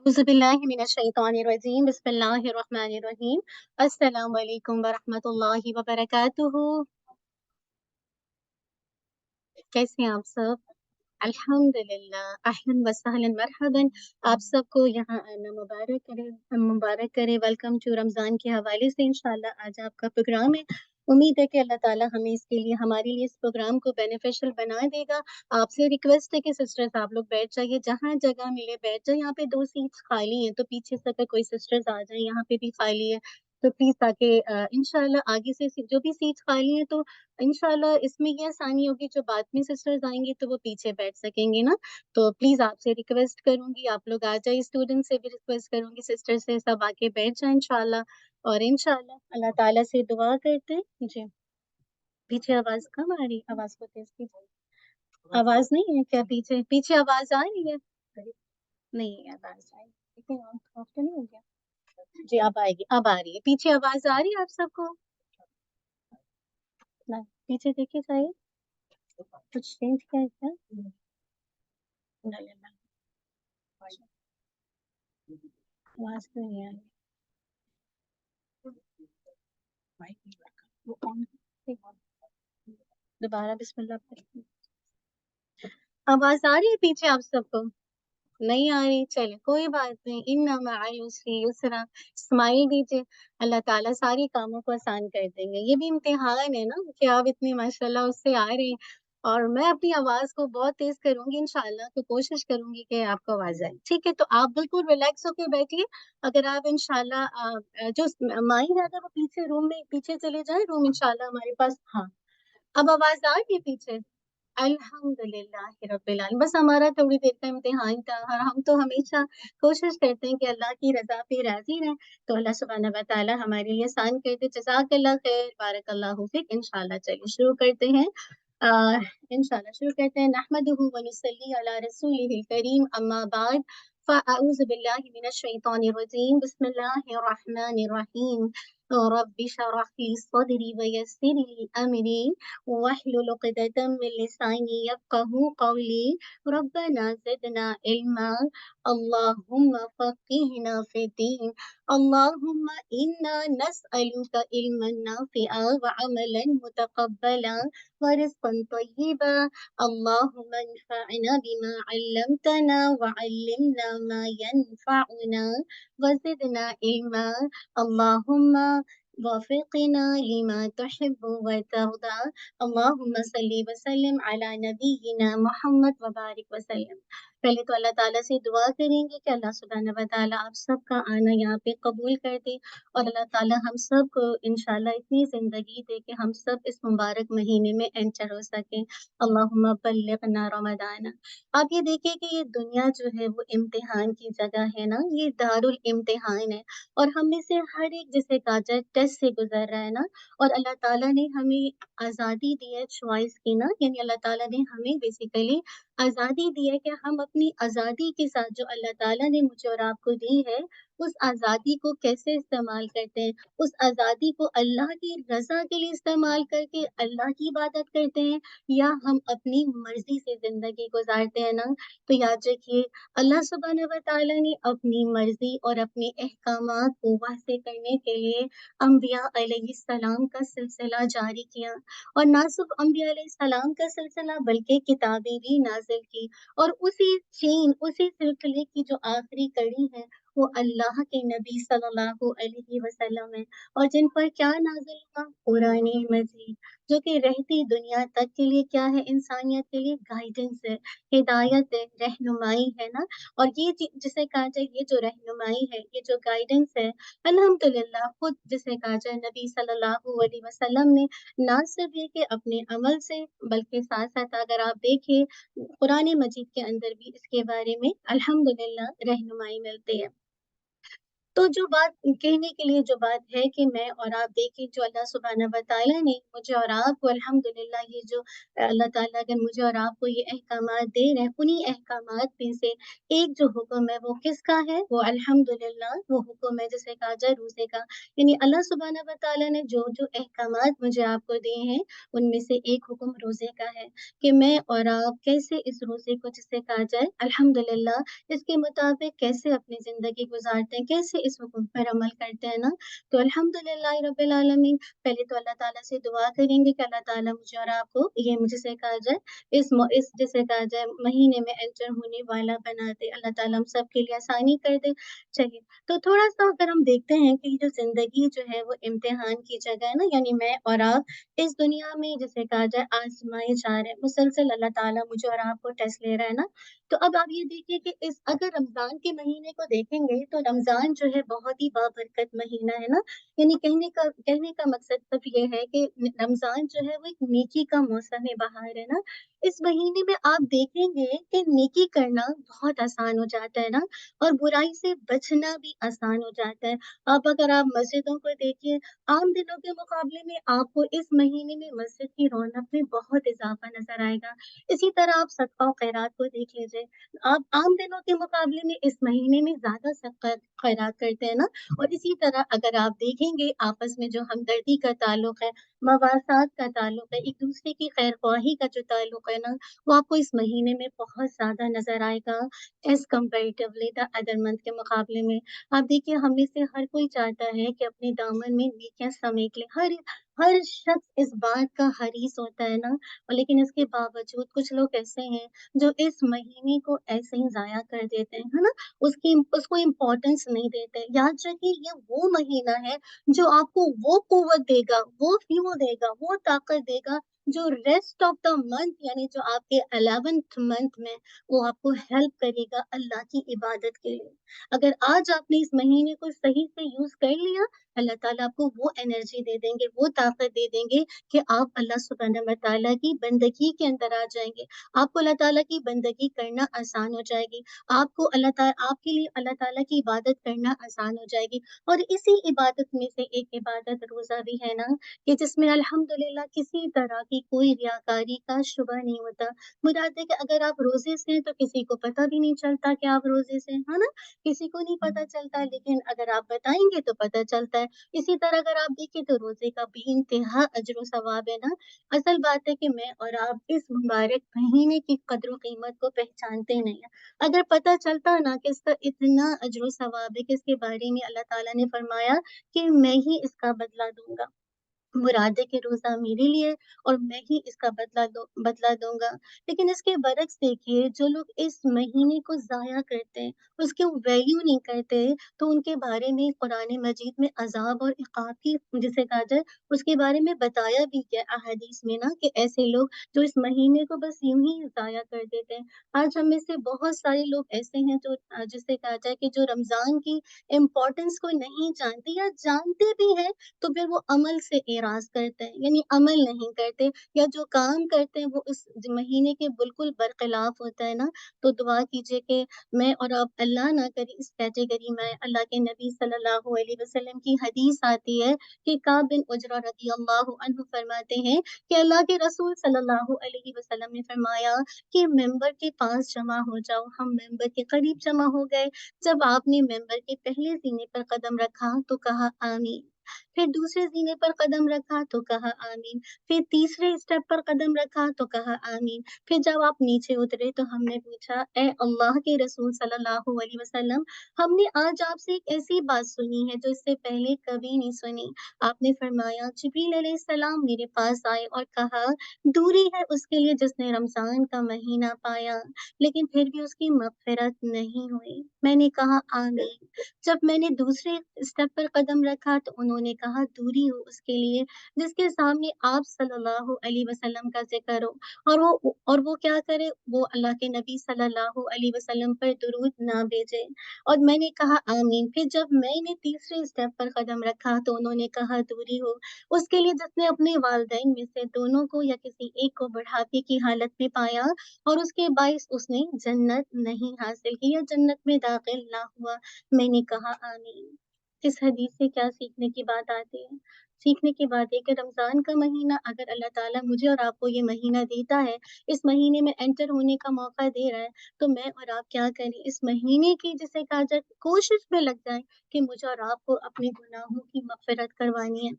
औज़ुबिल्लाहि मिनश्शैतानिर्रजीम बिस्मिल्लाहिर्रहमानिर्रहीम। अस्सलामु अलैकुम वरहमतुल्लाहि वबरकातुहू। कैसे हैं आप सब? अल्हम्दुलिल्लाह, अहलन व सहलन मरहबन। आप सबको यहाँ आना मुबारक करे। वेलकम टू रमज़ान के हवाले से इंशाअल्लाह आज आपका प्रोग्राम है। उम्मीद है कि अल्लाह ताला हमें इसके लिए हमारे लिए इस प्रोग्राम को बेनिफिशियल बना देगा। आपसे रिक्वेस्ट है कि सिस्टर्स आप लोग बैठ जाइए, जहाँ जगह मिले बैठ जाइए। यहाँ पे 2 सीट्स खाली हैं, तो पीछे से अगर कोई सिस्टर्स आ जाएँ, यहाँ पे भी खाली है, तो प्लीज़ ताकि इंशाअल्लाह आगे से जो भी सीट्स खाली हैं तो इंशाल्लाह इसमें ये आसानी होगी, जो बाद में सिस्टर्स आएँगी तो वो पीछे बैठ सकेंगी ना। तो प्लीज़ आपसे रिक्वेस्ट करूँगी, आप लोग आ जाइए, स्टूडेंट से भी रिक्वेस्ट करूँगी, सिस्टर से, सब आके बैठ जाएँ इंशाल्लाह। और इंशाल्लाह अल्लाह ताला से दुआ करते हैं। जी, पीछे आवाज़ कम आ रही? आवाज़ को तेज़ कीजिए। आवाज़ नहीं है क्या पीछे? पीछे आवाज़ आ रही है? नहीं है आवाज़ आई। ठीक है, ऑफ तो नहीं हो गया? जी, अब आएगी, अब आ रही है। पीछे आवाज़ आ रही है आप सबको? ना, पीछे देखिए ज़रा, कुछ चेंज किया है क्या? ना, ना, आवाज़ क्यों नहीं आ रही? वो ऑन दोबारा बिस्मिल्लाह पढ़िए। आवाज़ आ रही है पीछे आप सबको? नहीं आ रही? चलिए कोई बात नहीं। इन्ना मअल उसरि युस्रा। स्माइल दीजिए, अल्लाह ताला सारे कामों को आसान कर देंगे। ये भी इम्तिहान है ना कि आप इतनी माशाल्लाह उससे आ रही हैं। और मैं अपनी आवाज़ को बहुत तेज़ करूँगी इंशाअल्लाह, तो कोशिश करूँगी कि आपको आवाज़ आए। ठीक है, तो आप बिल्कुल रिलैक्स होके बैठिए। अगर आप इंशाअल्लाह जो माइक है अगर वो पीछे रूम में पीछे चले जाएँ, रूम इंशाअल्लाह हमारे पास। हाँ, अब आवाज़ आ रही है पीछे? अल्हम्दुलिल्लाहि रब्बिल आलमीन। बस हमारा थोड़ी देर का इम्तिहान था और हम तो हमेशा कोशिश करते हैं कि अल्लाह की रज़ा पे राज़ी रहें, तो अल्लाह सुब्हानहू व तआला हमारे लिए आसान कर दे। जज़ाकल्लाह खैर, बारकल्लाहु फ़ीक। इंशाअल्लाह चलिए शुरू करते हैं। अ, इंशाअल्लाह शुरू करते हैं। नहमदुहु व नुसल्ली अला रसूलिहिल करीम, अम्मा बाद, फ़अऊज़ु बिल्लाहि मिनश शैतानिर रजीम, बिस्मिल्लाहिर रहमानिर रहीम। रब्बि इशरह ली सदरी व यस्सिर ली अमरी वाहलुल उक़दतम मिन लिसानी यफ़क़हू क़ौली। रब्बना ज़िदना इल्मा, अल्लाहुम्मा फ़क़्हिना फ़िद्दीन, अल्लाहुम्मा इन्ना नस्अलुका इल्मन नाफ़िअ व अमलन मुतक़ब्बला व रिज़्क़न तय्यिबा। अल्लाहुम्मा अन्फ़अना बिमा अल्लमतना व अल्लिमना मा यनफ़अुना व ज़िदना इल्मा। अल्लाहुम्मा वफ़िक़ना लिमा तुहिब्बु व तर्दा। अल्लाहुम्मा सल्लि व सल्लिम अला नबिय्यिना मुहम्मद व बारिक व सल्लिम। पहले तो अल्लाह ताला से दुआ करेंगे कि अल्लाह सुब्हानहू व तआला आप सबका आना यहाँ पे कबूल कर दे और अल्लाह ताला हम सबको इंशाअल्लाह इतनी ज़िंदगी दे कि हम सब इस मुबारक महीने में एंटर हो सकें। अल्लाहुम्मा बल्लिग़ना रमज़ान। आप ये देखिए कि ये दुनिया जो है वो इम्तिहान की जगह है ना, ये दारुल इम्तिहान है और हम में से हर एक जिसे कहा जाए टेस्ट से गुज़र रहा है ना। और अल्लाह ताला ने हमें आज़ादी दी है चॉइस की ना, यानी अल्लाह ताला ने हमें बेसिकली आज़ादी दी है कि हम अपनी आज़ादी के साथ जो अल्लाह ताला ने मुझे और आपको दी है, उस आज़ादी को कैसे इस्तेमाल करते हैं। उस आज़ादी को अल्लाह की रज़ा के लिए इस्तेमाल करके अल्लाह की इबादत करते हैं या हम अपनी मर्ज़ी से ज़िंदगी गुज़ारते हैं ना। तो याद रखिए अल्लाह सुब्हानहू व तआला ने अपनी मर्ज़ी और अपने अहकामात को वाज़ेह करने के लिए अंबिया अलैहिस्सलाम का सिलसिला जारी किया और ना सिर्फ अंबिया अलैहिस्सलाम का सिलसिला बल्कि किताबें भी नाज़िल की। और उसी सिलसिले की जो आखिरी कड़ी है वो अल्लाह के नबी सल्लल्लाहु अलैहि वसल्लम है और जिन पर क्या नाज़िल हुआ? कुरान मजीद, जो कि रहती दुनिया तक के लिए क्या है? इंसानियत के लिए गाइडेंस है, हिदायत है, रहनुमाई है ना। और ये जिसे कहा जाए ये जो रहनुमाई है, ये जो गाइडेंस है, अल्हम्दुलिल्लाह खुद जिसे कहा जाए नबी सल्लल्लाहु अलैहि वसल्लम ने ना सिर्फ ये कि अपने अमल से बल्कि साथ-साथ अगर आप देखें कुरान मजीद के अंदर भी इसके बारे में अल्हम्दुलिल्लाह रहनुमाई मिलती है। तो जो बात कहने के लिए जो बात है कि मैं और आप देखें, जो अल्लाह सुब्हाना व तआला ने मुझे और आपको अल्हम्दुलिल्लाह ये जो अल्लाह ताला अगर मुझे और आपको ये अहकामात दे रहे हैं, उन्हीं अहकामात में से एक जो हुक्म है वो किसका है? वो अल्हम्दुलिल्लाह वो हुक्म है जिसे कहा जाए रोज़े का। यानी अल्लाह सुब्हाना व तआला ने जो-जो अहकामात मुझे आपको दिए हैं, उनमें से एक हुक्म रोज़े का है कि मैं और आप कैसे इस रोज़े को जिसे कहा जाए अल्हम्दुलिल्लाह इसके मुताबिक कैसे अपनी ज़िंदगी गुज़ारते हैं, कैसे इस हुक्म पर अमल करते हैं ना, तो अल्हम्दुलिल्लाहि रब्बिल आलमीन। पहले तो अल्लाह ताला से दुआ करेंगे कि अल्लाह ताला मुझे और आपको ये जिसे कहा जाए इस जिसे कहा जाए महीने में एंटर होने वाला बना दे। अल्लाह ताला हम सब के लिए आसानी कर दे। चलिए, तो थोड़ा-सा अगर हम देखते हैं कि जो ज़िंदगी जो है वो इम्तिहान की जगह है ना, यानी मैं और आप इस दुनिया में जिसे कहा जाए आज़माए जा रहे हैं, मुसलसल अल्लाह ताला मुझे और आपको टेस्ट ले रहा है ना। तो अब आप ये देखिए कि इस अगर रमज़ान के महीने को देखेंगे तो रमज़ान जो है बहुत ही बाबरकत महीना है ना, यानी कहने का मकसद सिर्फ ये है कि रमज़ान जो है वो एक नेकी का मौसम बहार है ना। इस महीने में आप देखेंगे कि नेकी करना बहुत आसान हो जाता है ना, और बुराई से बचना भी आसान हो जाता है। आप मस्जिदों को देखिए, आम दिनों के मुकाबले में आपको इस महीने में मस्जिद की रौनक में बहुत इज़ाफ़ा नज़र आएगा। इसी तरह आप सदका और खैरात को देख लीजिए। आप आम दिनों के मुकाबले में इस महीने में ज़्यादा सदका खैरात करते हैं ना, और इसी तरह अगर आप देखेंगे आपस में जो हमदर्दी का ताल्लुक है, मवासात का ताल्लुक है, एक-दूसरे की खैर-ख्वाही का जो ताल्लुक है ना, वो आपको इस महीने में बहुत ज़्यादा नज़र आएगा as comparatively the other month के मुकाबले में। आप देखिए, हम में से हर कोई चाहता है कि अपने दामन में नेकियाँ समेट ले। हर शख्स इस बात का हरीस होता है ना, और लेकिन इसके बावजूद कुछ लोग ऐसे हैं जो इस महीने को ऐसे ही ज़ाया कर देते हैं, है ना? उसको इम्पोर्टेंस नहीं देते। याद रखिए, ये वो महीना है जो आपको वो कुव्वत देगा, वो फ्यूल देगा, वो ताकत देगा जो रेस्ट ऑफ द मंथ यानी जो आपके 11th मंथ में वो आपको हेल्प करेगा अल्लाह की इबादत के लिए। अगर आज आपने इस महीने को सही से यूज़ कर लिया, अल्लाह ताला आपको वो एनर्जी दे देंगे, वो ताकत दे देंगे कि आप अल्लाह सुब्हानहू व तआला की बंदगी के अंदर आ जाएँगे। आपको अल्लाह ताला की बंदगी करना आसान हो जाएगी। आपके लिए अल्लाह ताला की इबादत करना आसान हो जाएगी। और इसी इबादत में से एक इबादत रोज़ा भी है ना, कि जिसमें अल्हम्दुलिल्लाह किसी तरह की कोई रियाकारी का शुबा नहीं होता। मुराद है कि अगर आप रोज़े से हैं तो किसी को पता भी नहीं चलता कि आप रोज़े से हैं, है ना? किसी को नहीं पता चलता, लेकिन अगर आप बताएँगे तो पता चलता है। इसी तरह अगर आप देखें तो रोज़े का बेइंतहा अज्र व सवाब है ना। असल बात है कि मैं और आप इस मुबारक महीने की कद्र कीमत को पहचानते नहीं हैं। अगर पता चलता ना कि इसका इतना अज्र व सवाब है कि इसके बारे में अल्लाह ताला ने फरमाया कि मैं ही इसका बदला दूँगा। मुराद है कि रोज़ा मेरे लिए और मैं ही इसका बदला दूँगा। लेकिन इसके बरक्स देखिए, जो लोग इस महीने को ज़ाया करते हैं, उसकी वैल्यू नहीं करते, तो उनके बारे में कुरान मजीद में अज़ाब और इक़ाब की जिसे कहा जाए, उसके बारे में बताया भी गया अहादीस में ना, कि ऐसे लोग जो इस महीने को बस यूँ ही ज़ाया कर देते हैं। आज हम में से बहुत सारे लोग ऐसे हैं जो जिसे कहा जाए कि जो रमज़ान की इम्पोर्टेंस को नहीं जानते या जानते भी हैं तो फिर वो अमल से एराज़ करते हैं, यानी अमल नहीं करते, या जो काम करते हैं वो उस महीने के बिल्कुल बरख़िलाफ़ होता है ना। तो दुआ कीजिए कि मैं और आप अल्लाह ना करे इस कैटेगरी में आएँ। अल्लाह के नबी सल्लल्लाहु अलैहि वसल्लम की हदीस आती है कि काब बिन उजरा रज़ियल्लाहु अन्हु फरमाते हैं कि अल्लाह के रसूल सल्लल्लाहु अलैहि वसल्लम ने फरमाया कि मेंबर के पास जमा हो जाओ। हम मेंबर के करीब जमा हो गए। जब आपने मेंबर के पहले ज़ीने पर कदम रखा तो कहा आमीन। फिर दूसरे ज़ीने पर कदम रखा तो कहा आमीन, फिर तीसरे स्टेप पर कदम रखा तो कहा आमीन, फिर जब आप नीचे उतरे तो हमने पूछा, ए अल्लाह के रसूल सल्लल्लाहु अलैहि वसल्लम, हमने आज आपसे एक ऐसी बात सुनी है जो इससे पहले कभी नहीं सुनी। आपने फरमाया जिब्रील अलैहिस्सलाम मेरे पास आए और कहा, दूरी है उसके लिए जिसने रमज़ान का महीना पाया, लेकिन फिर भी उसकी मग़फ़िरत नहीं हुई। मैंने कहा आमीन। जब मैंने दूसरे स्टेप पर कदम रखा तो उन्होंने कहा दूरी हो उसके लिए जिसके सामने आप सल्लल्लाहु अलैहि वसल्लम का ज़िक्र हो, और वो क्या करे, वो अल्लाह के नबी सल्लल्लाहु अलैहि वसल्लम पर दुरूद ना भेजे। और मैंने कहा आमीन। फिर जब मैंने तीसरे स्टेप पर कदम रखा तो उन्होंने कहा दूरी हो उसके लिए जिसने अपने वालिदैन में से दोनों को या किसी एक को बुढ़ापे की हालत में पाया और उसके बाइस उसने जन्नत नहीं हासिल की या जन्नत में दाखिल ना हुआ। मैंने कहा आमीन। इस हदीस से क्या सीखने की बात आती है? सीखने की बात है कि रमज़ान का महीना अगर अल्लाह ताला मुझे और आपको ये महीना देता है, इस महीने में एंटर होने का मौका दे रहा है, तो मैं और आप क्या करें, इस महीने की जिसे कहा जाए कोशिश में लग जाएँ कि मुझे और आपको अपने गुनाहों की मग़फ़िरत करवानी है।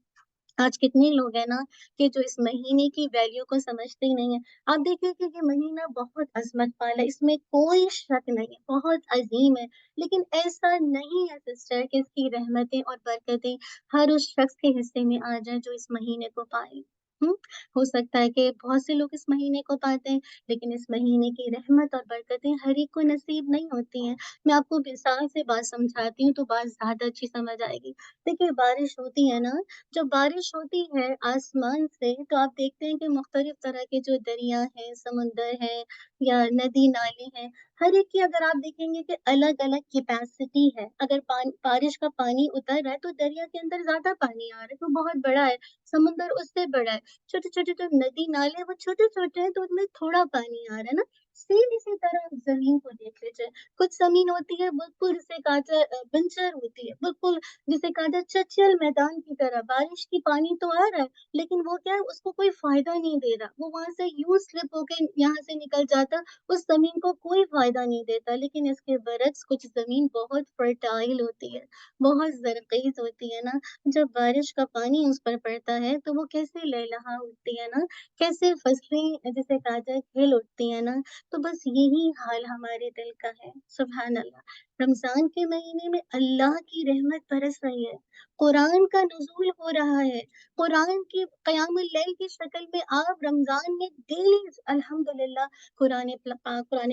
आज कितने लोग हैं ना कि जो इस महीने की वैल्यू को समझते ही नहीं है। आप देखिए कि ये महीना बहुत अज़मत वाला है, इसमें कोई शक नहीं है, बहुत अज़ीम है। लेकिन ऐसा नहीं है सिस्टर कि इसकी रहमतें और बरकतें हर उस शख़्स के हिस्से में आ जाएँ जो इस महीने को पाए। हुँ? हो सकता है कि बहुत से लोग इस महीने को पाते हैं, लेकिन इस महीने की रहमत और बरकतें हर एक को नसीब नहीं होती हैं। मैं आपको मिसाल से बात समझाती हूँ तो बात ज़्यादा अच्छी समझ आएगी। देखिए बारिश होती है ना, जब बारिश होती है आसमान से तो आप देखते हैं कि मुख्तलिफ तरह के जो दरिया हैं, समुंदर हैं या नदी-नाले हैं, हर एक की अगर आप देखेंगे कि अलग-अलग कैपेसिटी है। अगर बारिश का पानी उतर रहा है तो दरिया के अंदर ज़्यादा पानी आ रहा है, तो बहुत बड़ा है, समुंदर उससे बड़ा है। छोटे-छोटे जो नदी-नाले वो छोटे-छोटे हैं तो उनमें थोड़ा पानी आ रहा है ना, सेम इसी तरह ज़मीन को देख लीजिए। कुछ ज़मीन होती है बिल्कुल जिसे कहा जाए बंजर होती है, बिल्कुल जिसे कहा जाए चचल मैदान की तरह, बारिश की पानी तो आ रहा है, लेकिन वो क्या है उसको कोई फ़ायदा नहीं दे रहा। वो वहाँ से यूँ स्लिप होके यहाँ से निकल जाता, उस ज़मीन को कोई फ़ायदा नहीं देता। लेकिन इसके बरक्स कुछ ज़मीन बहुत फर्टाइल होती है, बहुत ज़रख़ीज़ होती है ना, जब बारिश का पानी उस पर पड़ता है, तो वो कैसे लहलहा उठती है ना, कैसे फसलें जिसे कहा जाए खिल उठती हैं ना, तो बस यही हाल हमारे दिल का है। सुभान अल्लाह। रमज़ान के महीने में अल्लाह की रहमत बरस रही है, कुरान का नुज़ूल हो रहा है, कुरान की क़यामुल लैल की शक्ल में आप रमज़ान में डेली अल्हम्दुलिल्लाह कुरान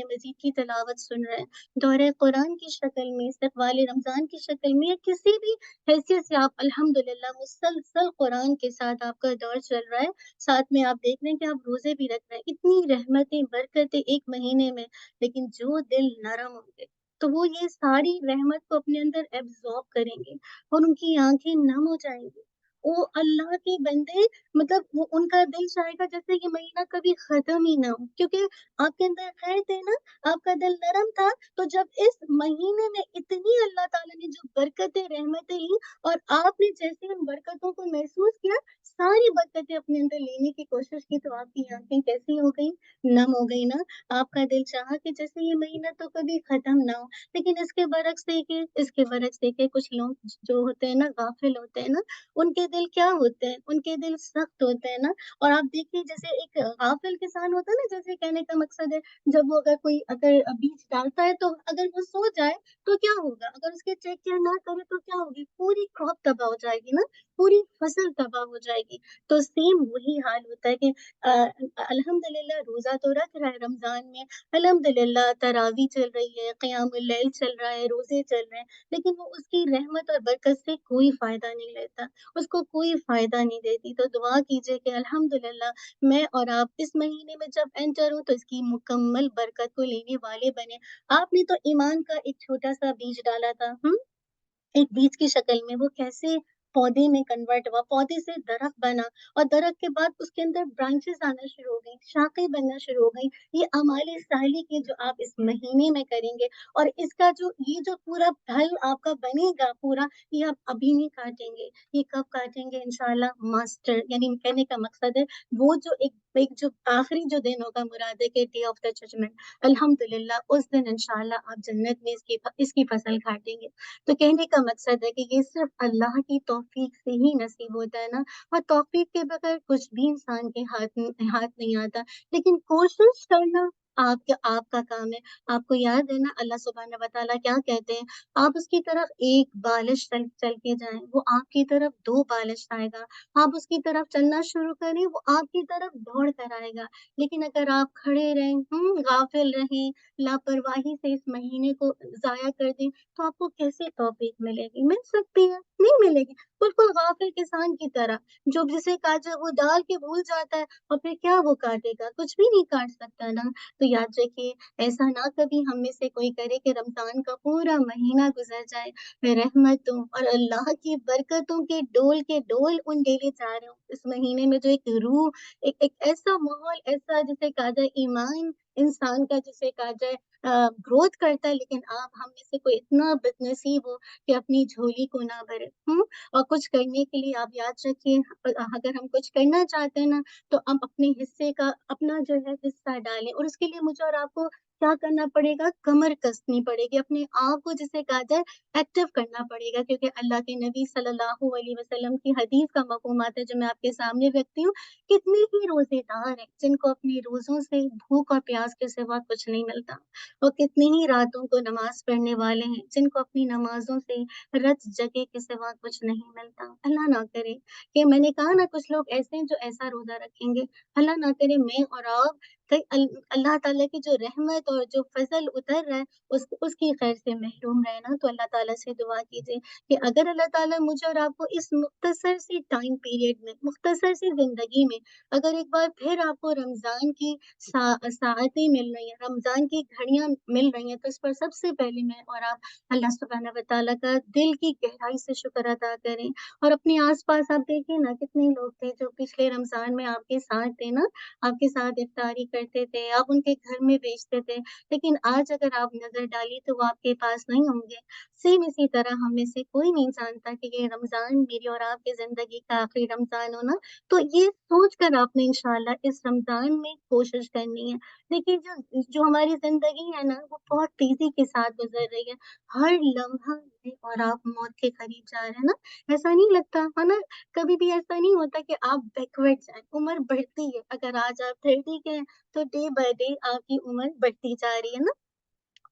मजीद की तिलावत सुन रहे हैं। दौरे कुरान की शक्ल में, इस्तक़बाल रमज़ान की शक्ल में या किसी भी हैसियत से आप अल्हम्दुलिल्लाह मुसलसल कुरान के साथ आपका दौर चल रहा है, साथ में आप देख रहे हैं कि आप रोज़े भी रख रहे हैं। इतनी रहमतें, बरकतें एक महीने में, लेकिन जो दिल नरम होंगे, तो वो ये सारी रहमत को अपने अंदर एब्ज़ॉर्ब करेंगे और उनकी आँखें नम हो जाएँगी। वो अल्लाह के बंदे मतलब वो उनका दिल चाहेगा जैसे ये महीना कभी ख़त्म ही ना हो, क्योंकि आपके अंदर खैर थे ना, आपका दिल नरम था, तो जब इस महीने में इतनी अल्लाह ताला ने जो बरकतें, रहमतें ली और आपने जैसे उन बरकतों को महसूस किया, सारी बरकतें अपने अंदर लेने की कोशिश की, तो आपकी आँखें कैसी हो गईं? नम हो गई ना? आपका दिल चाहा कि जैसे ये महीना तो कभी ख़त्म ना हो। लेकिन इसके बरक्स देखिए कुछ लोग जो होते हैं ना, गाफ़िल होते हैं ना, उनके दिल क्या होते हैं? उनके दिल सख्त होते हैं ना, और आप देखिए जैसे एक गाफ़िल किसान होता है ना, जैसे कहने का मकसद है, जब वो अगर बीज डालता है तो अगर वो सो जाए तो क्या होगा? अगर उसकी चेक केयर ना करे तो क्या होगी? पूरी क्रॉप तबाह हो जाएगी ना, पूरी फसल तबाह हो जाएगी। तो सेम वही हाल होता है कि अल्हम्दुलिल्लाह रोज़ा तो रख रहा है रमज़ान में, अल्हम्दुलिल्लाह तरावी चल रही है, क़यामुल लैल चल रहा है, रोज़े चल रहे हैं, लेकिन वो उसकी रहमत और बरकत से कोई फ़ायदा नहीं लेता, उसको कोई फ़ायदा नहीं देती। तो दुआ कीजिए कि अल्हम्दुलिल्लाह मैं और आप इस महीने में जब एंटर हों तो इसकी मुकम्मल बरकत को लेने वाले बनें। आपने तो ईमान का एक छोटा-सा बीज डाला था, एक बीज की शक्ल में, वो कैसे पौधे में कन्वर्ट हुआ, पौधे से दरख्त बना और दरख्त के बाद उसके अंदर ब्रांचेज़ आना शुरू हो गई, शाखें बनना शुरू हो गई। ये अमाले सालिक जो आप इस महीने में करेंगे और इसका जो ये जो पूरा फल आपका बनेगा पूरा, ये आप अभी नहीं काटेंगे, ये कब काटेंगे इंशाअल्लाह मास्टर यानी कहने का मकसद है, वो जो एक एक जो आखिरी जो दिन होगा मुराद है कि डे ऑफ द जजमेंट, अल्हम्दुलिल्लाह उस दिन इंशाअल्लाह आप जन्नत में इसकी फसल काटेंगे। तो कहने का मकसद है कि ये सिर्फ़ अल्लाह की तौफ़ीक से ही नसीब होता है ना, और तौफ़ीक के बगैर कुछ भी इंसान के हाथ नहीं आता। लेकिन कोशिश करना आपका काम है। आपको याद है ना अल्लाह सुब्हानहू व तआला क्या कहते हैं? आप उसकी तरफ एक बालिश चल चल के जाएँ, वो आपकी तरफ 2 बालिश आएगा। आप उसकी तरफ चलना शुरू करें, वो आपकी तरफ दौड़ कर आएगा। लेकिन अगर आप खड़े रहें, गाफ़िल रहें, लापरवाही से इस महीने को ज़ाया कर दें, तो आपको कैसे तौफ़ीक मिलेगी? मिल सकती है, नहीं मिलेगी। बिल्कुल गाफ़िल किसान की तरह, जो जिसे कहा जाए वो डाल के भूल जाता है और फिर क्या वो काटेगा? कुछ भी नहीं काट सकता ना। तो याद रखिए, ऐसा ना कभी हम में से कोई करे कि रमज़ान का पूरा महीना गुज़र जाए, रहमतों और अल्लाह की बरकतों के डोल उंडेले जा रहे हों। इस महीने में जो एक रूह, एक एक ऐसा माहौल, ऐसा जिसे कहा जाए ईमान इंसान का जिसे कहा जाए ग्रोथ करता है, लेकिन आप हम में से कोई इतना बदनसीब हो कि अपनी झोली को ना भरे। और कुछ करने के लिए आप याद रखिए, अगर हम कुछ करना चाहते हैं ना, तो हम अपने हिस्से का अपना जो है हिस्सा डालें, और उसके लिए मुझे और आपको क्या करना पड़ेगा, कमर कसनी पड़ेगी, अपने आप को जिसे कहा जाए एक्टिव करना पड़ेगा, क्योंकि अल्लाह के नबी सल्लल्लाहु अलैहि वसल्लम की हदीस का मफ़हूम आता है जो मैं आपके सामने रखती हूँ। कितने ही रोजेदार हैं जिनको अपने रोजों से भूख और प्यास के सिवा कुछ नहीं मिलता, और कितनी ही रातों को नमाज पढ़ने वाले हैं जिनको अपनी नमाजों से रत जगह के सिवा कुछ नहीं मिलता। अल्लाह ना करे कि मैंने कहा ना, कुछ लोग ऐसे हैं जो ऐसा रोजा रखेंगे, अल्लाह ना करे मैं और आप कहीं अल्लाह ताला की जो रहमत और जो फजल उतर रहा है उसकी खैर से महरूम रहे ना। तो अल्लाह ताला से दुआ कीजिए कि अगर अल्लाह ताला मुझे और आपको इस मुख्तसर सी टाइम पीरियड में, मुख्तसर सी जिंदगी में, अगर एक बार फिर आपको रमजान की साअतें मिल रही हैं, रमजान की घड़ियां मिल रही हैं, तो इस पर सबसे पहले मैं और आप अल्लाह सुब्हानहू व तआला का दिल की गहराई से शुक्र अदा करें। और अपने आसपास आप देखिए ना, कितने लोग थे जो पिछले रमजान में आपके साथ थे ना, आपके साथ इफ्तारी करते थे, आप उनके घर में भेजते थे, लेकिन आज अगर आप नजर डाली तो वो आपके पास नहीं होंगे। सेम इसी तरह हम में से कोई नहीं जानता कि ये रमजान मेरी और आपकी जिंदगी का आखिरी रमजान हो ना। तो ये सोच कर आपने इंशाल्लाह इस रमजान में कोशिश करनी है। देखिए, जो जो हमारी जिंदगी है ना, वो बहुत तेजी के साथ गुजर रही है। हर लम्हा मैं और आप मौत के करीब जा रहे हैं ना। ऐसा नहीं लगता है ना, कभी भी ऐसा नहीं होता कि आप बैकवर्ड जाए, उम्र बढ़ती है। अगर आज आप 30 के हैं तो डे बाय डे आपकी उम्र बढ़ती जा रही है ना।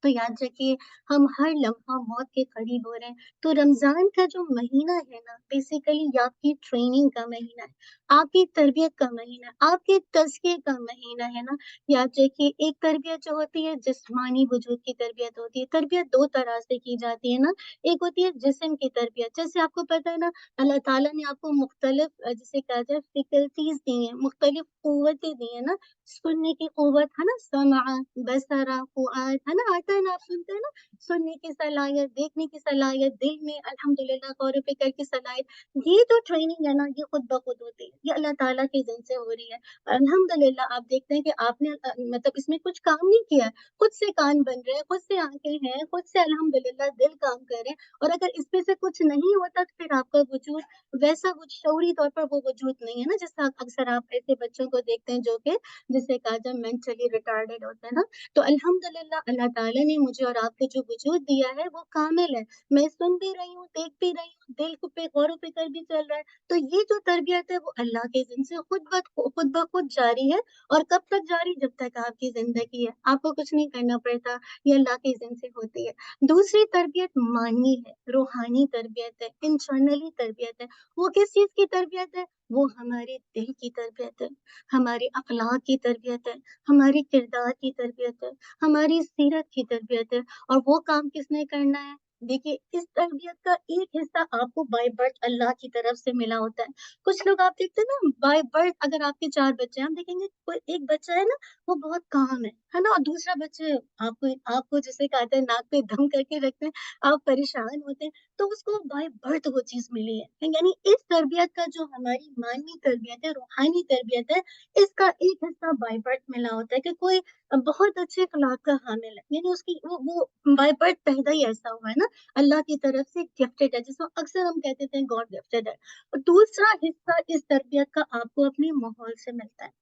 तो याद रखिए, हम हर लम्हा मौत के करीब हो रहे हैं। तो रमज़ान का जो महीना है ना, बेसिकली ये आपकी ट्रेनिंग का महीना है, आपकी तरबियत का महीना है, आपके तज़किये का महीना है ना। याद रखिए, एक तरबियत जो होती है जिस्मानी वजूद की तरबियत होती है। तरबियत 2 तरह से की जाती है ना, एक होती है जिस्म की तरबियत। जैसे आपको पता है ना, अल्लाह ताला ने आपको मुख्तलिफ जिसे कहा जाए फैकल्टीज़ दी हैं, मुख्तलिफ क़ुव्वतें दी हैं ना। सुनने की क़ुव्वत है ना, समअ, बसरा, फ़ुआद है ना, आता है ना, आप सुनते हैं ना, सुनने की सलाहियत, देखने की सलाहियत, दिल में अल्हम्दुलिल्लाह गौर व फ़िक्र की सलाहियत। ये जो ट्रेनिंग है ना, ये खुद ब खुद होती है, ये अल्लाह ताला के इज़्न से हो रही है। अल्हम्दुलिल्लाह आप देखते हैं कि आपने मतलब इसमें कुछ काम नहीं किया है, खुद से कान बन रहे हैं, खुद से आँखें हैं, खुद से अल्हम्दुलिल्लाह दिल काम कर रहे हैं। और अगर इसमें से कुछ नहीं होता तो फिर आपका वजूद वैसा कुछ शऊरी तौर पर वो वजूद नहीं है ना, जैसा अक्सर आप ऐसे बच्चों को देखते हैं जो कि जिसे कहा जाए मेंटली रिटार्डेड होते हैं ना। तो अल्हम्दुलिल्लाह अल्लाह ताला ने मुझे और आपको जो वजूद दिया है वो कामिल है। मैं सुन भी रही हूँ, देख भी रही हूँ, दिल को पे गौर व फ़िक्र भी चल रहा है। तो ये जो तरबियत है वो अल्लाह के इज़्न से खुद ब खुद जारी है। और कब तक जारी? जब तक आपकी ज़िंदगी है। आपको कुछ नहीं करना पड़ता, ये अल्लाह के इज़्न से होती है। दूसरी तरबियत मानी है, रूहानी तरबियत है, इंटरनली तरबियत है। वो किस चीज़ की तरबियत है? वो हमारे दिल की तरबियत है, हमारे अखलाक की तरबियत है, हमारे किरदार की तरबियत है, हमारी सीरत की तरबियत है। और वो काम किसने करना है? देखिए, इस तरबियत का एक हिस्सा आपको बाय बर्थ अल्लाह की तरफ से मिला होता है। कुछ लोग आप देखते हैं ना, बाय बर्थ अगर आपके 4 बच्चे हैं, आप देखेंगे कोई एक बच्चा है ना, वो बहुत काम है ना? और दूसरा बच्चे आपको आपको जिसे कहते हैं नाक पे दम करके रखते हैं, आप परेशान होते हैं, तो उसको बाय बर्थ वो चीज़ मिली है। यानी इस तरबियत का जो हमारी मानवी तरबियत है, रूहानी तरबियत है, इसका एक हिस्सा बाय बर्थ मिला होता है कि कोई बहुत अच्छे अखलाक का हामिल है, यानी उसकी वो बाय बर्थ पैदा ही ऐसा हुआ है ना, अल्लाह की तरफ से गिफ्टेड है, जिसको अक्सर हम कहते थे गॉड गिफ्टेड है। और दूसरा हिस्सा इस तरबियत का आपको अपने माहौल से मिलता है।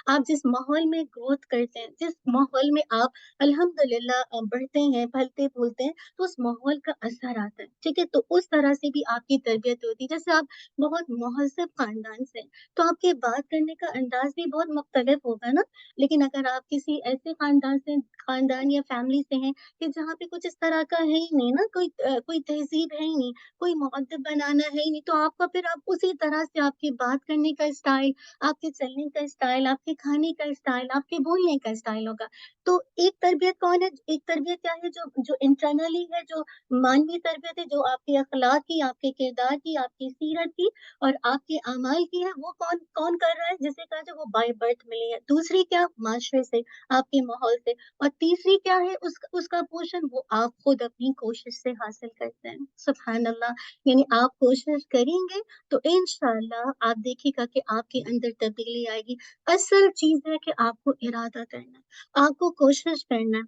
आप जिस माहौल में ग्रोथ करते हैं, जिस माहौल में आप अल्हम्दुलिल्लाह बढ़ते हैं, फलते-फूलते हैं, तो उस माहौल का असर आता है, ठीक है? तो उस तरह से भी आपकी तरबियत होती है। जैसे आप बहुत महज़्ज़ब ख़ानदान से हैं, तो आपके बात करने का अंदाज़ भी बहुत मुख्तलिफ होगा ना। लेकिन अगर आप किसी ऐसे ख़ानदान या फ़ैमिली से हैं कि जहाँ पे कुछ इस तरह का है ही नहीं ना, कोई तहज़ीब है ही नहीं, कोई मुअद्दब बनाना है ही नहीं, तो आपका फिर आप उसी तरह से आपकी बात करने का स्टाइल, आपके चलने का स्टाइल, आपके खाने का स्टाइल, आपके बोलने का स्टाइल होगा। तो एक तरबियत कौन है? एक तरबियत क्या है जो जो इंटरनली है, जो मानवी तरबियत है, जो आपके अखलाक की, आपके किरदार की, आपकी सीरत की और आपके अमाल की है, वो कौन कौन कर रहा है? जिसे कहा जाए वो बाय बर्थ मिली है। दूसरी क्या? माशरे से, आपके माहौल से। और तीसरी क्या है? उसका पोषण वो आप खुद अपनी कोशिश से हासिल करते हैं। सुभान अल्लाह! यानी आप कोशिश करेंगे तो इंशाअल्लाह आप देखिएगा कि आपके अंदर तब्दीली आएगी। असल चीज़ है कि आपको इरादा करना है, आपको कोशिश करना है।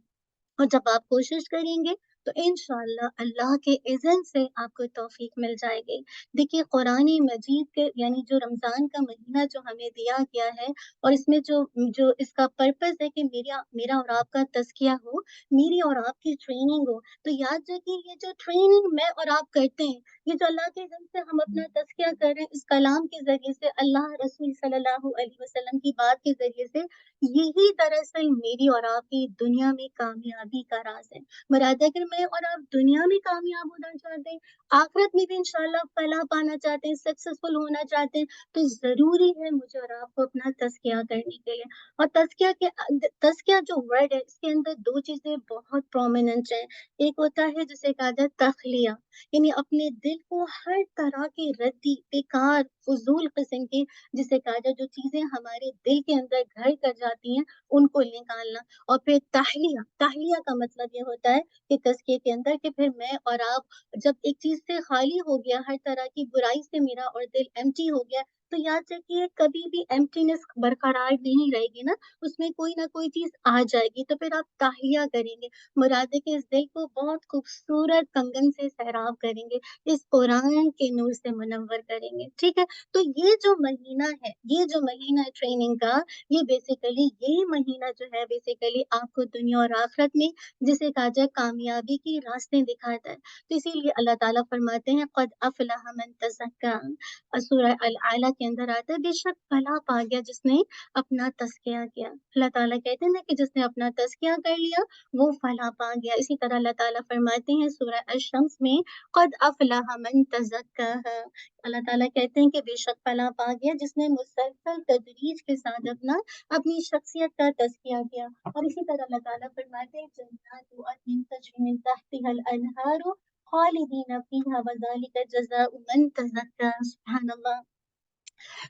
और जब आप कोशिश करेंगे तो इंशाअल्लाह अल्लाह के इज़्न से आपको तौफ़ीक मिल जाएगी। देखिए कुरान मजीद के यानी जो रमज़ान का महीना जो हमें दिया गया है और इसमें जो जो इसका पर्पस है कि मेरा मेरा और आपका तज़किया हो, मेरी और आपकी ट्रेनिंग हो। तो याद रखिए ये जो ट्रेनिंग मैं और आप करते हैं, ये जो अल्लाह के इज़्न से हम अपना तज़किया कर रहे हैं इस कलाम के ज़रिए से, अल्लाह रसूल सल्लल्लाहु अलैहि वसल्लम की बात के ज़रिए से, यही दरअसल मेरी और आपकी दुनिया में कामयाबी का राज़ है। मुराद है अगर मैं और आप दुनिया में कामयाब होना चाहते हैं, आखिरत में भी इंशाअल्लाह फलाह पाना चाहते हैं, सक्सेसफुल होना चाहते हैं, तो ज़रूरी है मुझे और आपको अपना तज़किया करने के लिए। और तज़किया जो वर्ड है इसके अंदर 2 चीज़ें बहुत प्रोमिनेंट हैं। एक होता है जिसे कहा जाए तख़लिया, यानी अपने दिल को हर तरह की रद्दी, बेकार, फ़ुज़ूल किस्म की जिसे कहा जाए जो चीज़ें हमारे दिल के अंदर घर कर जाती हैं, उनको निकालना। और फिर ताहलिया, ताहलिया का मतलब ये होता है कि तज़किये के अंदर कि फिर मैं और आप जब एक चीज़ से खाली हो गया, हर तरह की बुराई से मेरा और दिल एम्प्टी हो गया, तो याद रखिए कभी भी एम्प्टीनेस बरकरार नहीं रहेगी ना, उसमें कोई ना कोई चीज़ आ जाएगी, तो फिर आप ताहलिया करेंगे। मुराद है कि इस दिल को बहुत खूबसूरत कंगन से सैराब करेंगे, इस कुरान के नूर से मुनव्वर करेंगे, ठीक है? तो ये जो महीना है, ये जो महीना है ट्रेनिंग का, ये बेसिकली यही महीना जो है बेसिकली आपको दुनिया और आखिरत में जिसे कहा जाए कामयाबी के रास्ते दिखाता है। तो इसीलिए अल्लाह ताला फरमाते हैं क़द अफ़लह मन तज़क्का। सूरह अल आला के अंदर आता है बेशक फलाह पा गया जिसने अपना तज़किया किया। अल्लाह ताला कहते हैं ना कि जिसने अपना तज़किया कर लिया वो फलाह पा गया। इसी तरह अल्लाह ताला फरमाते हैं सूरह अश-शम्स में क़द अफ़लह मन तज़क्का। अल्लाह ताला कहते हैं कि बेशक फलाह पा गया जिसने मुसलसल तदरीज के साथ अपनी शख्सियत का तज़किया किया। और इसी तरह अल्लाह ताला फरमाते हैं जन्नातु अदनिन तजरी मिन तहतिहल अनहारु खालिदीन फीहा व ज़ालिका जज़ाउ मन तज़क्का। सुभान अल्लाह।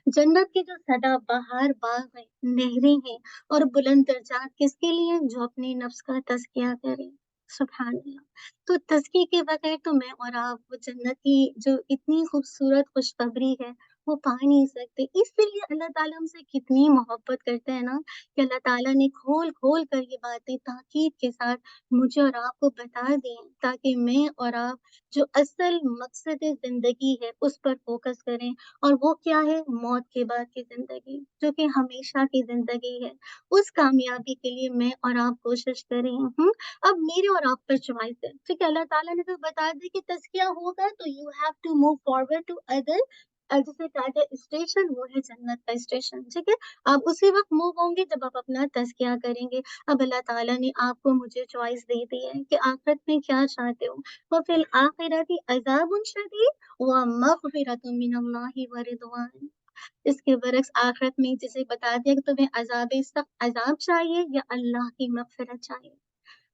जन्नत के जो सदाबहार बाग हैं, नहरें हैं और बुलंद दर्जात किसके लिए? जो अपने नफ्स का तज़किया करें। सुभान अल्लाह। तो तज़किये के बगैर तो मैं और आप वो जन्नत की जो इतनी खूबसूरत खुशखबरी है, वो पा नहीं सकते। इसीलिए अल्लाह ताला हमसे कितनी मोहब्बत करते हैं ना कि अल्लाह ताला ने खोल-खोल कर ये बातें ताकीद के साथ मुझे और आपको बता दी हैं, ताकि मैं और आप जो असल मकसद ज़िंदगी है, उस पर फ़ोकस करें। और वो क्या है? मौत के बाद की ज़िंदगी, जो कि हमेशा की ज़िंदगी है। उस कामयाबी के लिए मैं और आप कोशिश करें। अब मेरे और आप पर चॉइस है, ठीक है? अल्लाह ताला ने तो बता दिया कि तज़किया होगा तो you have to move forward to other जिसे कहा जाए स्टेशन, वो है जन्नत का स्टेशन, ठीक है? आप उसी वक़्त मूव होंगे जब आप अपना तज़किया करेंगे। अब अल्लाह ताला ने आपको मुझे चॉइस दे दी है कि आखिरत में क्या चाहते हो? व फिल आखिरति अज़ाबुन शदीद व मग़फ़िरतुम मिनल्लाहि व रिदवान। इसके बरक्स आखिरत में जिसे बता दिया कि तुम्हें अज़ाब सख्त अज़ाब चाहिए या अल्लाह की मग़फ़िरत चाहिए।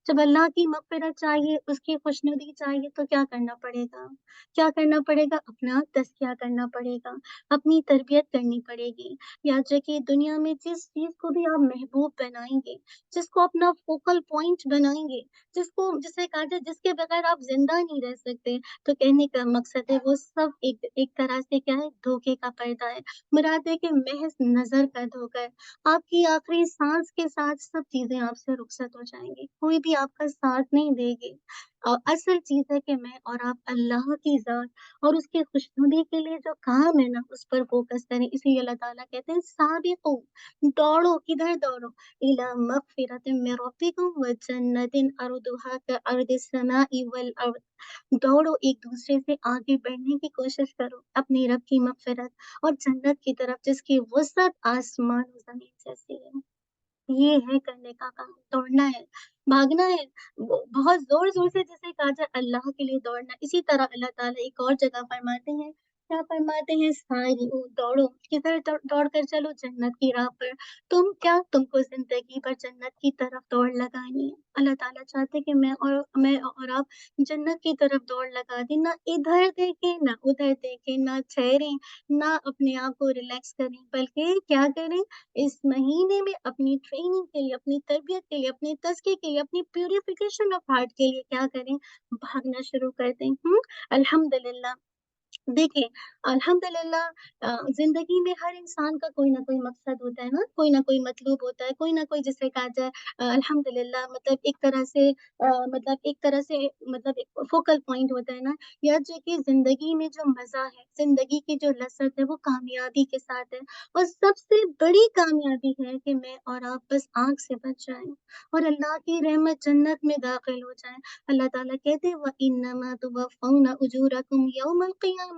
जब अल्लाह की मग़फ़िरत चाहिए, उसकी खुशनुदी चाहिए तो क्या करना पड़ेगा? क्या करना पड़ेगा? अपना तज़किया करना पड़ेगा, अपनी तरबियत करनी पड़ेगी। याद रखिए दुनिया में जिस चीज़ को भी आप महबूब बनाएँगे, जिसको अपना फ़ोकल पॉइंट बनाएँगे, जिसे कहा जाए जिसके बगैर आप ज़िंदा नहीं रह सकते, तो कहने का मकसद है वो सब एक एक तरह से क्या है धोखे का पर्दा है। मुराद है कि महज़ नज़र का धोखा है। आपकी आखिरी साँस के साथ सब चीज़ें आपसे रुखसत हो जाएँगी, कोई भी आपका साथ नहीं देगी। असल चीज़ है कि मैं और आप अल्लाह की ज़ात और उसकी खुशनुदी के लिए जो काम है ना, उस पर फ़ोकस करें। इसीलिए अल्लाह ताला कहते हैं साबिक़ू, दौड़ो, किधर दौड़ो? इला मग़फ़िरतिन मिन रब्बिकुम व जन्नतिन अर्दुहा कअर्दिस समाई वल अर्द। दौड़ो, एक-दूसरे से आगे बढ़ने की कोशिश करो, अपने रब की मग़फ़िरत और जन्नत की तरफ जिसकी वसअत आसमान और ज़मीन जैसी है। ये है करने का काम, दौड़ना है, भागना है, बहुत ज़ोर-ज़ोर से जिसे कहा जाए अल्लाह के लिए दौड़ना। इसी तरह अल्लाह ताला एक और जगह फरमाते हैं, क्या फरमाते हैं? सारिऊ, दौड़ो, किधर दौड़ कर चलो? जन्नत की राह पर। तुमको ज़िंदगी भर जन्नत की तरफ दौड़ लगानी है। अल्लाह ताला चाहते हैं कि मैं और आप जन्नत की तरफ दौड़ लगा दें, ना इधर देखें, ना उधर देखें, ना ठहरें, ना अपने आप को रिलैक्स करें, बल्कि क्या करें? इस महीने में अपनी ट्रेनिंग के लिए, अपनी तरबियत के लिए, अपने तज़किये के लिए, अपनी प्यूरिफ़िकेशन ऑफ हार्ट के लिए क्या करें? भागना शुरू कर दें। अल्हम्दुलिल्लाह देखिए, अल्हम्दुलिल्लाह ज़िंदगी में हर इंसान का कोई ना कोई मकसद होता है ना, कोई ना कोई मतलूब होता है, कोई ना कोई जिसे कहा जाए अल्हम्दुलिल्लाह मतलब एक तरह से मतलब एक फ़ोकल पॉइंट होता है ना, या जो कि ज़िंदगी में जो मज़ा है, ज़िंदगी की जो लज़्ज़त है वो कामयाबी के साथ है। और सबसे बड़ी कामयाबी है कि मैं और आप बस आग से बच जाएँ और अल्लाह की रहमत जन्नत में दाखिल हो जाएँ। अल्लाह ताला कहते हैं व इन्नमा तुवफ़्फ़ौना उजूरकुम यौमल क़ियामह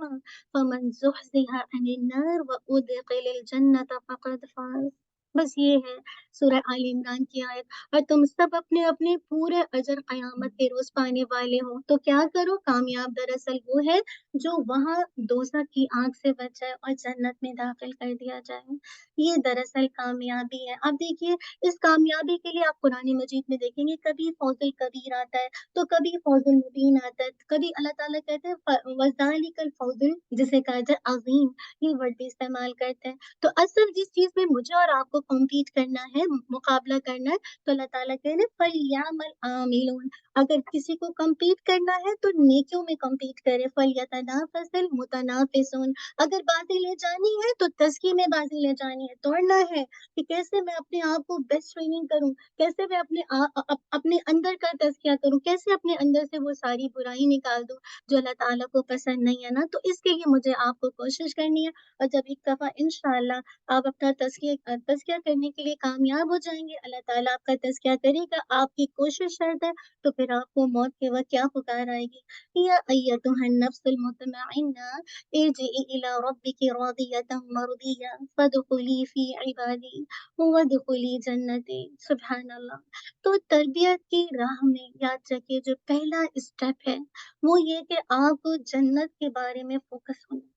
फमन ज़ुहज़िहा अनिन नार व उदख़िलल जन्नत फ़क़द फ़ाज़। बस ये है सूरह आल इमरान की आयत। और तुम सब अपने-अपने पूरे अजर क़यामत के रोज़ पाने वाले हो। तो क्या करो, कामयाब दरअसल वो है जो वहाँ दोज़ख की आग से बच जाए और जन्नत में दाखिल कर दिया जाए। ये दरअसल कामयाबी है। अब देखिए, इस कामयाबी के लिए आप कुरान मजीद में देखेंगे कभी फौज़ुल कबीर आता है, तो कभी फौज़ुल मुबीन आता है, कभी अल्लाह ताला कहते हैं वज़ालिकल फौज़ुल जिसे कहा जाए अज़ीम, ये वर्ड भी इस्तेमाल करते हैं। तो असल जिस चीज़ में मुझे और आपको कॉम्पीट करना है, मुकाबला करना है, तो अल्लाह ताला कह रहे हैं फलयामल आमिलून। अगर किसी को कम्पीट करना है तो नेकियों में कम्पीट करे, फलयतनाफसिल मुतनाफिसून। अगर बाजी ले जानी है तो तज़किये में बाजी ले जानी है, दौड़ना है कि कैसे मैं अपने आप को बेस्ट ट्रेनिंग करूँ, कैसे मैं अपने अंदर का तज़किया करूँ, कैसे अपने अंदर से वो सारी बुराई निकाल दूँ, जो अल्लाह ताला को पसंद नहीं है ना, तो इसके लिए मुझे आपको कोशिश करनी है। और जब एक दफ़ा इंशाअल्लाह आप अपना तज़किया करने के लिए कामयाब हो जाएँगे, अल्लाह ताला आपका तज़किया करेगा, आपकी कोशिश शर्त है, तो फिर आपको मौत के वक़्त क्या पुकार आएगी, या अय्यतुहन नफ्सुल मुतमइन्ना इरजिई इला रब्बिकी रादियतन मर्दिय्या फदखुली फी इबादी वदखुली जन्नती। सुभान अल्लाह। तो तरबियत की राह में यात्रा के जो पहला स्टेप है, वो ये कि आप जन्नत के बारे में फ़ोकस होना।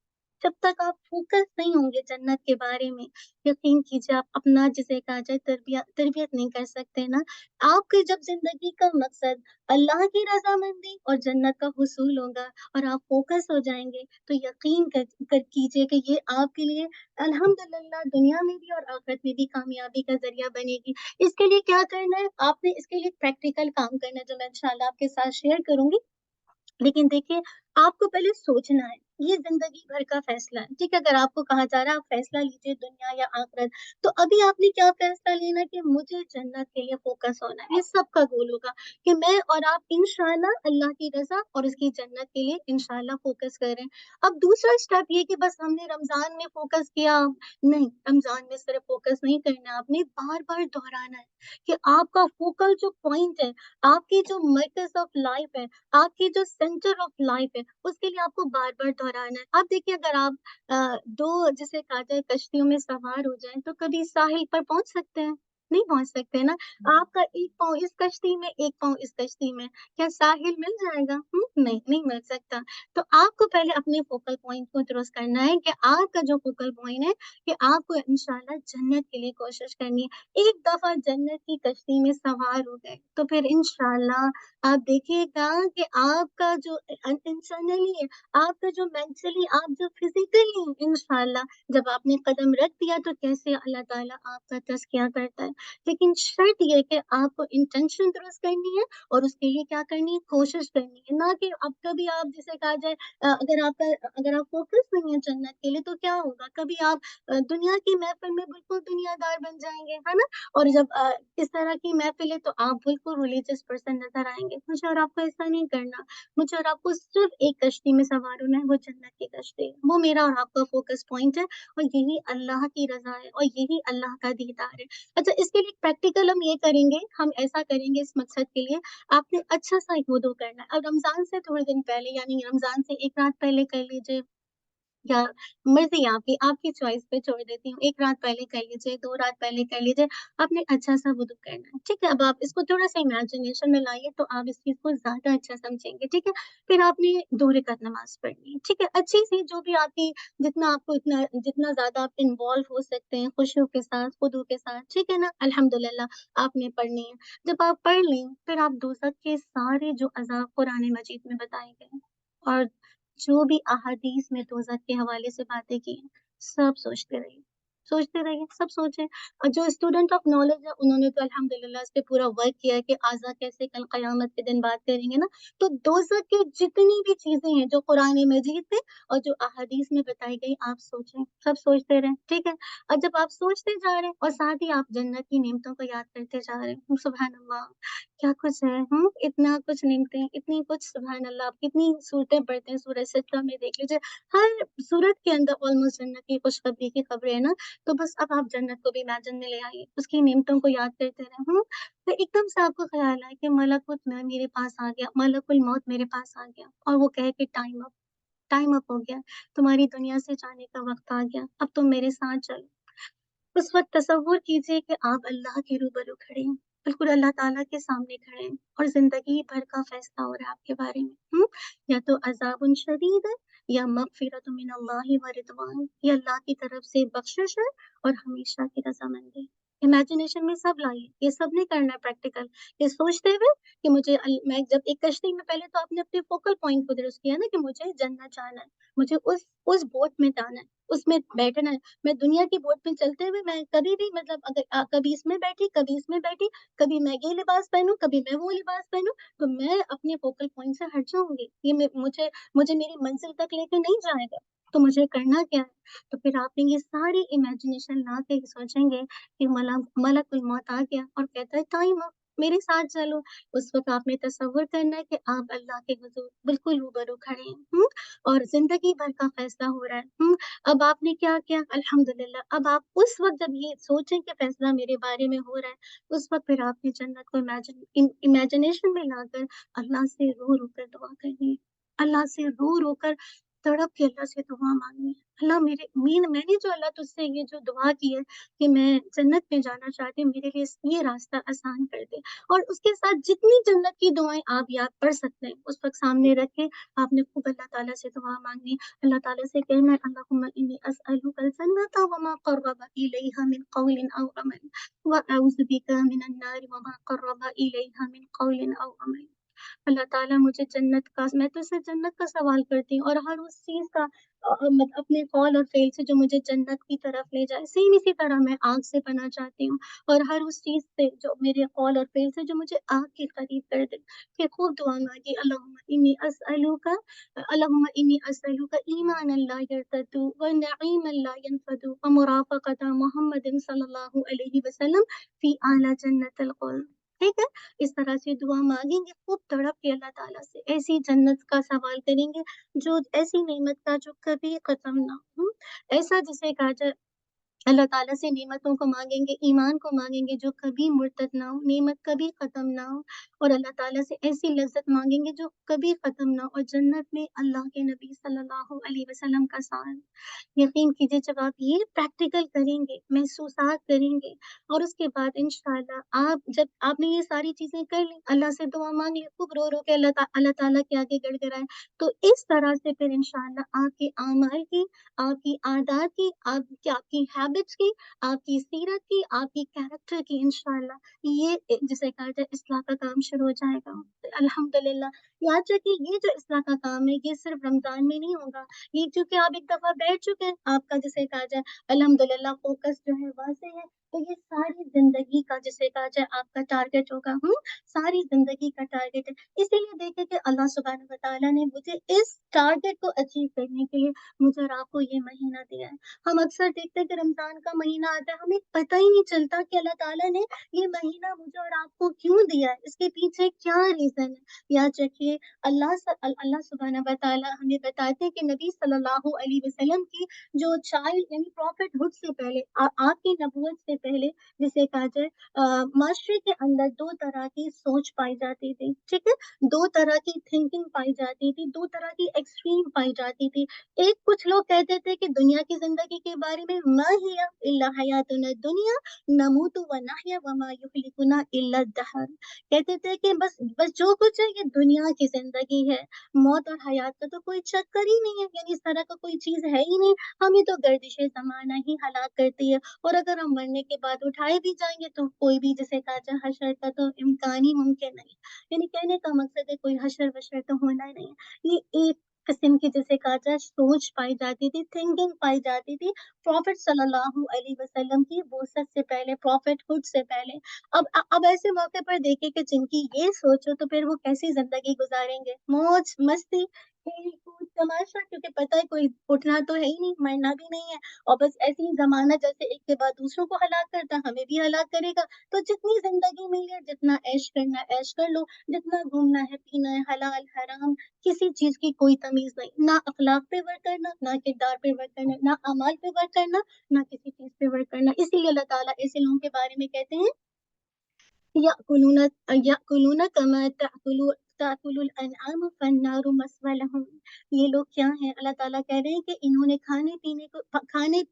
जब तक आप फ़ोकस नहीं होंगे जन्नत के बारे में, यकीन कीजिए आप अपना जिसे कहा जाए तरबियत नहीं कर सकते ना। आपकी जब ज़िंदगी का मकसद अल्लाह की रज़ामंदी और जन्नत का हुसूल होगा और आप फ़ोकस हो जाएँगे, तो यकीन कर कीजिए कि ये आपके लिए अल्हम्दुलिल्लाह दुनिया में भी और आखिरत में भी कामयाबी का ज़रिया बनेगी। इसके लिए क्या करना है, आपने इसके लिए प्रैक्टिकल काम करना है जो मैं इंशाअल्लाह आपके साथ शेयर करूँगी। लेकिन देखिए, आपको पहले सोचना है, ये ज़िंदगी भर का फ़ैसला है, ठीक है? अगर आपको कहा जा रहा है आप फ़ैसला लीजिए दुनिया या आख़िरत, तो अभी आपने क्या फ़ैसला लेना है कि मुझे जन्नत के लिए फ़ोकस होना है। ये सबका गोल होगा कि मैं और आप इंशाअल्लाह अल्लाह की रज़ा और उसकी जन्नत के लिए इंशाअल्लाह फ़ोकस करें। अब दूसरा स्टेप ये कि बस हमने रमज़ान में फ़ोकस किया, नहीं, रमज़ान में सिर्फ़ फ़ोकस नहीं करना है, आपने बार-बार दोहराना है कि आपका फ़ोकल जो पॉइंट है, आपकी जो मरकज़ ऑफ़ लाइफ़ है, आपकी जो सेंटर ऑफ लाइफ है, उसके लिए आपको बार-बार दोहराना है। आप देखिए, अगर आप 2 जिसे कहा जाए कश्तियों में सवार हो जाएँ, तो कभी साहिल पर पहुँच सकते हैं? नहीं पहुँच सकते ना। आपका एक पाँव इस कश्ती में, एक पाँव इस कश्ती में, क्या साहिल मिल जाएगा? नहीं, नहीं मिल सकता। तो आपको पहले अपने फोकल पॉइंट को दुरुस्त करना है कि आपका जो फोकल पॉइंट है, कि आपको इंशाअल्लाह जन्नत के लिए कोशिश करनी है। एक दफ़ा जन्नत की कश्ती में सवार हो गए, तो फिर इंशाअल्लाह आप देखिएगा कि आपका जो इंटरनली है, आपका जो मेंटली, आप जो फिज़िकली इंशाअल्लाह जब आपने कदम रख दिया तो कैसे अल्लाह ताला आपका तज़किया करता है। लेकिन शर्त ये है कि आपको इंटेंशन दुरुस्त करनी है और उसके लिए क्या करनी है, कोशिश करनी है। ना कि अब कभी आप जिसे कहा जाए अगर आप फ़ोकस नहीं है जन्नत के लिए तो क्या होगा? कभी आप दुनिया की महफ़िल में बिल्कुल दुनियादार बन जाएँगे, है ना? और जब इस तरह की महफ़िल है तो आप बिल्कुल रिलीजियस पर्सन नज़र आएँगे। मुझे और आपको ऐसा नहीं करना। मुझे और आपको सिर्फ़ एक कश्ती में सवार होना है, वो जन्नत की कश्ती है। वो मेरा और आपका फ़ोकस पॉइंट है और यही अल्लाह की रज़ा है और यही अल्लाह का दीदार है। अच्छा, इसके लिए प्रैक्टिकल हम ये करेंगे, हम ऐसा करेंगे इस मकसद के लिए, आपने अच्छा-सा एक वुज़ू करना है। अब रमज़ान से थोड़े दिन पहले यानी रमज़ान से 1 रात पहले कर लीजिए या मर्ज़ी है आपकी, आपकी चॉइस पे छोड़ देती हूँ। 1 रात पहले कर लीजिए, 2 रात पहले कर लीजिए, आपने अच्छा-सा वुज़ू करना है, ठीक है? अब आप इसको थोड़ा-सा इमेजिनेशन में लाइए तो आप इस चीज़ को ज़्यादा अच्छा समझेंगे, ठीक है? फिर आपने 2 रकात नमाज़ पढ़नी है, ठीक है? अच्छी-सी जो भी आपकी जितना ज़्यादा आप इन्वॉल्व हो सकते हैं खुशियों के साथ, खुदू के साथ, ठीक है ना? अल्हम्दुलिल्लाह आपने पढ़नी है। जब आप पढ़ लें, फिर आप दोज़ख के सारे जो अज़ाब कुरान मजीद में बताए गए हैं और जो भी अहादीस में दोज़ख के हवाले से बातें की हैं, सब सोचते रहिए। सोचते रहिए, सब सोचें। और जो स्टूडेंट ऑफ नॉलेज है उन्होंने तो अल्हम्दुलिल्लाह इस पे पूरा वर्क किया है कि आज़ा कैसे कल क़यामत के दिन बात करेंगे ना, तो दोज़ख की जितनी भी चीज़ें हैं जो कुरान मजीद में और जो अहादीस में बताई गई आप सोचें, सब सोचते रहें, ठीक है? और जब आप सोचते जा रहे हैं और साथ ही आप जन्नत की नेमतों को याद करते जा रहे हैं, सुभान अल्लाह! क्या कुछ है, इतना कुछ नेमतें, इतनी कुछ सुभान अल्लाह! आप कितनी सूरतें पढ़ते हैं, सूरह सित्ता में देख लीजिए, हर सूरत के अंदर ऑलमोस्ट जन्नत की खुशखबरी की खबरें हैं ना, तो बस अब आप जन्नत को भी इमेजिन में ले आइए, उसकी नेमतों को याद करते रहें, तो एकदम से आपको ख़्याल आए कि मलकुल मैं मेरे पास आ गया, मलकुल मौत मेरे पास आ गया और वो कहे कि टाइम अप हो गया, तुम्हारी दुनिया से जाने का वक़्त आ गया, अब तुम मेरे साथ चलो। उस वक़्त तसव्वुर कीजिए कि आप अल्लाह के रूबरू खड़े हैं, बिल्कुल अल्लाह ताला के सामने खड़े हैं और ज़िंदगी भर का फ़ैसला हो रहा है आपके बारे में, या तो अज़ाबुन शदीद है या मग़फ़िरतुम मिनल्लाहि व रिदवान, ये अल्लाह की तरफ से बख़्शिश है और हमेशा की रज़ामंदी। इमेजिनेशन में सब लाइए, ये सब नहीं करना है प्रैक्टिकल, ये सोचते हुए कि मैं जब एक कश्ती में पहले तो आपने अपने फ़ोकल पॉइंट को दुरुस्त किया ना कि मुझे जन्नत जाना है, मुझे उस बोट में जाना है, उसमें बैठना है। मैं दुनिया की बोट में चलते हुए मैं कभी भी मतलब अगर कभी इसमें बैठी, कभी इसमें बैठी, कभी मैं ये लिबास पहनूँ, कभी मैं वो लिबास पहनूँ, तो मैं अपने फ़ोकल पॉइंट से हट जाऊँगी। ये मुझे मेरी मंज़िल तक लेके नहीं जाएगा, तो मुझे करना क्या है? तो फिर आपने ये सारी इमेजिनेशन ला के सोचेंगे कि मलकुल मौत आ गया और कहता है टाइम अप, मेरे साथ चलो। उस वक़्त आपने तसव्वुर करना है कि आप अल्लाह के हुज़ूर बिल्कुल रूबरू खड़े हैं, और ज़िंदगी भर का फ़ैसला हो रहा है, अब आपने क्या किया? अल्हम्दुलिल्लाह, अब आप उस वक़्त जब ये सोचें कि फ़ैसला मेरे बारे में हो रहा है, उस वक़्त फिर आपने जन्नत को इमेजिनेशन में लाकर अल्लाह से रो-रो कर दुआ करनी है। अल्लाह से रो-रो कर तड़प के अल्लाह से दुआ माँगनी है। अल्लाह मैंने जो अल्लाह तुझसे ये जो दुआ की है कि मैं जन्नत में जाना चाहती हूँ, मेरे लिए ये रास्ता आसान कर दे। और उसके साथ जितनी जन्नत की दुआएँ आप याद पढ़ सकते हैं, उस वक़्त सामने रख के आपने खूब अल्लाह ताला से दुआ माँगनी है। अल्लाह ताला से कहना है अल्लाहुम्मा इन्नी अस्अलुकल जन्नता व मा क़र्रबा इलैहा मिन क़ौलिन औ अमल व अऊज़ु बिका मिनन नारि व मा क़र्रबा इलैहा मिन क़ौलिन औ अमल। अल्लाह ताला मुझे जन्नत का मैं तुझसे जन्नत का सवाल करती हूँ और हर उस चीज़ का अपने कौल और फ़ेल से जो मुझे जन्नत की तरफ ले जाए, सेम इसी तरह मैं आग से पनाह चाहती हूँ और हर उस चीज़ से जो मेरे कौल और फ़ेल से जो मुझे आग के करीब कर दे। फिर खूब दुआ माँगी अल्लाहुम्मा इन्नी अस्अलुका ईमानन ला यर्तदु व नईमन ला यनफदु व मुराफ़क़ता मुहम्मदिन सल्लल्लाहु अलैहि वसल्लम फ़ी आला जन्नतिल ख़ुल्द। ठीक है? इस तरह से दुआ माँगेंगे, खूब तड़प के अल्लाह ताला से ऐसी जन्नत का सवाल करेंगे, जो ऐसी नेमत का जो कभी ख़त्म ना हो, ऐसा जिसे कहा जाए अल्लाह ताला से नेमतों को माँगेंगे, ईमान को माँगेंगे जो कभी मुर्तद ना हो, नेमत कभी ख़त्म ना हो और अल्लाह ताला से ऐसी लज़्ज़त माँगेंगे जो कभी ख़त्म ना हो और जन्नत में अल्लाह के नबी सल्लल्लाहु अलैहि वसल्लम का साथ। यकीन कीजिए जब आप ये प्रैक्टिकल करेंगे, महसूसात करेंगे और उसके बाद इंशाअल्लाह आप जब आपने ये सारी चीज़ें कर ली, अल्लाह से दुआ माँग ली, खूब रो-रो के अल्लाह ताला के आगे गिड़गिड़ाए, तो इस तरह से फिर इंशाअल्लाह आपके अमाल की, आपकी आदत की, आपकी हैबिट्स की, आपकी सीरत की, आपकी कैरेक्टर की इंशाअल्लाह ये जिसे कहा जाए इस्लाह का काम शुरू हो जाएगा। अल्हम्दुलिल्लाह, याद रखिए ये जो इस्लाह का काम है, ये सिर्फ़ रमज़ान में नहीं होगा, ये क्योंकि आप एक दफ़ा बैठ चुके हैं, आपका जिसे कहा जाए अल्हम्दुलिल्लाह फ़ोकस जो है वाज़ेह है, तो ये सारी ज़िंदगी का जिसे कहा जाए आपका टारगेट होगा, सारी ज़िंदगी का टारगेट है। इसीलिए देखिए कि अल्लाह सुब्हानहू व तआला ने मुझे इस टारगेट को अचीव करने के लिए मुझे और आपको ये महीना दिया है। हम अक्सर देखते हैं कि रमज़ान का महीना आता है, हमें पता ही नहीं चलता कि अल्लाह ताला ने ये महीना मुझे और आपको क्यों दिया है, इसके पीछे क्या रीज़न है। याद रखिए अल्लाह सुब्हानहू व तआला हमें बताते हैं कि नबी सल्लल्लाहु अलैहि वसल्लम की जो चाइल्ड यानी प्रॉफिटहुड से पहले आपकी नबूवत से पहले जिसे कहा जाए माशरे के अंदर 2 तरह की सोच पाई जाती थी, ठीक है? 2 तरह की थिंकिंग पाई जाती थी, 2 तरह की एक्सट्रीम पाई जाती थी। एक कुछ लोग कहते थे कि दुनिया की ज़िंदगी के बारे में मा हिया इल्ला हयातुना दुनिया नमूतु व नहया व मा युहलिकुना इल्ला दहर। कहते थे कि बस जो कुछ है ये दुनिया की ज़िंदगी है, मौत और हयात का तो कोई चक्कर ही नहीं है, यानी इस तरह का कोई चीज़ है ही नहीं, हमें तो गर्दिशे ज़माना ही हलाक करती है और अगर हम मरने के बाद उठाए भी जाएँगे तो कोई भी जिसे कहा जाए हशर का तो इम्कान ही मुमकिन नहीं है। यानी कहने का मकसद है कोई हशर-वशर तो होना ही नहीं है। ये एक किस्म की जिसे कहा जाए सोच पाई जाती थी, थिंकिंग पाई जाती थी प्रॉफिट सल्लल्लाहु अलैहि वसल्लम की वसत से पहले, प्रॉफिटहुड से पहले। अब ऐसे मौके पर देखे कि जिनकी ये सोच हो तो फिर वो कैसी जिंदगी गुजारेंगे, मौज मस्ती खेल कूद तमाशा, क्योंकि पता है कोई उठना तो है ही नहीं, मरना भी नहीं है, और बस ऐसे ही जमाना जैसे एक के बाद दूसरों को हलाक करता हमें भी हलाक करेगा। तो जितनी जिंदगी मिली है, जितना ऐश करना है ऐश कर लो, जितना घूमना है पीना है हलाल हराम, किसी चीज की कोई तमीज नहीं, ना अखलाक पे वर्क करना, ना किरदार पे वर्क करना, ना अमाल पे वर्क करना, ना किसी चीज पे वर्क करना। इसीलिए अल्लाह ताला ऐसे लोगों के बारे में कहते हैं याकुलूना याकुलूना कमा ताकुलुल अनआम फन्नारु मस्वा लहुम। ये लोग क्या हैं, अल्लाह ताला कह रहे हैं कि इन्होंने खाने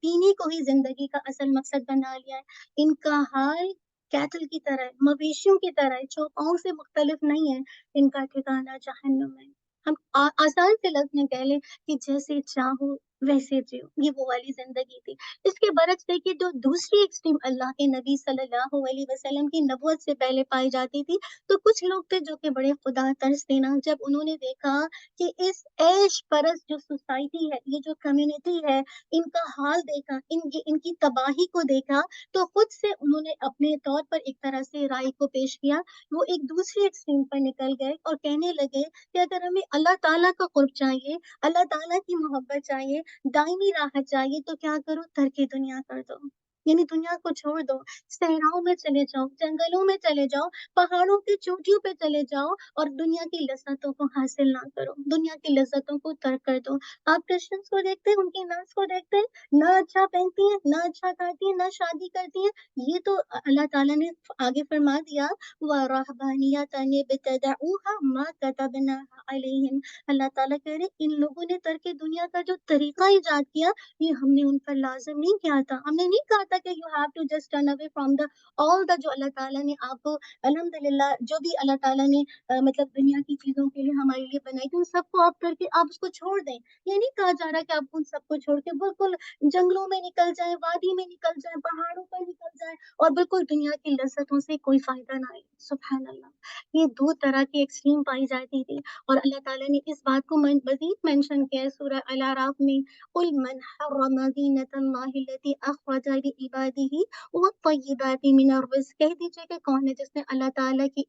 पीने को ही जिंदगी का असल मकसद बना लिया है। इनका हाल कैटल की तरह है, मवेशियों की तरह है, चौपाओं से मुख्तलिफ नहीं है। इनका ठिकाना जहन्नुम है। हम आसान से लफ्ज में कह लें कि जैसे चाहो वैसे जियो, ये वो वाली जिंदगी थी। इसके बरक्स देखिए जो दूसरी एक्सट्रीम अल्लाह के नबी सल्लल्लाहु अलैहि वसल्लम की नबुवत से पहले पाई जाती थी। तो कुछ लोग थे जो कि बड़े खुदा तरस थे ना, जब उन्होंने देखा कि इस ऐश परस्त जो सोसाइटी है, ये जो कम्युनिटी है, इनका हाल देखा, इनकी तबाही को देखा, तो खुद से उन्होंने अपने तौर पर एक तरह से राय को पेश किया। वो एक दूसरे एक्सट्रीम पर निकल गए और कहने लगे कि अगर हमें अल्लाह ताला का कुर्ब चाहिए, अल्लाह ताला की मोहब्बत चाहिए, दायमी राहत चाहिए, तो क्या करो, तर्क दुनिया कर दो, यानी दुनिया को छोड़ दो, सहराओं में चले जाओ, जंगलों में चले जाओ, पहाड़ों की चोटियों पे चले जाओ, और दुनिया की लज्जतों को हासिल ना करो, दुनिया की लज्जतों को तर्क कर दो। आप क्रिश्चियंस को देखते हैं, उनकी नर्स को देखते हैं, ना अच्छा पहनती है, ना अच्छा खाती है, ना शादी करती है। ये तो अल्लाह ताला ने आगे फरमा दिया, वरहबानियतन इब्तदऊहा मा कतबनाहा अलैहिम। अल्लाह ताला कह रहे इन लोगों ने तर्क दुनिया का जो तरीका इजाद किया, ये हमने उन पर लाजिम नहीं किया था। हमने नहीं कहा था कि you have to just turn away from the all the, जो अल्लाह ताला ने आपको अल्हम्दुलिल्लाह जो भी अल्लाह ताला ने मतलब दुनिया की चीजों के लिए हमारे लिए बनाई थी, उन सबको आप करके आप उसको छोड़ दें। ये नहीं कहा जा रहा कि आप उन सबको छोड़ के बिल्कुल जंगलों में निकल जाए, वादी में निकल जाए, पहाड़ों पर निकल जाए, और बिल्कुल दुनिया की लज्जतों से कोई फायदा ना ले। सुभान अल्लाह, ये दो तरह की एक्सट्रीम पाई जाती थी। और अल्लाह ताला ने इस बात को मजीद मेंशन किया है सूरह अल अराफ में, कुल मन हर्रम ज़ीनतल्लाहि अल्लती अखरज लिइबादिही वत्तय्यिबाति मिनर रिज़्क़। कह दीजिए कि कौन है जिसने अल्लाह ताला की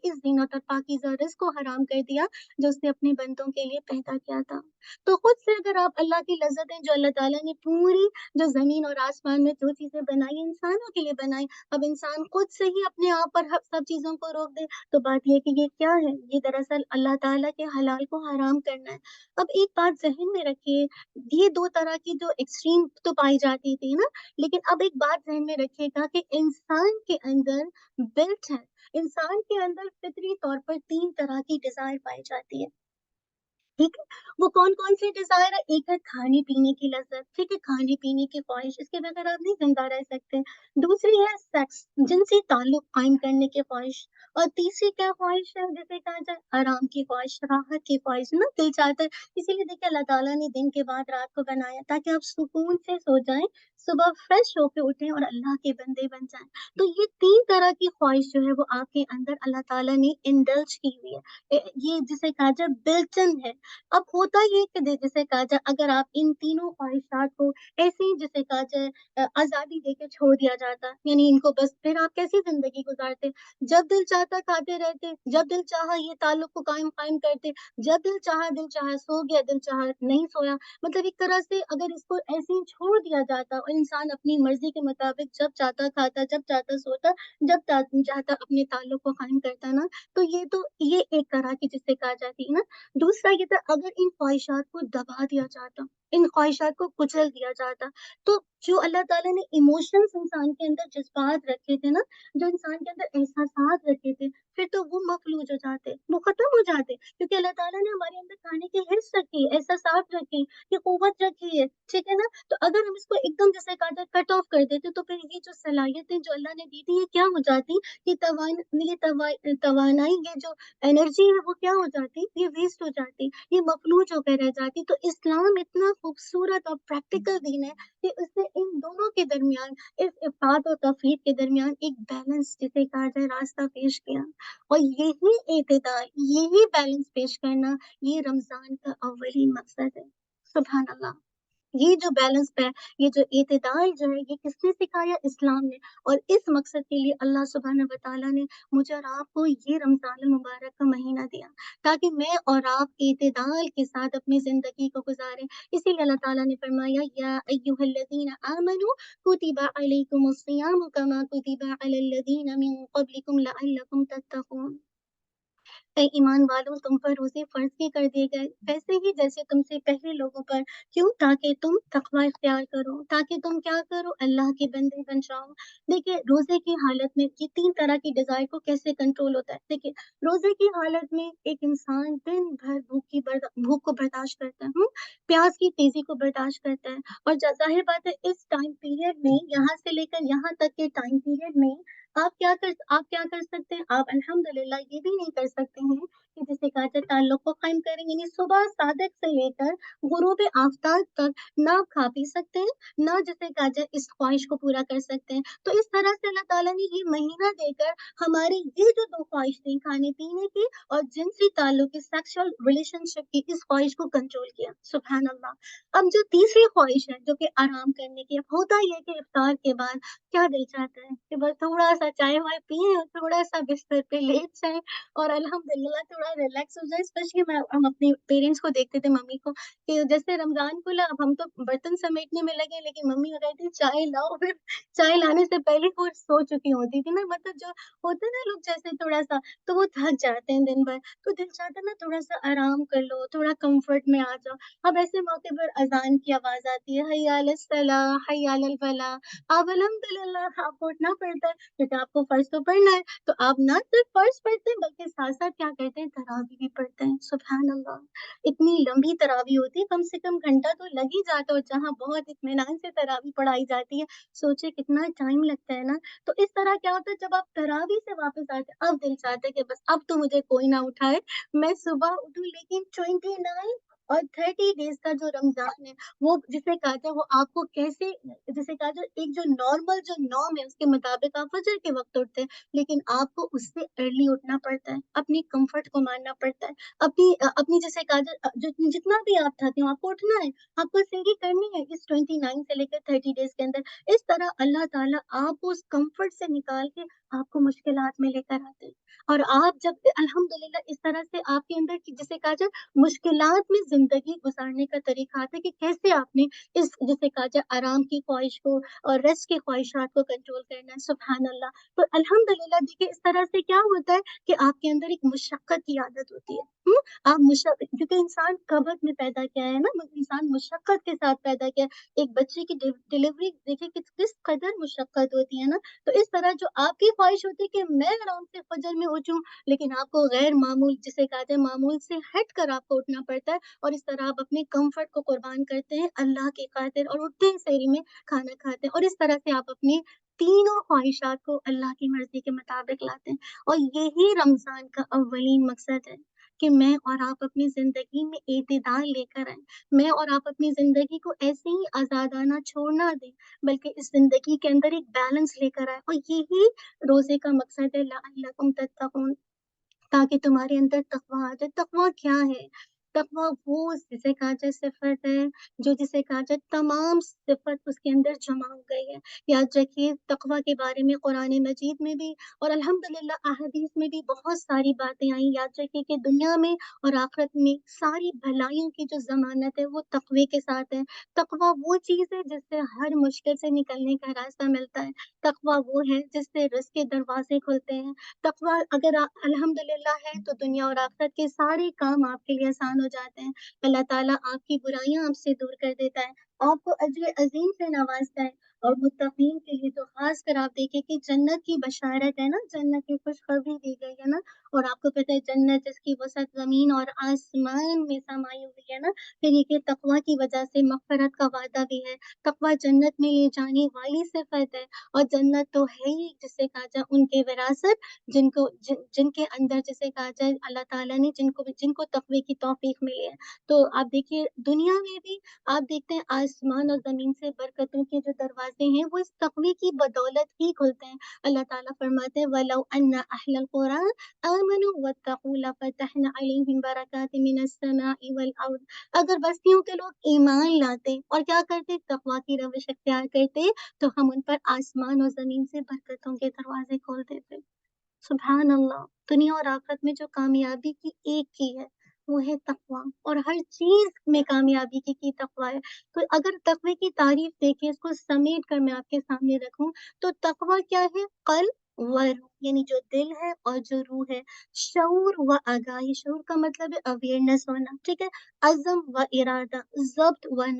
इस ज़ीनत और पाकीज़ा रिज़्क़ को हराम कर दिया जो उसने अपने बंदों के लिए पैदा किया था। तो खुद से अगर आप अल्लाह की लज़्ज़तें जो अल्लाह ताला ने पूरी जो ज़मीन और आसमान में जो चीज़ें बनाई इंसानों के लिए बनाई, अब इंसान खुद से ही अपने आप पर सब चीज़ों को रोक दे, तो बात ये है कि ये क्या है? ये दरअसल अल्लाह ताला के हलाल को हराम करना है। अब एक बात ज़हन में रखिए, ये 2 तरह की जो एक्सट्रीम तो पाई जाती थी ना, लेकिन अब एक बात ज़हन में रखिएगा कि इंसान के अंदर बिल्ट है, इंसान के अंदर फितरी तौर पर 3 तरह की डिज़ायर पाई जाती है। ठीक है? वो कौन-कौन से डिज़ायर है? एक है खाने-पीने की लज़्ज़त, ठीक है? खाने-पीने की ख़्वाहिश, इसके बगैर आप नहीं ज़िंदा रह सकते। दूसरी है सेक्स, जिनसी ताल्लुक़ कायम करने की ख़्वाहिश, और तीसरी क्या ख़्वाहिश है जिसे कहा जाए आराम की ख़्वाहिश, राहत की ख़्वाहिश ना, दिल चाहता है। इसीलिए देखिए अल्लाह ताला ने दिन के बाद रात को बनाया ताकि आप सुकून से सो जाएँ, सुबह फ्रेश होके उठें और अल्लाह के बंदे बन जाएँ। तो ये 3 तरह की ख़्वाहिश जो है वो आपके अंदर अल्लाह ताला ने इंडल्ज की हुई है। ये जिसे कहा जाए बिल्ट इन है। अब होता ये है कि जैसे कहा जाए अगर आप इन तीनों ख्वाहिशात को ऐसे ही जिसे कहा जाए आज़ादी देके छोड़ दिया जाता, यानी इनको बस, फिर आप कैसी ज़िंदगी गुज़ारते? जब दिल चाहता खाते रहते, जब दिल चाहा ये ताल्लुक को कायम कायम करते, जब दिल चाहा सो गया, दिल चाहा नहीं सोया। मतलब एक तरह से अगर इसको ऐसे ही छोड़ दिया जाता और इंसान अपनी मर्ज़ी के मुताबिक जब चाहता खाता, जब चाहता सोता, जब चाहता अपने ताल्लुक को कायम करता ना, तो ये एक तरह की जिसे कहा जाती है ना। दूसरा ये था अगर इन ख्वाहिशात को दबा दिया जाता, इन ख्वाहिशात को कुचल दिया जाता, तो जो अल्लाह ताला ने इमोशंस इंसान के अंदर जज़्बात रखे थे ना, जो इंसान के अंदर एहसासात रखे थे, फिर तो वो मफ़लूज हो जाते, वो ख़त्म हो जाते। क्योंकि अल्लाह ताला ने हमारे अंदर खाने की हिर्स रखी है, एहसासात रखे हैं, ये क़ुव्वत रखी है, ठीक है ना? तो अगर हम इसको एकदम जैसे कहा जाए कट ऑफ कर देते, तो फिर ये जो सलाहियतें जो अल्लाह ने दी थी, ये क्या हो जाती? ये तवानाई, ये जो एनर्जी है वो क्या हो जाती? ये वेस्ट हो जाती, ये मफ़लूज होकर रह जाती। तो इस्लाम इतना खूबसूरत और प्रैक्टिकल दीन है कि उसने इन दोनों के दरमियान, इस इफ़ात और तफरीक के दरमियान एक बैलेंस जिसे कहा जाए रास्ता पेश किया। और यही एतदाल, यही बैलेंस पेश करना, ये रमज़ान का अव्वली मकसद है। सुभान अल्लाह। ये जो बैलेंस है, ये जो एतदाल जो है, ये किसने सिखाया? इस्लाम ने। और इस मकसद के लिए अल्लाह सुब्हानहू व तआला ने मुझे और आपको ये रमज़ानुल मुबारक का महीना दिया, ताकि मैं और आप एतदाल के साथ अपनी ज़िंदगी को गुज़ारें। इसीलिए अल्लाह ताला ने फरमाया, या अय्युहल्लज़ीना आमनू कुतिबा अलैकुमुस्सियामु कमा कुतिबा अलल्लज़ीना मिन क़ब्लिकुम लअल्लकुम तत्तक़ून। ऐ ईमान वालों, तुम पर रोज़े फ़र्ज़ भी कर दिए गए, वैसे ही जैसे तुमसे पहले लोगों पर। क्यों? ताकि तुम तक़वा इख्तियार करो, ताकि तुम क्या करो? अल्लाह के बंदे बन जाओ। देखिए, रोज़े की हालत में ये 3 तरह की डिज़ायर को कैसे कंट्रोल होता है। देखिए, रोज़े की हालत में एक इंसान दिन भर भूख को बर्दाश्त करता है, प्यास की तेज़ी को बर्दाश्त करता है। और ज़ाहिर बात है, इस टाइम पीरियड में, यहाँ से लेकर यहाँ तक के टाइम पीरियड में आप क्या कर सकते हैं? आप अल्हम्दुलिल्लाह ये भी नहीं कर सकते हैं कि जिसे कहा जाए ताल्लुक को कायम करें, यानी सुबह सादिक से लेकर गुरूब आफ़ताब तक ना आप खा पी सकते हैं, ना जिसे कहा जाए इस ख्वाहिश को पूरा कर सकते हैं। तो इस तरह से अल्लाह ताला ने ये महीना देकर हमारी ये जो 2 ख्वाहिश थी, खाने-पीने की और जिनसी ताल्लुक की, सेक्सुअल रिलेशनशिप की, इस ख्वाहिश को कंट्रोल किया। सुभान अल्लाह। अब जो तीसरी ख्वाहिश है, जो कि आराम करने की, अब होता ये है कि इफ्तार के बाद क्या दिल चाहता है कि बस थोड़ा-सा चाय-वाय पिएँ और थोड़ा-सा बिस्तर पे लेट जाएँ और अल्हम्दुलिल्लाह थोड़ा रिलैक्स हो जाएँ। स्पेशली हम अपने पेरेंट्स को देखते थे, मम्मी को, कि जैसे रमज़ान खुला, अब हम तो बर्तन समेटने में लगे, लेकिन मम्मी वो कहती चाय लाओ, फिर चाय लाने से पहले वो सो चुकी होती थी ना, मतलब जो होते हैं ना लोग जैसे थोड़ा-सा, तो वो थक जाते हैं दिन भर, तो दिल चाहता है ना थोड़ा-सा आराम कर लो, थोड़ा कम्फर्ट में आ जाओ। अब ऐसे मौके पर अज़ान की आवाज़ आती है, हय्या अलस सलाह, हय्या अलल फलाह। अब अल्हम्दुलिल्लाह आपको उठना पड़ता है, क्योंकि आपको फ़र्ज़ तो पढ़ना है। तो आप ना सिर्फ़ फ़र्ज़ पढ़ते हैं, बल्कि साथ-साथ क्या करते हैं, तरावी भी पढ़ते हैं। सुभान अल्लाह! इतनी लंबी तरावी होती है, कम से कम घंटा तो लग ही जाता है, और जहाँ बहुत इत्मीनान से तरावी पढ़ाई जाती है, सोचिए कितना टाइम लगता है ना। तो इस तरह क्या होता है, जब आप तरावी से वापस आते हैं, अब दिल चाहता है कि बस अब तो मुझे कोई ना उठाए, मैं सुबह उठूँ। लेकिन 29 और 30 डेज़ का जो रमज़ान है, वो जिसे कहा जाए, वो आपको कैसे, जिसे कहा जाए, एक जो नॉर्मल जो नॉर्म है उसके मुताबिक आप फजर के वक़्त उठते हैं, लेकिन आपको उससे अर्ली उठना पड़ता है, अपनी कम्फ़र्ट को मानना पड़ता है, अपनी जिसे कहा जाए जितना भी आप थके हो, आपको उठना है, आपको सीढ़ी करनी है इस 29 से लेकर 30 डेज़ के अंदर। इस तरह अल्लाह ताला आपको उस कम्फ़र्ट से निकाल के आपको मुश्किलात में लेकर आते हैं। और आप जब अल्हम्दुलिल्लाह इस तरह से आपके अंदर की जिसे कहा जाए मुश्किलात में ज़िंदगी गुज़ारने का तरीक़ा आता है, कि कैसे आपने इस जिसे कहा जाए आराम की ख्वाहिश को और रेस्ट की ख्वाहिशात को कंट्रोल करना है। सुभान अल्लाह। तो अल्हम्दुलिल्लाह देखिए, इस तरह से क्या होता है कि आपके अंदर एक मुशक्क़त की आदत होती है। आप क्योंकि इंसान कब्र में पैदा किया है ना, इंसान मुशक्क़त के साथ पैदा किया है। एक बच्चे की डिलीवरी देखिए किस कदर मुशक्क़त होती है ना। तो इस तरह जो आपकी ख्वाहिश होती है कि मैं आराम से फ़जर में उठूँ, लेकिन आपको गैर मामूल जिसे कहते हैं मामूल से हट कर आपको उठना पड़ता है, और इस तरह आप अपने कम्फ़र्ट को कुर्बान करते हैं अल्लाह की खातिर, और उठते ही सहरी में खाना खाते हैं, और इस तरह से आप अपनी तीनों ख्वाहिशात को अल्लाह की मर्ज़ी के मुताबिक लाते हैं। और यही रमज़ान का अव्वलीन मकसद है, कि मैं और आप अपनी ज़िंदगी में एतदाल लेकर आएँ। मैं और आप अपनी ज़िंदगी को ऐसे ही आज़ादाना छोड़ ना दें, बल्कि इस ज़िंदगी के अंदर एक बैलेंस लेकर आएँ, और यही रोज़े का मकसद है, लअल्लकुम तत्तक़ून, ताकि तुम्हारे अंदर तक़वा आ जाए। तक़वा क्या है? तक़वा वो जिसे कहा जाए सिफ़त है, जो जिसे कहा जाए तमाम सिफ़त उसके अंदर जमा हो गई है। याद रखिए, तक़वा के बारे में कुरान मजीद में भी और अल्हम्दुलिल्लाह अहादीस में भी बहुत सारी बातें आई। याद रखिए कि दुनिया में और आख़िरत में सारी भलाइयों की जो ज़मानत है, वो तक़वे के साथ है। तक़वा वो चीज़ है जिससे हर मुश्किल से निकलने का रास्ता मिलता है। तक़वा वो है जिससे रिज़्क़ के दरवाज़े खुलते हैं। तक़वा अगर अल्हम्दुलिल्लाह है, तो दुनिया और आख़िरत के सारे काम आपके लिए आसान हो जाते हैं। अल्लाह ताला आपकी बुराइयाँ आपसे दूर कर देता है। आपको अजर अजीम से नवाजता है। और मुत्तकीन के लिए तो खास कर आप देखें कि जन्नत की बशारत है ना, जन्नत की खुशखबरी दी गई है ना। और आपको पता है जन्नत जिसकी वसत जमीन और आसमान में समाई हुई है ना, फिर ये कि तकवा की वजह से मग़फ़िरत का वादा भी है। तकवा जन्नत में ले जाने वाली सिफ़त है। और जन्नत तो है ही जिसे कहा जाए उनकी विरासत, जिनके अंदर जिसे कहा जाए अल्लाह ताला ने जिनको तकवे की तौफ़ीक मिली है। तो आप देखिए दुनिया में भी आप देखते हैं आसमान और ज़मीन से बरकतों के जो दरवाज़े हैं वो इस तक़वी की बदौलत ही खुलते हैं। अल्लाह ताला फरमाते हैं वलौ अन्ना अहलल क़ुरा आमनू वत्तक़ू लफ़तहना अलैहिम बरकातिम मिनस समाई वल अर्द। अगर बस्तियों के लोग ईमान लाते और क्या करते तक़वा की रविश इख्तियार करते तो हम उन पर आसमान और ज़मीन से बरकतों के दरवाज़े खोल देते। सुभान अल्लाह! दुनिया और आखिरत में जो कामयाबी की एक की है, वो है तक़वा। और हर चीज़ में कामयाबी की तक़वा है। तो अगर तक़वे की तारीफ़ देखें, इसको समेट कर मैं आपके सामने रखूँ, तो तक़वा क्या है? क़ल्ब व रूह, यानी जो दिल है और जो रूह है। शऊर व आगाही, शऊर का मतलब है अवेयरनेस होना, ठीक है? अज़्म व इरादा, ज़ब्त व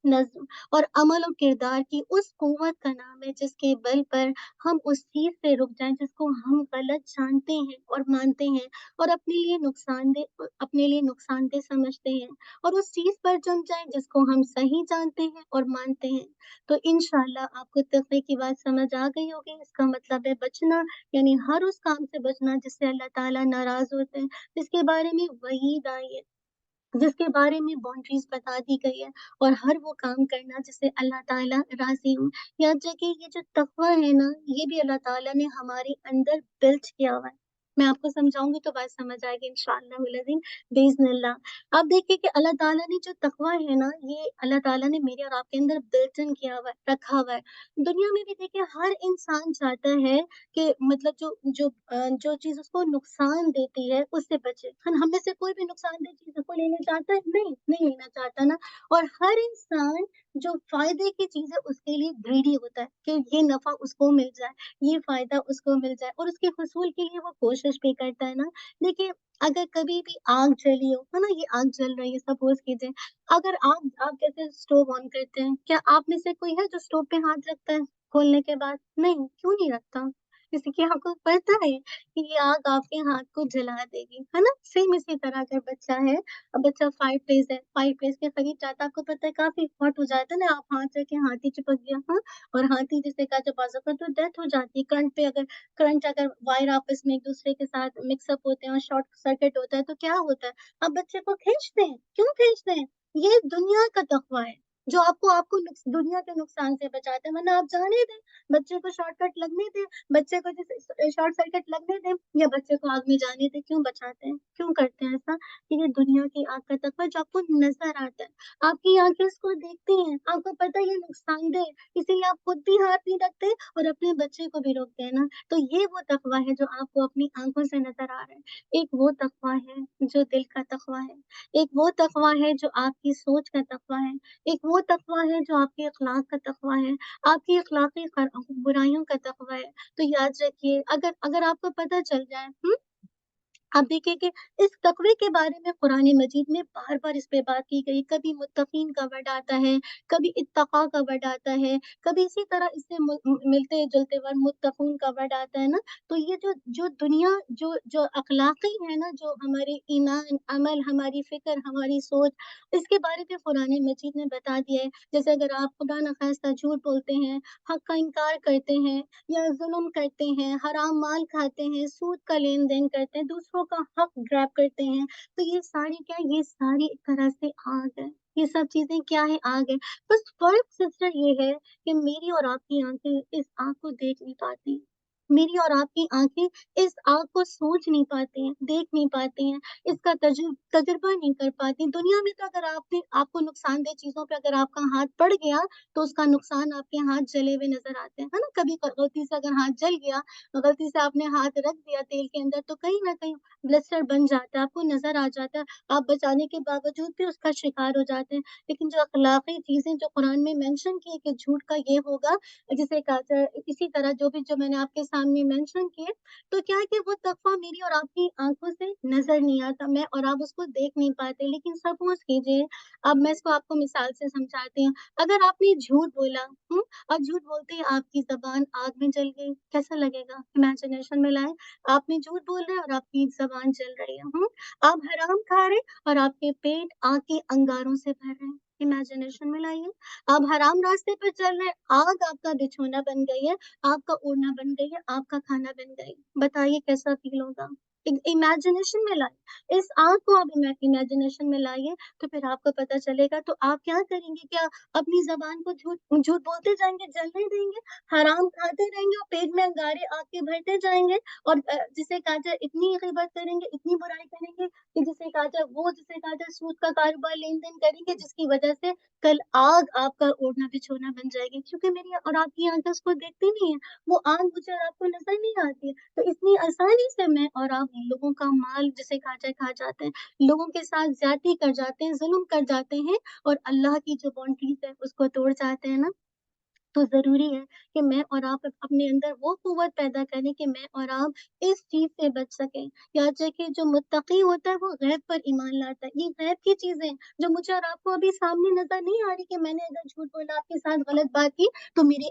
नज़्म, और अमल और किरदार की उस क़ुव्वत का नाम है जिसके बल पर हम उस चीज़ से रुक जाएँ जिसको हम गलत जानते हैं और मानते हैं, और अपने लिए नुकसानदेह समझते हैं, और उस चीज़ पर जम जाएँ जिसको हम सही जानते हैं और मानते हैं। तो इंशाअल्लाह आपको तक़वे की बात समझ आ गई होगी। इसका मतलब है बचना, यानी हर उस काम से बचना जिससे अल्लाह ताला नाराज़ होते हैं, जिसके बारे में वईद आई है, जिसके बारे में बाउंड्रीज़ बता दी गई है, और हर वो काम करना जिससे अल्लाह ताला राज़ी हो। याद रखिए ये जो तक़वा है ना, ये भी अल्लाह ताला ने हमारे अंदर बिल्ट किया हुआ है। मैं आपको समझाऊँगी तो बात समझ आएगी इंशाअल्लाहुल अज़ीम बिइज़्निल्लाह। आप देखिए कि अल्लाह ताला ने जो तक़वा है ना, ये अल्लाह ताला ने मेरे और आपके अंदर बिल्ट इन किया हुआ है, रखा हुआ है। दुनिया में भी देखिए हर इंसान चाहता है कि मतलब जो चीज़ उसको नुकसान देती है उससे बचे। हम में से कोई भी नुकसानदेह चीज़ को लेना चाहता है? नहीं, नहीं लेना चाहता ना। और हर इंसान जो फ़ायदे की चीज़ है उसके लिए ग्रीडी होता है कि ये नफ़ा उसको मिल जाए, ये फ़ायदा उसको मिल जाए, और उसके हुसूल के लिए वो कोशिश भी करता है ना। देखिए अगर कभी भी आग जली हो, है ना? ये आग जल रही है सपोज़ कीजिए, अगर आप कैसे स्टोव ऑन करते हैं? क्या आप में से कोई है जो स्टोव पे हाथ रखता है खोलने के बाद? नहीं, क्यों नहीं रखता? जैसे कि आपको पता है कि ये आग आपके हाथ को जला देगी, है ना? सेम इसी तरह अगर बच्चा है, अब बच्चा फायर प्लेस के करीब जाता है, आपको पता है काफ़ी हॉट हो जाता है ना, आप हाथ रखें, हाथ ही चिपक गया, हाँ? और हाथ ही जिससे कहा जब बाज़ तो डेथ हो जाती है, करंट अगर वायर आपस में एक-दूसरे के साथ मिक्स अप होते हैं और शॉर्ट सर्किट होता है, तो क्या होता है? आप बच्चे को खींचते हैं, क्यों खींचते हैं? ये दुनिया का तक़वा है, जो आपको दुनिया के नुकसान से बचाता है, वरना आप जाने दें, बच्चे को शॉर्टकट लगने दें, बच्चे को जैसे शॉर्ट सर्किट लगने दें, या बच्चे को आग में जाने दें, क्यों बचाते हैं? क्यों करते हैं ऐसा? ये दुनिया की आग का तक़वा जो आपको नज़र आता है, आपकी आँखें इसको देखती हैं, आपको पता है ये नुकसानदेह है, इसीलिए आप खुद भी हाथ नहीं रखते और अपने बच्चे को भी रोकते हैं ना। तो ये वो तक़वा है जो आपको अपनी आँखों से नज़र आ रहा है। एक वो तक़वा है जो दिल का तक़वा है, एक वो तक़वा है जो आपकी सोच का तक़वा है, एक वो तक़वा है जो आपके अखलाक का तक़वा है, आपकी अखलाक़ी बुराइयों का तक़वा है। तो याद रखिए अगर अगर आपको पता चल जाए, आप देखिए कि इस तक़वे के बारे में कुरान मजीद में बार-बार इस पे बात की गई। कभी मुत्तकीन का वर्ड आता है, कभी इत्तक़ा का वर्ड आता है, कभी इसी तरह इससे मिलते-जुलते वर्ड मुत्तक़ून का वर्ड आता है ना। तो ये जो जो दुनिया जो जो अख़लाक़ी है ना, जो हमारे ईमान, अमल, हमारी फ़िक्र, हमारी सोच, इसके बारे में कुरान मजीद ने बता दिया है। जैसे अगर आप खुदा न ख़ास्ता झूठ बोलते हैं, हक़ का इनकार करते हैं, या ज़ुल्म करते हैं, हराम माल खाते हैं, सूद का लेन-देन करते हैं, दूसरों का हक़ ग्रैब करते हैं, तो ये सारी क्या है? ये सारी एक तरह से आग है। ये सब चीज़ें क्या है? आग है। बस फ़र्क सिस्टर ये है कि मेरी और आपकी आँखें इस आग को देख नहीं पाती। मेरी और आपकी आँखें इस आग को सोच नहीं पाती हैं, देख नहीं पाती हैं, इसका तजुर्बा नहीं कर पाती। दुनिया में तो अगर आपको नुकसानदेह चीज़ों पे अगर आपका हाथ पड़ गया, तो उसका नुकसान आपके हाथ जले हुए नज़र आते हैं, है ना? कभी गलती से अगर हाथ जल गया, गलती से आपने हाथ रख दिया तेल के अंदर, तो कहीं न कहीं ब्लिस्टर बन जाता है, आपको नज़र आ जाता है। आप बचाने के बावजूद भी उसका शिकार हो जाते हैं। लेकिन जो अख़लाक़ी चीज़ें जो कुरान में मेंशन की है कि झूठ का ये होगा, जिसे कहा जाए इसी तरह जो मैंने आपके सामने मेंशन किए, तो क्या है कि वो तकवा मेरी और आपकी आँखों से नज़र नहीं आता, मैं और आप उसको देख नहीं पाते। लेकिन सपोज़ कीजिए, अब मैं इसको आपको मिसाल से समझाती हूँ, अगर आपने झूठ बोला, और झूठ बोलते ही आपकी ज़बान आग में जल गई, कैसा लगेगा? इमेजिनेशन में लाएँ, आपने झूठ बोल रहे हैं और आपकी ज़बान जल रही है, आप हराम खा रहे हैं और आपके पेट आग के अंगारों से भर रहे हैं, इमेजिनेशन में लाइए। आप हराम रास्ते पर चल रहे हैं, आग आपका बिछौना बन गई है, आपका ओढ़ना बन गई है, आपका खाना बन गई। बताइए कैसा फ़ील होगा? इमेजिनेशन में लाइए, इस आग को आप इमेजिनेशन में लाइए, तो फिर आपको पता चलेगा, तो आप क्या करेंगे? क्या अपनी ज़बान को झूठ झूठ बोलते जाएँगे, जलने देंगे, हराम खाते रहेंगे और पेट में अंगारे आग के भरते जाएँगे और जिसे कहा जाए इतनी ग़ीबत करेंगे, इतनी बुराई करेंगे कि जिसे कहा जाए सूद का कारोबार लेन-देन करेंगे, जिसकी वजह से कल आग आपका ओढ़ना-बिछौना बन जाएगी, क्योंकि मेरी और आपकी आँखें उसको देखती नहीं है, वो आग मुझे और आपको नज़र नहीं आती है। तो इतनी आसानी से मैं और आप लोगों का माल जिसे कहा जाए खा जाते हैं, लोगों के साथ ज़्यादती कर जाते हैं, ज़ुल्म कर जाते हैं और अल्लाह की जो बाउंड्रीज़ है उसको तोड़ जाते हैं ना। तो ज़रूरी है कि मैं और आप अपने अंदर वो क़ुव्वत पैदा करें कि मैं और आप इस चीज़ से बच सकें। याद रखिए, जो मुत्तकी होता है वो गैब पर ईमान लाता है। ये गैब की चीज़ें हैं जो मुझे और आपको अभी सामने नज़र नहीं आ रही कि मैंने अगर झूठ बोला, आपके साथ गलत बात की, तो मेरी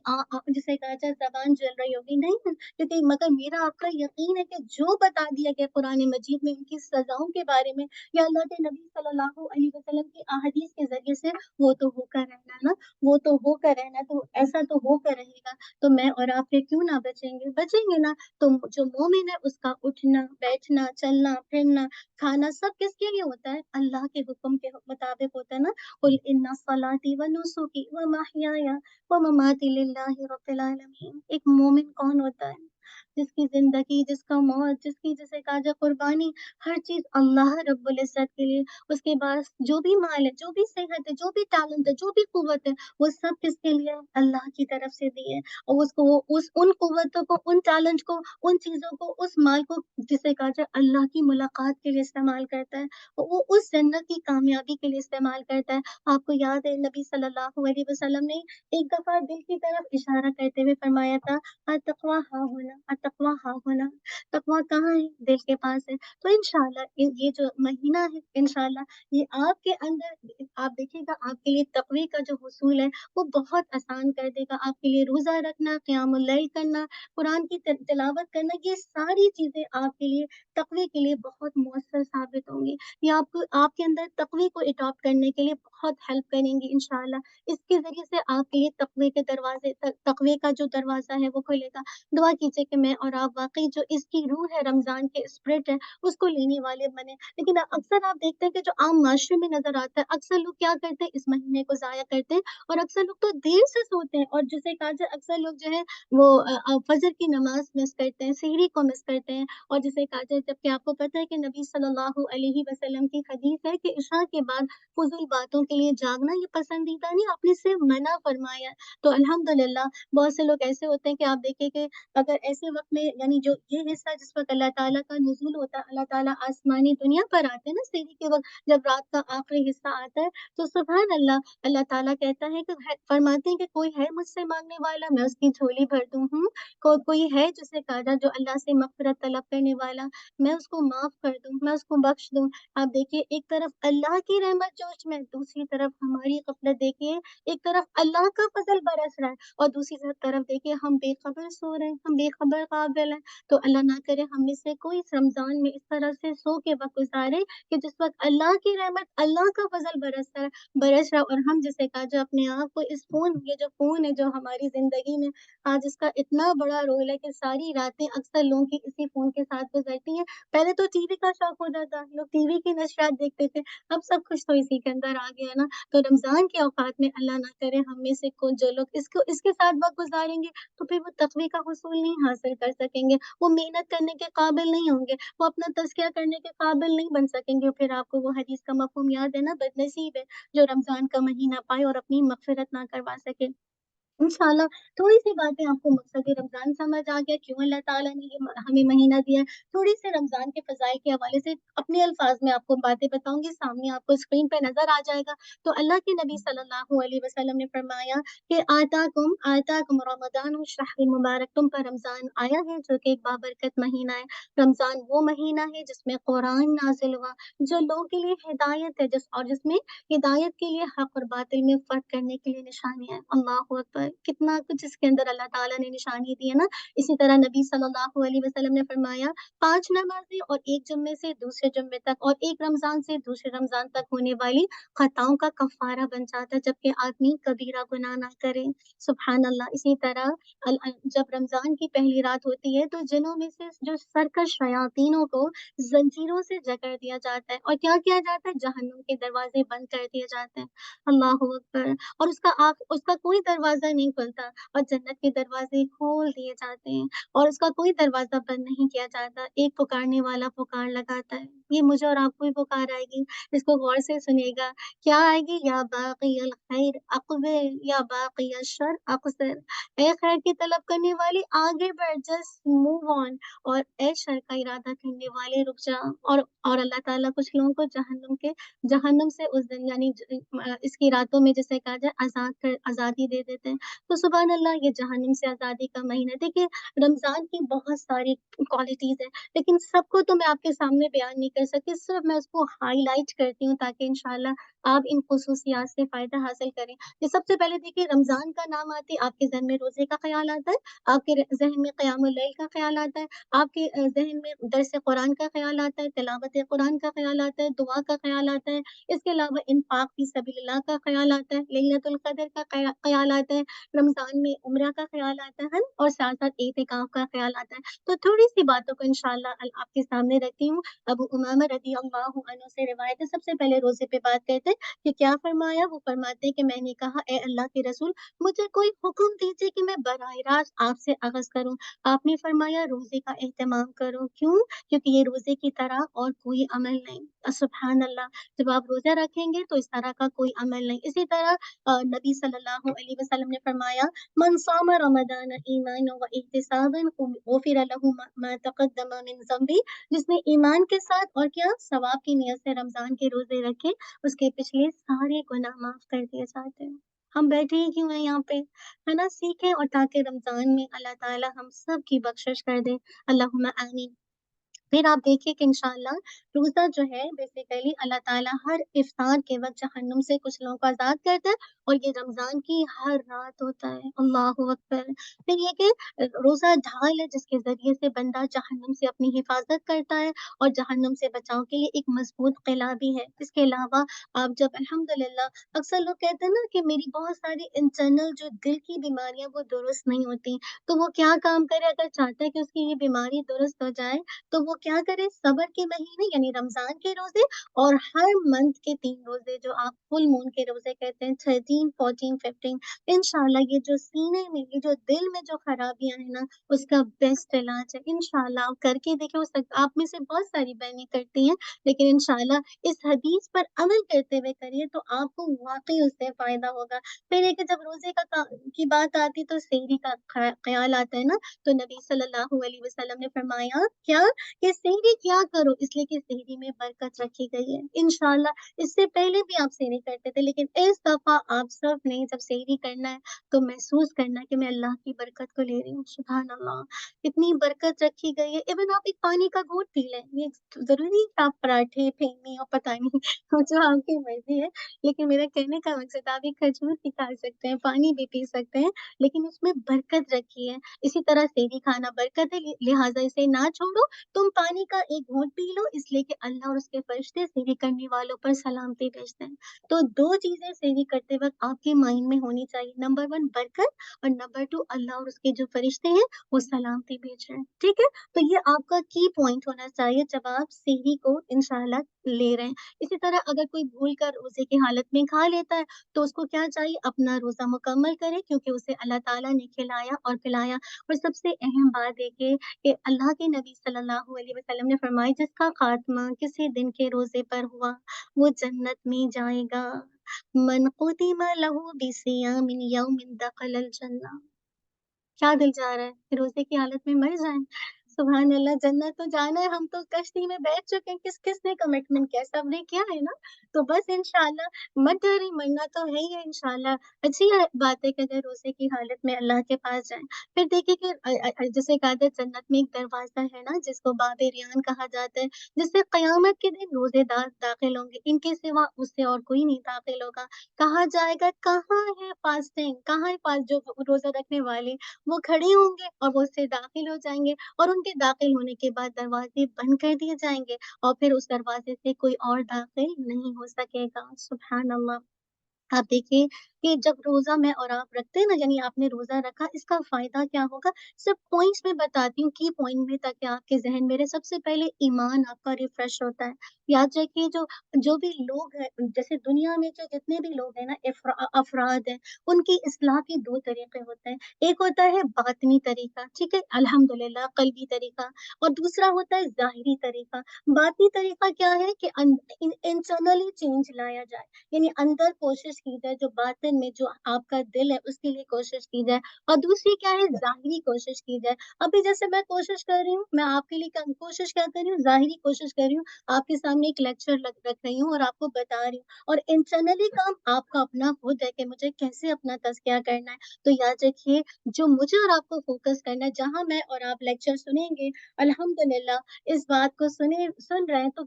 जिसे कहा जाए ज़बान जल रही होगी, नहीं है। क्योंकि मगर मेरा आपका यकीन है कि जो बता दिया गया कुरान मजीद में उनकी सज़ाओं के बारे में या अल्लाह के नबी सल्लल्लाहु अलैहि वसल्लम की अहादीस के ज़रिए से, वो तो होकर रहना है ना। वो तो होकर रहना, तो ऐसा तो होकर रहेगा, तो मैं और आप फिर क्यों ना बचेंगे? बचेंगे ना, तो जो मोमिन है उसका उठना, बैठना, चलना, फिरना, खाना सब किसके लिए होता है? अल्लाह के हुक्म के मुताबिक होता है ना। कुल इन्ना सलाती व नुसुकी व महयाया व ममाती लिल्लाहि रब्बिल आलमीन। एक मोमिन कौन होता है? जिसकी ज़िंदगी, जिसका मौत, जिसकी जिसे कहा जाए कुर्बानी, हर चीज़ अल्लाह रब्बुल इज़्ज़त के लिए। उसके पास जो भी माल है, जो भी सेहत है, जो भी टैलेंट है, जो भी क़ुव्वत है, वो सब किसके लिए है? अल्लाह की तरफ से दी है और उसको वो उस उन क़ुव्वतों को, उन टैलेंट को, उन चीज़ों को, उस माल को जिसे कहा जाए अल्लाह की मुलाकात के लिए इस्तेमाल करता है। वो उस जन्नत की कामयाबी के लिए इस्तेमाल करता है। आपको याद है नबी सल्लल्लाहु अलैहि वसल्लम ने एक दफ़ा दिल की तरफ इशारा करते हुए फरमाया था, अतक़वा हाहुना, अतक़वा हाहुना। तक़वा कहाँ है? दिल के पास है। तो इंशाअल्लाह ये जो महीना है, इंशाअल्लाह ये आपके अंदर आप देखिएगा, आपके लिए तक़वे का जो हुसूल है वो बहुत आसान कर देगा। आपके लिए रोज़ा रखना, क़ियामुल लैल करना, कुरान की तिलावत करना, ये सारी चीज़ें आपके लिए तक़वे के लिए बहुत मौसर साबित होंगी। ये आपको आपके अंदर तक़वे को एडॉप्ट करने के लिए बहुत हेल्प करेंगी इंशाअल्लाह। इसके ज़रिए से आपके लिए तक़वे के दरवाज़े तक़वे का जो दरवाज़ा है वो खुलेगा। दुआ कीजिए कि मैं और आप वाक़ई जो इसकी रूह है, रमज़ान के स्पिरिट है, उसको लेने वाले बने। लेकिन अक्सर आप देखते हैं कि जो आम माशरे में नज़र आता है, अक्सर लोग क्या करते हैं, इस महीने को ज़ाया करते हैं और अक्सर लोग तो देर से सोते हैं और जिसे कहा जाए अक्सर लोग जो है वो फ़जर की नमाज़ मिस करते हैं, सहरी को मिस करते हैं और जिसे कहा जाए, जबकि आपको पता है कि नबी सल्लल्लाहु अलैहि वसल्लम की हदीस है कि इशा के बाद फ़ुज़ूल बातों के लिए जागना ये पसंदीदा नहीं, आपने सिर्फ़ मना फरमाया है। तो अल्हम्दुलिल्लाह, बहुत से लोग ऐसे होते हैं कि आप देखिए कि अगर ऐसे वक़्त में, यानी जो ये हिस्सा जिस वक़्त अल्लाह ताला का नुज़ूल होता है, अल्लाह ताला आसमानी दुनिया पर आते हैं ना सहरी के वक़्त, जब रात का आखिरी हिस्सा आता है, तो सुभान अल्लाह, अल्लाह ताला कहता है कि फरमाते हैं कि कोई है मुझसे माँगने वाला, मैं उसकी झोली भर दूँ, कोई है जिसे कहा जाए जो अल्लाह से मग़फ़िरत तलब करने वाला, मैं उसको माफ़ कर दूँ, मैं उसको बख्श दूँ। आप देखिए, एक तरफ अल्लाह की रहमत जोश में, दूसरी तरफ हमारी ग़फ़लत देखिए, एक तरफ अल्लाह का फ़ज़ल बरस रहा है और दूसरी तरफ देखिए हम बेख़बर सो रहे हैं, हम बेख़बर ग़ाफ़िल हैं। तो अल्लाह ना करे हम में से कोई इस रमज़ान में इस तरह से सो के वक़्त गुज़ारे कि जिस वक़्त अल्लाह की रहमत, अल्लाह का फ़ज़ल बरस रहा है और हम जिसे कहा जाए अपने आप को इस ये जो फ़ोन है जो हमारी ज़िंदगी में आज इसका इतना बड़ा रोल है कि सारी रातें अक्सर लोगों की इसी फ़ोन के साथ गुज़रती हैं। पहले तो टीवी का शौक होता था, लोग टीवी की नशरियात देखते थे, अब सब कुछ तो इसी के अंदर आ गया है ना। तो रमज़ान के औकात में अल्लाह ना करे हम में से जो लोग इसके साथ वक़्त गुज़ारेंगे, तो फिर वो तक़वे का हुसूल नहीं हासिल कर सकेंगे, वो मेहनत करने के काबिल नहीं होंगे, वो अपना तज़किया करने के काबिल नहीं बन सकेंगे। फिर आपको वो हदीस का मफ़हूम याद है ना, बदनसीब है जो रमज़ान का महीना पाए और अपनी मग़फ़िरत ना करवा सके। इंशाल्लाह थोड़ी-सी बातें आपको मकसद रमज़ान समझ आ गया, क्यों अल्लाह ताला ने ये हमें महीना दिया है। थोड़ी-सी रमज़ान के फ़ज़ाइल के हवाले से अपने अल्फ़ाज़ में आपको बातें बताऊँगी, सामने आपको स्क्रीन पे नज़र आ जाएगा। तो अल्लाह के नबी सल्लल्लाहु अलैहि वसल्लम ने फरमाया कि आताकुम रमज़ानु शहरुल मुबारक, तुम पर रमज़ान आया है जो कि एक बाबरकत महीना है। रमज़ान वो महीना है जिसमें कुरान नाज़िल हुआ, जो लोगों के लिए हिदायत है जिसमें हिदायत के लिए हक और बातिल में फ़र्क करने के लिए निशानियाँ हैं। अल्लाहु अकबर! कितना कुछ इसके अंदर अल्लाह ताला ने निशानी दी है ना। इसी तरह नबी सल्लल्लाहु अलैहि वसल्लम ने फरमाया 5 नमाज़ें और 1 जुम्मे से दूसरे जुम्मे तक और 1 रमज़ान से दूसरे रमज़ान तक होने वाली ख़ताओं का कफ़ारा बन जाता है, जबकि आदमी कबीरा गुनाह ना करे। सुभान अल्लाह! इसी तरह जब रमज़ान की पहली रात होती है तो जिन्नों में से जो सरकश शयातीनों को ज़ंजीरों से जकड़ दिया जाता है और क्या किया जाता है? जहन्नुम के दरवाज़े बंद कर दिए जाते हैं। अल्लाहु अकबर! और उसका कोई दरवाज़ा नहीं खुलता और जन्नत के दरवाज़े खोल दिए जाते हैं और उसका कोई दरवाज़ा बंद नहीं किया जाता। एक पुकारने वाला पुकार लगाता है। ये मुझे और आपको ही पुकार आएगी। इसको गौर से सुनिएगा। क्या आएगी? या बाक़ियल खैर अक़बिल या बाक़ियश शर अक़सिर। ए खैर की तलब करने वाले आगे बढ़, जस्ट मूव ऑन। और ए शर का इरादा करने वाले रुक जा। और अल्लाह ताला कुछ लोगों को जहन्नुम से उस दिन यानी इसकी रातों में जिसे कहा जाए आज़ादी दे देते हैं। तो सुभान अल्लाह, ये जहन्नुम से आज़ादी का महीना है। देखिए रमज़ान की बहुत सारी क्वालिटीज़ हैं, लेकिन सबको तो मैं आपके सामने बयान नहीं कर सकती, सिर्फ़ मैं उसको हाइलाइट करती हूँ ताकि इंशाअल्लाह आप इन खुसूसियात से फ़ायदा हासिल करें। तो सबसे पहले देखिए रमज़ान का नाम आते ही आपके ज़हन में रोज़े का ख़्याल आता है, आपके ज़हन में क़यामुल लैल का ख़्याल आता है, आपके ज़हन में दर्स कुरान का ख़्याल आता है, तिलावत कुरान का ख़्याल आता है, दुआ का ख़्याल आता है। इसके अलावा इन्फ़ाक़ फ़ी सबीलिल्लाह का ख़्याल आता है, लैलतुल क़द्र का ख़्याल आता है, रमज़ान में उम्रा का ख़्याल आता है ना? और साथ-साथ एतिकाफ़ का ख़्याल आता है। तो थोड़ी-सी बातों को इंशाअल्लाह आपके सामने रखती हूँ। अबू उमामा रज़ियल्लाहु अन्हु से रिवायत है, सबसे पहले रोज़े पे बात करते हैं कि क्या फ़रमाया? वो फ़रमाते हैं कि मैंने कहा, "ए अल्लाह के रसूल, मुझे कोई हुक्म दीजिए कि मैं बराह रास्त आपसे अग़ज़ करूँ।" आपने फ़रमाया, "रोज़े का एहतमाम करो।" क्यों? क्योंकि ये रोज़े की तरह और कोई अमल नहीं। सुभान अल्लाह! जब आप रोज़ा रखेंगे तो इस तरह का कोई अमल नहीं। इसी तरह नबी सल्लल्लाहु अलैहि वसल्लम ने फरमाया, "मन सामा रमज़ान ईमानन व इहतिसाबन गुफ़िर लहू मा तक़द्दम मिन ज़म्बी।" जिसने ईमान के साथ और क्या सवाब की नियत से रमज़ान के रोज़े रखे, उसके पिछले सारे गुनाह माफ़ कर दिए जाते हैं। हम बैठे ही क्यों हैं यहाँ पे? है ना? सीखें और ताकि रमज़ान में अल्लाह ताला हम सब की बख़्शिश कर दे। अल्लाहुम्मा आमीन। फिर आप देखिए कि इंशाअल्लाह रोज़ा जो है बेसिकली अल्लाह ताला हर इफ्तार के वक़्त जहन्नुम से कुछ लोगों को आज़ाद करता है और ये रमज़ान की हर रात होता है। अल्लाहु अकबर! फिर ये कि रोज़ा ढाल है जिसके ज़रिए से बंदा जहन्नुम से अपनी हिफ़ाज़त करता है और जहन्नुम से बचाव के लिए एक मज़बूत किला भी है। इसके अलावा आप जब अल्हम्दुलिल्लाह अक्सर लोग कहते हैं ना कि मेरी बहुत सारी इंटरनल जो दिल की बीमारियाँ वो दुरुस्त नहीं होती, तो वो क्या काम करे अगर चाहता है कि उसकी ये बीमारी दुरुस्त हो जाए, तो वो क्या करे सब्र के महीने यानी रमज़ान के रोज़े और हर मंथ के 3 रोज़े जो आप फुल मून के रोज़े कहते हैं 13, 14, 15 इंशाअल्लाह ये जो सीने में, ये जो दिल में जो खराबियाँ हैं ना, उसका बेस्ट इलाज है। इंशाअल्लाह आप करके देखें, हो सकता आप में से बहुत सारी बहनें करती हैं, लेकिन इंशाअल्लाह इस हदीस पर अमल करते हुए करिए तो आपको वाक़ई उससे फ़ायदा होगा। फिर एक जब रोज़े का की बात आती है तो सेहरी का ख़्याल आता है ना, तो नबी सल्लल्लाहु अलैहि वसल्लम ने फरमाया क्या कि सेहरी किया करो इसलिए कि सेहरी में बरकत रखी गई है। इंशाअल्लाह इससे पहले भी आप सेहरी करते थे लेकिन इस दफ़ा आप सब ने जब सेहरी करना है तो महसूस करना है कि मैं अल्लाह की बरकत को ले रही हूँ। सुभान अल्लाह! इतनी बरकत रखी गई है। इवन आप एक पानी का घूँट पी लें, ये ज़रूरी नहीं कि आप पराठे, फेनी और पता नहीं जो आपकी मर्ज़ी है। लेकिन मेरा कहने का मकसद आप एक खजूर भी खा सकते हैं, पानी भी पी सकते हैं, लेकिन उसमें बरकत रखी है। इसी तरह सेहरी खाना बरकत है लिहाज़ा इसे ना छोड़ो, तुम पानी का एक घूँट पी लो इसलिए कि अल्लाह और उसके फरिश्ते सेहरी करने वालों पर सलामती भेजते हैं। तो 2 चीज़ें सेहरी करते वक़्त आपके माइंड में होनी चाहिए, नंबर 1 बरकत और नंबर 2 अल्लाह और उसके जो फरिश्ते हैं, वो सलामती भेज रहे हैं। ठीक है? तो ये आपका की पॉइंट होना चाहिए जब आप सेहरी को इंशाअल्लाह ले रहे हैं। इसी तरह अगर कोई भूल कर रोज़े की हालत में खा लेता है, तो उसको क्या चाहिए अपना रोज़ा मुकम्मल करे क्योंकि उसे अल्लाह ताला ने खिलाया और पिलाया। और सबसे अहम बात देखिए कि अल्लाह के नबी सल्लल्लाहु अलैहि वसल्लम ने फरमाया जिसका ख़ात्मा किसी दिन के रोज़े पर हुआ, वो जन्नत में जाएगा। من قدم له بصيام يوم دخل الجنة. क्या दिल चाह रहा है कि रोज़े की हालत में मर जाएँ? सुभान अल्लाह, जन्नत तो जाना है, हम तो कश्ती में बैठ चुके हैं, किस-किसने कमिटमेंट किया है? सबने किया है ना? तो बस इंशाअल्लाह मर डरिए, मरना तो है ही है इंशाअल्लाह। अच्छी बात है कि अगर रोज़े की हालत में अल्लाह के पास जाएँ। फिर देखिए कि जैसे कहा था जन्नत में एक दरवाज़ा है ना जिसको बाब रियान कहा जाता है, जिससे क़यामत के दिन रोज़ेदार दाखिल होंगे, इनके सिवा उससे और कोई नहीं दाखिल होगा। कहा जाएगा कहाँ है फास्टिंग, कहाँ है जो रोज़ा रखने वाले? वो खड़े होंगे और वो उससे दाखिल हो जाएँगे और उनके दाखिल होने के बाद दरवाज़े बंद कर दिए जाएँगे और फिर उस दरवाज़े से कोई और दाखिल नहीं हो सकेगा। सुभान अल्लाह। आप देखिए कि जब रोज़ा मैं और आप रखते हैं ना, यानी आपने रोज़ा रखा, इसका फ़ायदा क्या होगा? सब पॉइंट्स मैं बताती हूँ, की पॉइंट में, ताकि आपके ज़हन में रहे। सबसे पहले ईमान आपका रिफ्रेश होता है। याद रखिए जो जो भी लोग हैं, जैसे दुनिया में जो जितने भी लोग हैं ना, अफ़राद हैं, उनकी इस्लाह के 2 तरीके होते हैं। एक होता है बातिनी तरीका, ठीक है? अल्हम्दुलिल्लाह क़ल्बी तरीका, और दूसरा होता है ज़ाहिरी तरीका। बातिनी तरीका क्या है कि इंटरनली चेंज लाया जाए। यानी अंदर कोशिश की जाए, जो बातिन में जो आपका दिल है उसके लिए कोशिश की जाए, और दूसरी क्या है, ज़ाहिरी कोशिश की जाए। अभी जैसे मैं कोशिश कर रही हूँ, मैं आपके लिए कोशिश क्या कर रही हूँ, ज़ाहिरी कोशिश कर रही हूँ, आपके सामने एक लेक्चर रख रही हूँ और आपको बता रही हूँ, और इंटरनली काम आपका अपना खुद है कि मुझे कैसे अपना तज़किया करना है। तो याद रखिए, जो मुझे और आपको फ़ोकस करना है, जहाँ मैं और आप लेक्चर सुनेंगे, अल्हम्दुलिल्लाह इस बात को सुन रहे हैं, तो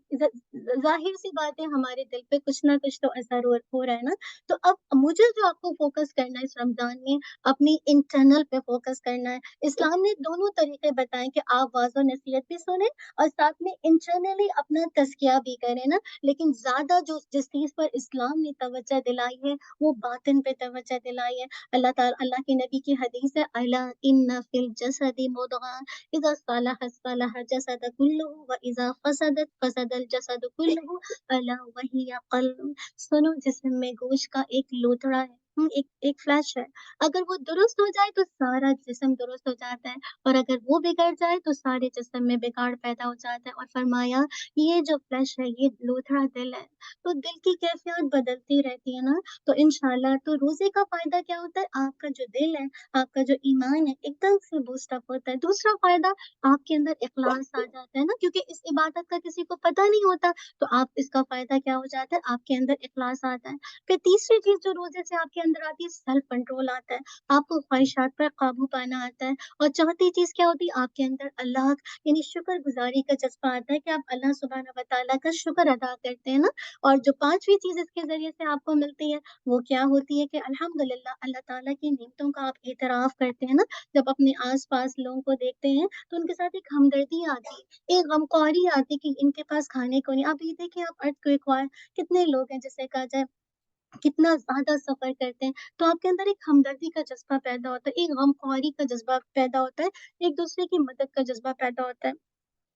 ज़ाहिर-सी बात है हमारे दिल पे कुछ ना कुछ तो असर हो रहा है ना। तो अब मुझे जो आपको फ़ोकस करना है इस रमज़ान में, अपनी इंटरनल पे फ़ोकस करना है। इस्लाम ने दोनों तरीके बताए कि आप वाज़-ओ-नसीहत भी सुनें और साथ में इंटरनली अपना तज़किया भी करें ना। लेकिन ज़्यादा जो जिस चीज़ पर इस्लाम ने तवज्जो दिलाई है, वो बातिन पे तवज्जो दिलाई है। अल्लाह के नबी की हदीस है, अला इन्ना फिल जसदि मुदग़ा इज़ा सलहत सलहल जसद कुल्लुहु व इज़ा फसदत फसदल जसद कुल्लुहु अला वहिय क़ल्ब। सुनो, जिस्म में गोश्त का एक लोथड़ा है, एक एक फ्लैश है। अगर वो दुरुस्त हो जाए तो सारा जिस्म दुरुस्त हो जाता है, और अगर वो बिगड़ जाए तो सारे जिस्म में बिगाड़ पैदा हो जाता है। और फरमाया, ये जो फ्लैश है, ये लोथड़ा दिल है। तो दिल की कैफ़ियत बदलती रहती है ना, तो इंशाअल्लाह तो रोज़े का फ़ायदा क्या होता है, आपका जो दिल है, आपका जो ईमान है, एकदम से बूस्ट अप होता है। दूसरा फ़ायदा, आपके अंदर इख़लास आ जाता है ना, क्योंकि इस इबादत का किसी को पता नहीं होता, तो आप इसका फ़ायदा क्या हो जाता है, आपके अंदर इख़लास आता है। फिर तीसरी चीज़ जो रोज़े से आपके अंदर आती है, सेल्फ कंट्रोल आता है। आपको ख़्वाहिशात पर काबू पाना आता है, और चौथी चीज़ क्या होती है, आपके अंदर अल्लाह यानी शुक्रगुज़ारी का जज़्बा आता है कि आप अल्लाह सुब्हानहू व तआला का शुक्र अदा करते हैं ना। और जो पाँचवीं चीज़ इसके ज़रिए से आपको मिलती है, वो क्या होती है कि अल्हम्दुलिल्लाह अल्लाह ताला की नेमतों का आप एतराफ़ करते हैं ना। जब अपने आस-पास लोगों को देखते हैं, तो उनके साथ एक हमदर्दी आती है, एक गमख्वारी आती है कि इनके पास खाने को नहीं। अब ये देखिए, आप अर्थक्वेक हुआ है, कितने लोग हैं, जैसे कहा जाए कितना ज़्यादा सफ़र करते हैं, तो आपके अंदर एक हमदर्दी का जज़्बा पैदा होता है, एक गमख्वारी का जज़्बा पैदा होता है, एक-दूसरे की मदद का जज़्बा पैदा होता है।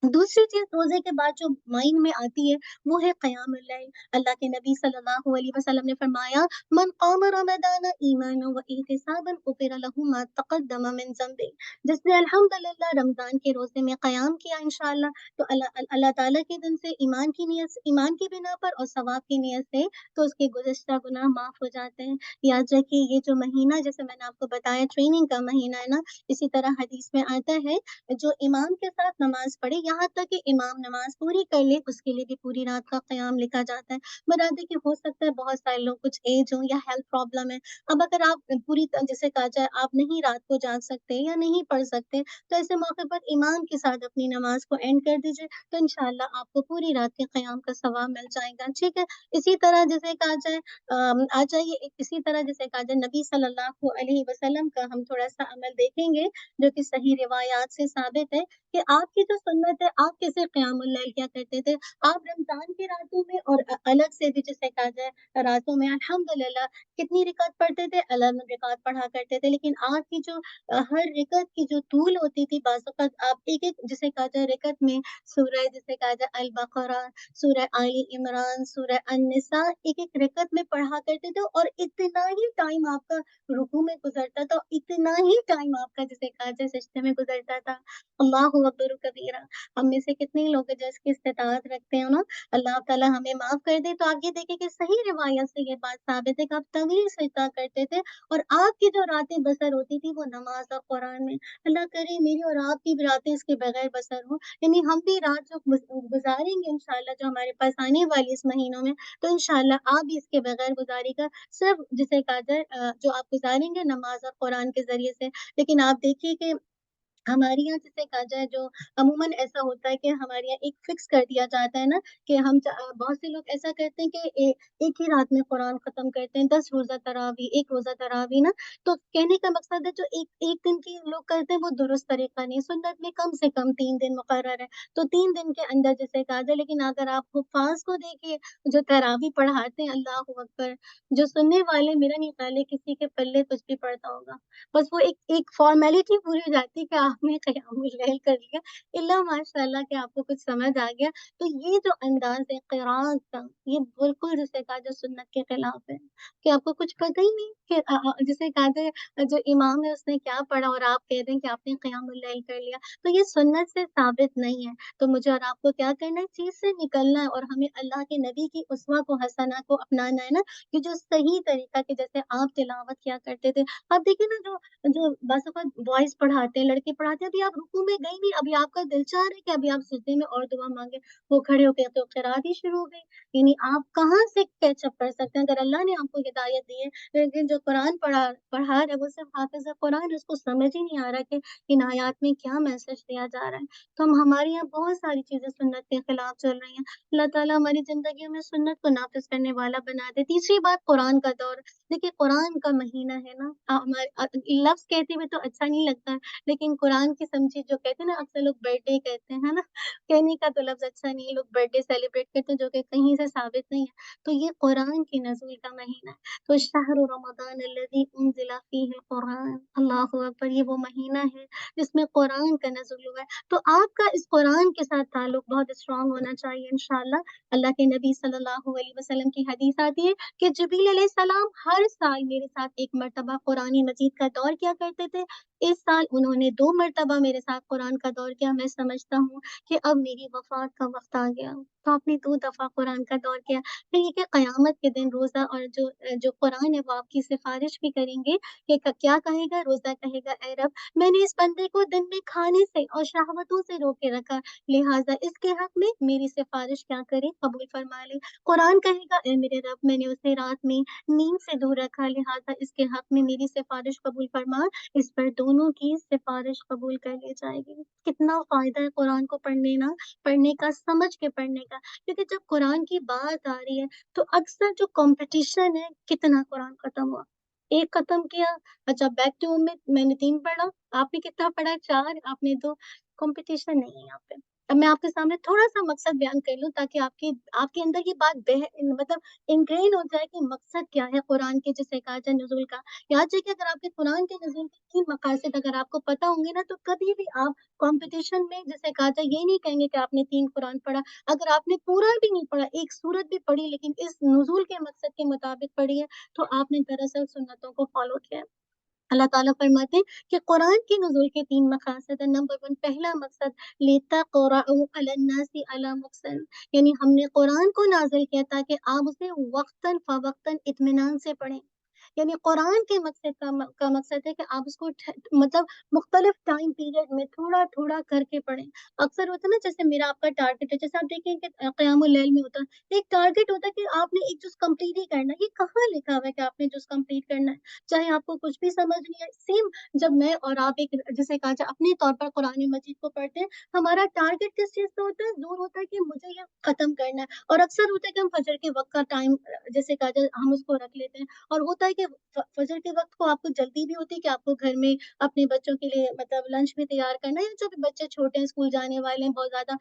दूसरी चीज़ रोज़े के बाद जो माइंड में आती है, वो है क़यामुल लैल। अल्लाह के नबी सल्लल्लाहु अलैहि वसल्लम ने फरमाया, मन क़ाम रमज़ान ईमानन व एहतिसाबन ग़ुफ़िर लहू मा तक़द्दम मिन ज़ंबि। जिसने अल्हम्दुलिल्लाह रमज़ान के रोज़े में क़याम किया इंशाअल्लाह, तो अल्लाह ताला के दिन से ईमान की नियत से, ईमान की बिना पर और सवाब की नियत से, तो उसके गुज़िश्ता गुनाह माफ़ हो जाते हैं। याद रखिए, ये जो महीना, जैसे मैंने आपको बताया, ट्रेनिंग का महीना है ना, इसी तरह हदीस में आता है, जो इमाम के साथ नमाज़ पढ़े, यहाँ तक कि इमाम नमाज़ पूरी कर ले, उसके लिए भी पूरी रात का क़याम लिखा जाता है। मुराद है कि हो सकता है बहुत सारे लोग, कुछ एज हो या हेल्थ प्रॉब्लम है। अब अगर आप पूरी जैसे कहा जाए, आप नहीं रात को जाग सकते या नहीं पढ़ सकते, तो ऐसे मौके पर इमाम के साथ अपनी नमाज़ को एंड कर दीजिए, तो इंशाअल्लाह आपको पूरी रात के क़याम का सवाब मिल जाएगा, ठीक है? इसी तरह जैसे कहा जाए, आ जाइए, इसी तरह जैसे कहा जाए, नबी सल्लल्लाहु अलैहि वसल्लम का हम थोड़ा-सा अमल देखेंगे, जो कि सही रिवायात से साबित है कि आपकी जो सुन्नत है, आप कैसे क़यामुल लैल किया करते थे। आप रमज़ान की रातों में और अलग से भी, जिसे कहा जाए, रातों में अल्हम्दुलिल्लाह कितनी रिकअत पढ़ते थे, अलग रिकअत पढ़ा करते थे। लेकिन आपकी जो हर रिकअत की जो तूल होती थी, बाज़ औक़ात आप एक-एक, जिसे कहा जाए, रिकअत में सूरह, जिसे कहा जाए, अल-बक़रा, सूरह आले इमरान, सूरह अन-निसा, एक-एक रिकअत में पढ़ा करते थे, और इतना ही टाइम आपका रुकू में गुज़रता था, इतना ही टाइम आपका, जिसे कहा जाए, सजदे में गुज़रता था। अल्लाहु अकबर कबीरा। हम में से कितने लोग हैं जो इसकी इस्तिताअत रखते हैं ना, अल्लाह ताला हमें माफ़ कर दे। तो आप ये देखें कि सही रिवायत से ये बात साबित है कि आप तवील सजदा करते थे और आपकी जो रातें बसर होती थी वो नमाज़ और कुरान में। अल्लाह करे मेरी और आपकी भी रातें इसके बगैर बसर हों। यानी हम भी रात जो गुज़ारेंगे इंशाअल्लाह जो हमारे पास आने वाली इस महीनों में, तो इंशाअल्लाह आप भी इसके बगैर गुज़ारिएगा। सिर्फ़ जिसे कहा जाए जो आप गुज़ारेंगे नमाज़ और कुरान के ज़रिए से। लेकिन आप देखिए कि हमारे यहाँ जिसे कहा जाए जो अमूमन ऐसा होता है कि हमारे यहाँ एक फ़िक्स कर दिया जाता है ना कि बहुत से लोग ऐसा करते हैं कि एक ही रात में कुरान ख़त्म करते हैं, 10 रोज़ा तरावी, 1 रोज़ा तरावी ना। तो कहने का मकसद है जो एक एक दिन की लोग करते हैं वो दुरुस्त तरीक़ा नहीं है, सुन्नत में कम से कम 3 दिन मुकर्रर है। तो 3 दिन के अंदर जिसे कहा जाए लेकिन अगर आप हुफ़्फ़ाज़ को देखिए जो तरावी पढ़ाते हैं, अल्लाहू अकबर! जो सुनने वाले मेरा नहीं ख़्याल है किसी के पल्ले कुछ भी पड़ता होगा। बस वो एक एक फ़ॉर्मेलिटी पूरी हो जाती है कि आपने क़यामुल लैल कर लिया, इल्ला माशाअल्लाह कि आपको कुछ समझ आ गया। तो ये जो अंदाज़ है क़िराअत का, ये बिल्कुल जिसे कहा जाए सुन्नत के ख़िलाफ़ है, कि आपको कुछ पता ही नहीं कि जिसे कहा जाए जो इमाम है उसने क्या पढ़ा और आप कह दें कि आपने क़यामुल लैल कर लिया, तो ये सुन्नत से साबित नहीं है। तो मुझे और आपको क्या करना है, चीज़ से निकलना है और हमें अल्लाह के नबी की उसवा को हसना को अपनाना है ना, कि जो सही तरीक़ा कि जैसे आप तिलावत किया करते थे। अब देखिए ना जो बस औक़ात बॉयज़ पढ़ाते हैं, लड़के पढ़ाते हैं, अभी आप रुकू में गई नहीं, अभी आपका दिल चाह रहा है कि अभी आप सजदे में और दुआ माँगे, वो खड़े हो गए तो क़िराअत ही शुरू हो गई। यानी आप कहाँ से कैच अप कर सकते हैं? अगर अल्लाह ने आपको हिदायत दी है, लेकिन जो कुरान पढ़ा रहा है वो सिर्फ़ हाफ़िज़ कुरान है, उसको समझ ही नहीं आ रहा कि इन आयात में क्या मैसेज दिया जा रहा है। तो हमारे यहाँ बहुत सारी चीज़ें सुन्नत के खिलाफ़ चल रही हैं। अल्लाह ताला हमारी ज़िंदगियों में सुन्नत को नाफ़िज़ करने वाला बना दे। तीसरी बात कुरान का दौर। देखिए कुरान का महीना है ना लफ्ज़ कहते हुए तो अच्छा नहीं लगता है, लेकिन कुरान की समझी जो कहते हैं ना अक्सर लोग बर्थडे कहते हैं, है ना? कहने का तो लफ्ज़ अच्छा नहीं है, लोग बर्थडे सेलिब्रेट करते हैं जो कि कहीं से साबित नहीं है। तो ये कुरान के नज़ूल का महीना है। तो शहर रमज़ान अल्लज़ी उनज़िला फ़ीहिल कुरान, अल्लाहू अकबर! ये वो महीना है जिसमें कुरान का नज़ूल हुआ है। तो आपका इस कुरान के साथ ताल्लुक बहुत स्ट्रॉन्ग होना चाहिए इंशाअल्लाह। अल्लाह के नबी सल्लल्लाहु अलैहि वसल्लम की हदीस आती है कि जिब्रील अलैहिस्सलाम हर साल मेरे साथ 1 मर्तबा कुरानी मजीद का दौर किया करते थे। इस साल उन्होंने 2 मर्तबा मेरे साथ कुरान का दौर किया। मैं समझता हूँ कि अब मेरी वफ़ात का वक़्त आ गया। तो आपने 2 दफ़ा कुरान का दौर किया। फिर ये कि क़यामत के दिन रोज़ा और जो कुरान है वो आपकी सिफ़ारिश भी करेंगे कि क क्या कहेगा? रोज़ा कहेगा, ऐ रब मैंने इस बंदे को दिन में खाने से और शहवतों से रोके रखा, लिहाज़ा इसके हक़ में मेरी सिफ़ारिश क्या करे? कबूल फ़रमा ले। कुरान कहेगा, ऐ मेरे रब मैंने उसे रात में नींद से दूर रखा, लिहाज़ा इसके हक़ में मेरी सिफ़ारिश कबूल फ़रमा। इस पर दोनों की सिफ़ारिश कबूल कर ली जाएगी। कितना फ़ायदा है कुरान को पढ़ने का, समझ के पढ़ने का। क्योंकि जब कुरान की बात आ रही है, तो अक्सर जो कॉम्पिटिशन है, कितना कुरान खत्म हुआ? 1 खत्म किया, अच्छा बैक टू उम्मीद मैंने 3 पढ़ा, आपने कितना पढ़ा? 4, आपने 2, कॉम्पिटिशन नहीं है यहाँ पे। अब मैं आपके सामने थोड़ा-सा मकसद बयान कर लूँ ताकि आपके आपके अंदर ये बात मतलब इनग्रेन हो जाए कि मकसद क्या है कुरान के जिसे कहा जाए नुज़ूल का। याद रखिए अगर आपके कुरान के नुज़ूल के 3 मकासद अगर आपको पता होंगे ना, तो कभी भी आप कॉम्पिटिशन में जिसे कहा जाए ये नहीं कहेंगे कि आपने 3 कुरान पढ़ा। अगर आपने पूरा भी नहीं पढ़ा, 1 सूरत भी पढ़ी लेकिन इस नुज़ूल के मकसद के मुताबिक पढ़ी है, तो आपने दरअसल सुन्नतों को फ़ॉलो किया है। अल्लाह ताला फरमाते हैं कि कुरान के नुज़ूल के 3 मकासद हैं। नंबर 1 पहला मकसद लितक़रअू अलन्नासि अला मुक्सन यानी हमने कुरान को नाज़िल किया ताकि आप उसे वक़्तन फ़वक़्तन इत्मीनान से पढ़ें। यानी कुरान के मकसद का मकसद है कि आप उसको मतलब मुख्तलिफ टाइम पीरियड में थोड़ा-थोड़ा करके पढ़ें। अक्सर होता है ना जैसे मेरा आपका टारगेट है, जैसे आप देखें कि क़यामुल लैल में होता है, एक टारगेट होता है कि आपने एक जुज़ कंप्लीट ही करना है। ये कहाँ लिखा हुआ है कि आपने जुज़ कंप्लीट करना है? चाहे आपको कुछ भी समझ नहीं आए, सेम जब मैं और आप एक जिसे कहा जाए अपने तौर पर कुरान मजीद को पढ़ते हैं, हमारा टारगेट किस चीज़ का होता है? ज़ोर होता है कि मुझे ये ख़त्म करना है और अक्सर होता है कि हम फजर के वक़्त का टाइम जिसे कहा जाए हम उसको रख लेते हैं और होता है कि फजर के वक़्त को आपको जल्दी भी होती है कि आपको घर में अपने बच्चों के लिए मतलब लंच भी तैयार करना है या जो भी बच्चे छोटे हैं, स्कूल जाने वाले हैं बहुत ज़्यादा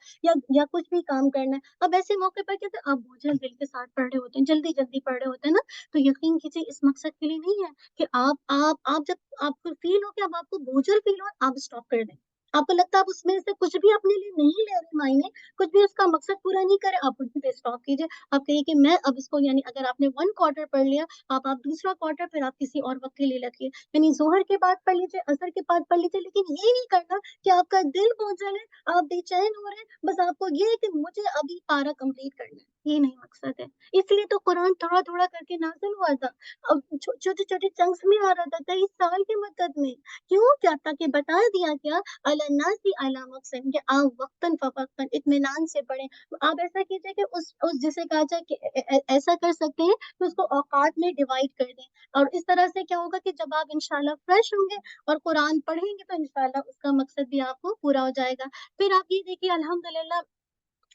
या कुछ भी काम करना है। अब ऐसे मौके पर क्या होता है, आप बोझिल दिल के साथ पढ़ रहे होते हैं, जल्दी-जल्दी पढ़ रहे होते हैं ना, तो यकीन कीजिए इस मकसद के लिए नहीं है कि आप जब आपको फ़ील हो कि अब आपको बोझिल फ़ील हो, आप स्टॉप कर दें। आपको लगता है आप उसमें से कुछ भी अपने लिए नहीं ले रहे मायने, कुछ भी उसका मकसद पूरा नहीं करे, आप वहीं पे स्टॉप कीजिए। आप कहिए कि मैं अब इसको, यानी अगर आपने 1 क्वार्टर पढ़ लिया, आप दूसरा क्वार्टर फिर आप किसी और वक़्त के लिए रखिए। यानी ज़ोहर के बाद पढ़ लीजिए, असर के बाद पढ़ लीजिए, लेकिन ये नहीं करना कि आपका दिल बोझल है, आप बेचैन हो रहे हैं, बस आपको ये है कि मुझे अभी पारा कंप्लीट करना है, ये नहीं मकसद है। इसलिए तो कुरान थोड़ा-थोड़ा करके नाज़िल हुआ था। अब छोटे-छोटे चंक्स में आ रहा था, 23 साल की मद्दत में। क्यों? क्या ताकि बता दिया क्या अलन्नासी अला मक़सिम कि आप वक़्तन फ़वक़्तन इत्मीनान से पढ़ें। आप ऐसा कीजिए कि उस जिसे कहा जाए कि ऐसा कर सकते हैं कि उसको औक़ात में डिवाइड कर दें, और इस तरह से क्या होगा कि जब आप इंशाअल्लाह फ्रेश होंगे और कुरान पढ़ेंगे तो इंशाअल्लाह उसका मकसद भी आपको पूरा हो जाएगा। फिर आप ये देखिए अल्हम्दुलिल्लाह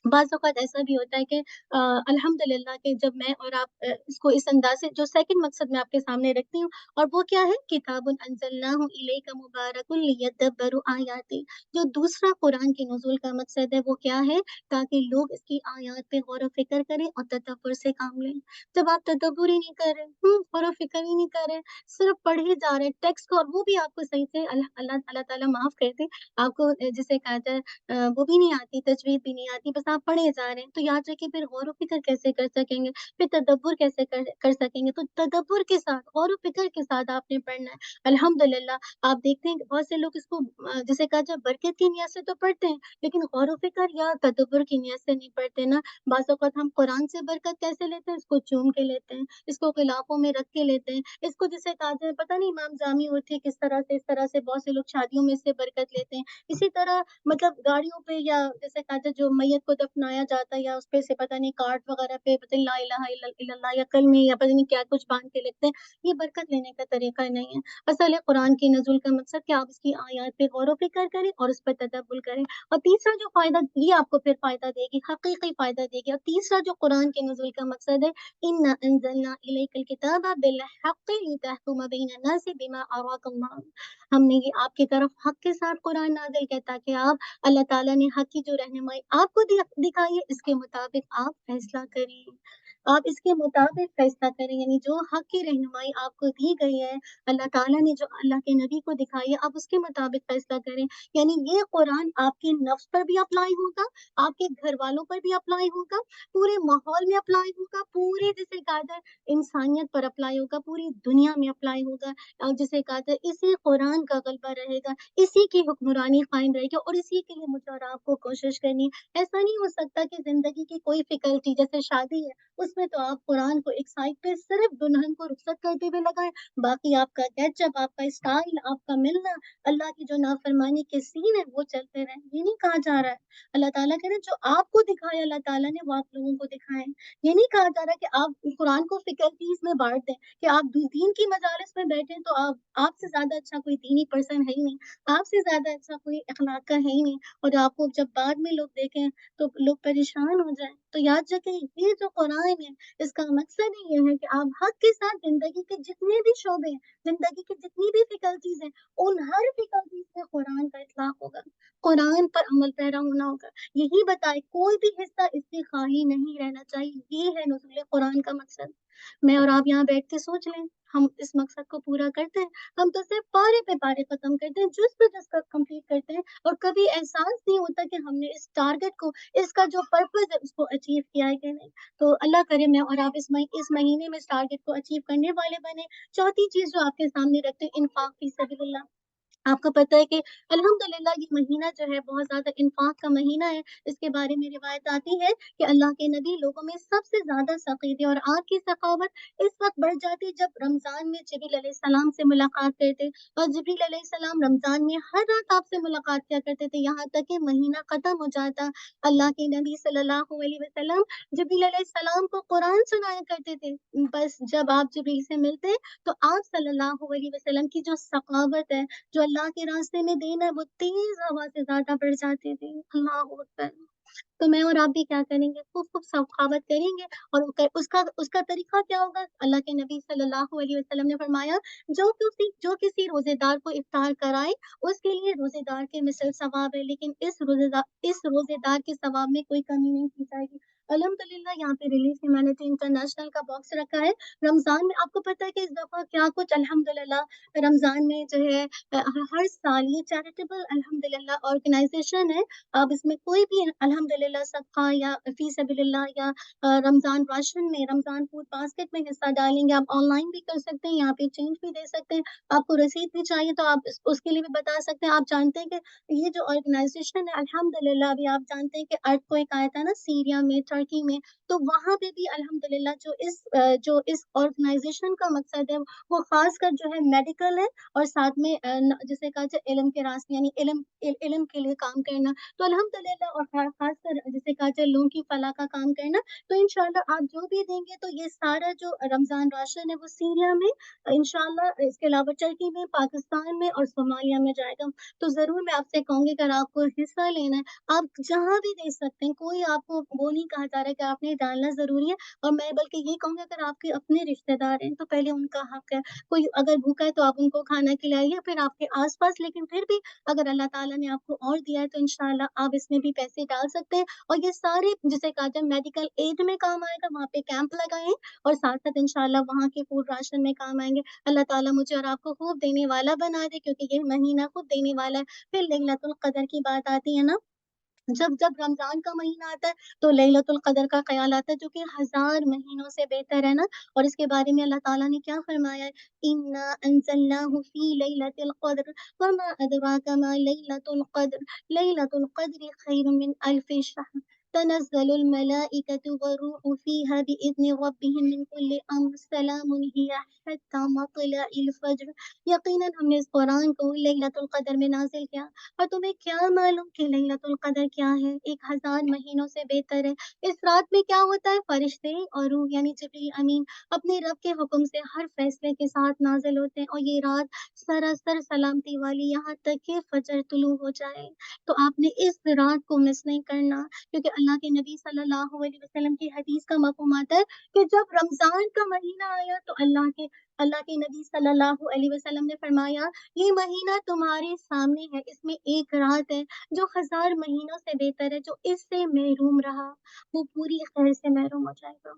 बाज़ औक़ात ऐसा भी होता है कि अल्हम्दुलिल्लाह कि जब मैं और आप इसको इस अंदाज़ से जो सेकंड मकसद मैं आपके सामने रखती हूँ, और वो क्या है? किताबुन अंज़लनाहु इलैका मुबारकुन लियद्दब्बरू आयाति। जो दूसरा कुरान के नुज़ूल का मकसद है वो क्या है? ताकि लोग इसकी आयत पे गौर व फ़िक्र करें और तदब्बर से काम लें। जब आप तदब्बर ही नहीं कर रहे, गौर व फ़िक्र ही नहीं कर रहे, सिर्फ़ पढ़े जा रहे हैं टेक्स्ट को, और वो भी आपको सही से अल्लाह ताला माफ़ कर दे, आपको जिसे कहा जाए वो भी नहीं आती, तजवीद भी नहीं आती, बस आप पढ़े जा रहे हैं, तो याद रखिए फिर गौर व फ़िक्र कैसे कर सकेंगे? फिर तदब्बुर कैसे कर सकेंगे? तो तदब्बुर के साथ, गौर व फ़िक्र के साथ आपने पढ़ना है। अल्हम्दुलिल्लाह आप देखते हैं कि बहुत से लोग इसको जिसे कहा जाए बरकत की नियत से तो पढ़ते हैं, लेकिन गौर व फ़िक्र या तदब्बुर की नियत से नहीं पढ़ते ना। बाज़ औक़ात हम कुरान से बरकत कैसे लेते हैं? इसको चूम के लेते हैं, इसको ग़िलाफ़ों में रख के लेते हैं, इसको जिसे कहा जाए पता नहीं इमाम जामी और थे किस तरह से, इस तरह से बहुत से लोग शादियों में इससे बरकत लेते हैं। इसी तरह मतलब गाड़ियों पे, या जैसे कहा जाए जो मैयत को दफनाया जाता है, या उसपे से पता नहीं कार्ड वगैरह पे पता नहीं ला इलाहा इल्लल्लाह या कलमे या पता नहीं क्या कुछ बाँध के लिखते हैं, ये बरकत लेने का तरीका नहीं है। असल है कुरान के नज़ुल का मकसद कि आप इसकी आयत पे गौर व फ़िक्र करें और उस पर तदब्बुर करें। और तीसरा जो फ़ायदा ये आपको फिर फ़ायदा देगी, हकीकी फ़ायदा देगी, और तीसरा जो कुरान के नज़ुल का मकसद है, इन्ना अंज़लना इलैकल किताबा बिल हक़्क़ि लितहकुम बैनन नासि बिमा अराकल्लाह। हमने ये आपकी तरफ हक़ के साथ कुरान नाज़िल किया ताकि आप, अल्लाह ताला ने हक़ की जो रहनुमाई आपको दिखाई है, इसके मुताबिक आप फ़ैसला करें। आप इसके मुताबिक फ़ैसला करें, यानी जो हक़ की रहनुमाई आपको दी गई है, अल्लाह ताला ने जो अल्लाह के नबी को दिखाई है, आप उसके मुताबिक फ़ैसला करें। यानी ये कुरान आपके नफ्स पर भी अप्लाई होगा, आपके घरवालों पर भी अप्लाई होगा, पूरे माहौल में अप्लाई होगा, पूरे जिसे कहा जाए इंसानियत पर अप्लाई होगा, पूरी दुनिया में अप्लाई होगा। और जिसे कहा जाए इसी कुरान का गलबा रहेगा, इसी की हुक्मरानी कायम रहेगी, और इसी के लिए मुझे और आपको कोशिश करनी है। ऐसा नहीं हो सकता कि ज़िंदगी की कोई फ़िक्र जैसे शादी है, उसमें तो आप कुरान को एक साइड पे सिर्फ़ दुल्हन को रुख़सत करते हुए लगाएँ, बाकी आपका गेटअप, आपका स्टाइल, आपका मिलना, अल्लाह की जो नाफ़रमानी के सीन है वो चलते रहें, ये नहीं कहा जा रहा है। अल्लाह ताला कह रहे हैं जो आपको दिखाया अल्लाह ताला ने वो आप लोगों को दिखाएँ। ये नहीं कहा जा रहा कि आप कुरान को फ़िक्र-फीस में बाँट दें, कि आप दीन की मजालिस में बैठे हैं तो आप आपसे ज़्यादा अच्छा कोई दीनी पर्सन है ही नहीं, आपसे ज़्यादा अच्छा कोई अखलाक का है ही नहीं, और आपको जब बाद में लोग देखें तो लोग परेशान हो जाएँ। तो याद रखें ये जो कुरान है, इसका मकसद ही ये है कि आप हक़ के साथ ज़िंदगी के जितने भी शोबे हैं, ज़िंदगी की जितनी भी फ़िकल्टीज़ हैं, उन हर फ़िकल्टीज़ में कुरान का इत्लाक़ होगा, कुरान पर अमल पैरा होना होगा। यही बताए कोई भी हिस्सा इससे खाली नहीं रहना चाहिए, ये है नुज़ूल कुरान का मकसद। मैं और आप यहाँ बैठ के सोच लें, हम इस मकसद को पूरा करते हैं, हम तो सिर्फ़ पारे पे पारे ख़त्म करते हैं, जुज़ पे जुज़ क कंप्लीट करते हैं, और कभी एहसास नहीं होता कि हमने इस टारगेट को, इसका जो पर्पज़ है उसको अचीव किया है कि नहीं। तो अल्लाह करे मैं और आप इस महीने में इस टारगेट को अचीव करने वाले बने। चौथी चीज़ जो आपके सामने रखते हैं, इन्फ़ाक़ फ़ी सबीलिल्लाह। आपको पता है कि अल्हम्दुलिल्लाह ये महीना जो है बहुत ज़्यादा इन्फ़ाक़ का महीना है। इसके बारे में रिवायत आती है कि अल्लाह के नबी लोगों में सबसे ज़्यादा सख़ी थे, और आपकी सख़ावत इस वक़्त बढ़ जाती जब रमज़ान में जिब्रील अलैहिस्सलाम से मुलाकात करते, और जिब्रील अलैहिस्सलाम रमज़ान में हर रात आपसे मुलाकात किया करते थे, यहाँ तक कि महीना ख़त्म हो जाता, अल्लाह के नबी सल्लल्लाहु अलैहि वसल्लम जिब्रील अलैहिस्सलाम को कुरान सुनाया करते थे। बस जब आप जिब्रील से मिलते तो आप सल्लल्लाहु अलैहि वसल्लम की जो सख़ावत है, जो अल्लाह के रास्ते में देना है, वो तेज़ हवा से ज़्यादा बढ़ जाती थी। अल्लाहू अकबर! तो मैं और आप भी क्या करेंगे, खूब-खूब सखावत करेंगे, और उसका उसका तरीका क्या होगा? अल्लाह के नबी सल्लल्लाहु अलैहि वसल्लम ने फरमाया, जो किसी रोज़ेदार को इफ्तार कराए, उसके लिए रोज़ेदार के मिसल सवाब है, लेकिन इस रोज़ेदार के सवाब में कोई कमी नहीं की जाएगी। अल्हम्दुलिल्लाह यहाँ पे रिलीफ ह्यूमैनिटी इंटरनेशनल का बॉक्स रखा है। रमज़ान में आपको पता है कि इस दफ़ा क्या कुछ अल्हम्दुलिल्लाह रमज़ान में जो है हर साल ये चैरिटेबल अल्हम्दुलिल्लाह ऑर्गेनाइज़ेशन है। आप इसमें कोई भी अल्हम्दुलिल्लाह सदका या फ़ी सबिलिल्लाह या रमज़ान राशन में, रमज़ान फूड बास्केट में हिस्सा डालेंगे। आप ऑनलाइन भी कर सकते हैं, यहाँ पे चेंज भी दे सकते हैं। आपको रसीद भी चाहिए तो आप उसके लिए भी बता सकते हैं। आप जानते हैं कि ये जो ऑर्गेनाइज़ेशन है अल्हम्दुलिल्लाह अभी आप जानते हैं कि अर्थक्वेक आया था ना सीरिया में, टर्की में, तो वहाँ पे भी अल्हम्दुलिल्लाह जो इस ऑर्गेनाइज़ेशन का मकसद है वो ख़ासकर जो है मेडिकल है और साथ में जिसे कहा जाए इल्म के रास्ते यानी इल्म के लिए काम करना। तो अल्हम्दुलिल्लाह और ख़ासकर जिसे कहा जाए लोगों की फलाह का काम करना। तो इंशाअल्लाह आप जो भी देंगे तो ये सारा जो रमज़ान राशन है वो सीरिया में इंशाअल्लाह इसके अलावा टर्की में, पाकिस्तान में और सोमालिया में जाएगा। तो ज़रूर मैं आपसे कहूँगी अगर आपको हिस्सा लेना है, आप जहाँ भी दे सकते हैं, कोई आपको वो नहीं कहा जा रहा है कि आपने डालना ज़रूरी है और मैं बल्कि ये कहूँगी अगर आपके अपने रिश्तेदार हैं, तो पहले उनका हक है। कोई अगर भूखा है तो आप उनको खाना खिलाइए, फिर आपके आस-पास लेकिन फिर भी अगर अल्लाह ताला ने आपको और दिया है तो इंशाअल्लाह आप इसमें भी पैसे डाल सकते हैं और ये सारे जिसे कहा जाए मेडिकल एड में काम आएगा, वहाँ पे कैंप लगाए हैं और साथ-साथ इंशाअल्लाह वहाँ के फूड राशन में काम आएँगे। अल्लाह ताला मुझे और आपको खूब देने वाला बना दे क्योंकि ये महीना खुद देने वाला है। फिर लैलतुल क़द्र की बात आती है ना, जब जब रमज़ान का महीना आता है, तो लैलतुल क़द्र का ख़्याल आता है जो कि हज़ार महीनों से बेहतर है ना और इसके बारे में अल्लाह ताला ने क्या फ़रमाया है, इन्ना अंज़लनाहु फ़ी लैलतिल क़द्र वमा अदराका मा लैलतुल क़द्रि खैरुम मिन अल्फ़ि शहर तनज़्ज़लुल मलाइकतु वर्रूहु फ़ीहा बिइज़्नि रब्बिहिम मिन कुल्लि अम्र सलामुन हिय हत्ता मत्लइल फ़ज्र। यकीनन हमने इस कुरान को लैलतुल क़द्र में नाज़िल किया और तुम्हें क्या मालूम कि लैलतुल क़द्र क्या है? 1000 महीनों से बेहतर है। इस रात में क्या होता है? फ़रिश्ते और रूह यानी जिब्रील अमीन अपने रब के हुक्म से हर फ़ैसले के साथ नाज़िल होते हैं और ये रात सरासर सलामती वाली यहाँ तक कि फ़जर तुलू हो जाए। तो आपने इस रात को मिस नहीं करना क्योंकि अल्लाह के नबी सल्लल्लाहु अलैहि वसल्लम की हदीस का मफ़हूम आता है कि जब रमज़ान का महीना आया तो अल्लाह के नबी सल्लल्लाहु अलैहि वसल्लम ने फरमाया ये महीना तुम्हारे सामने है, इसमें एक रात है जो हज़ार महीनों से बेहतर है, जो इससे महरूम रहा, वो पूरी खैर से महरूम हो जाएगा।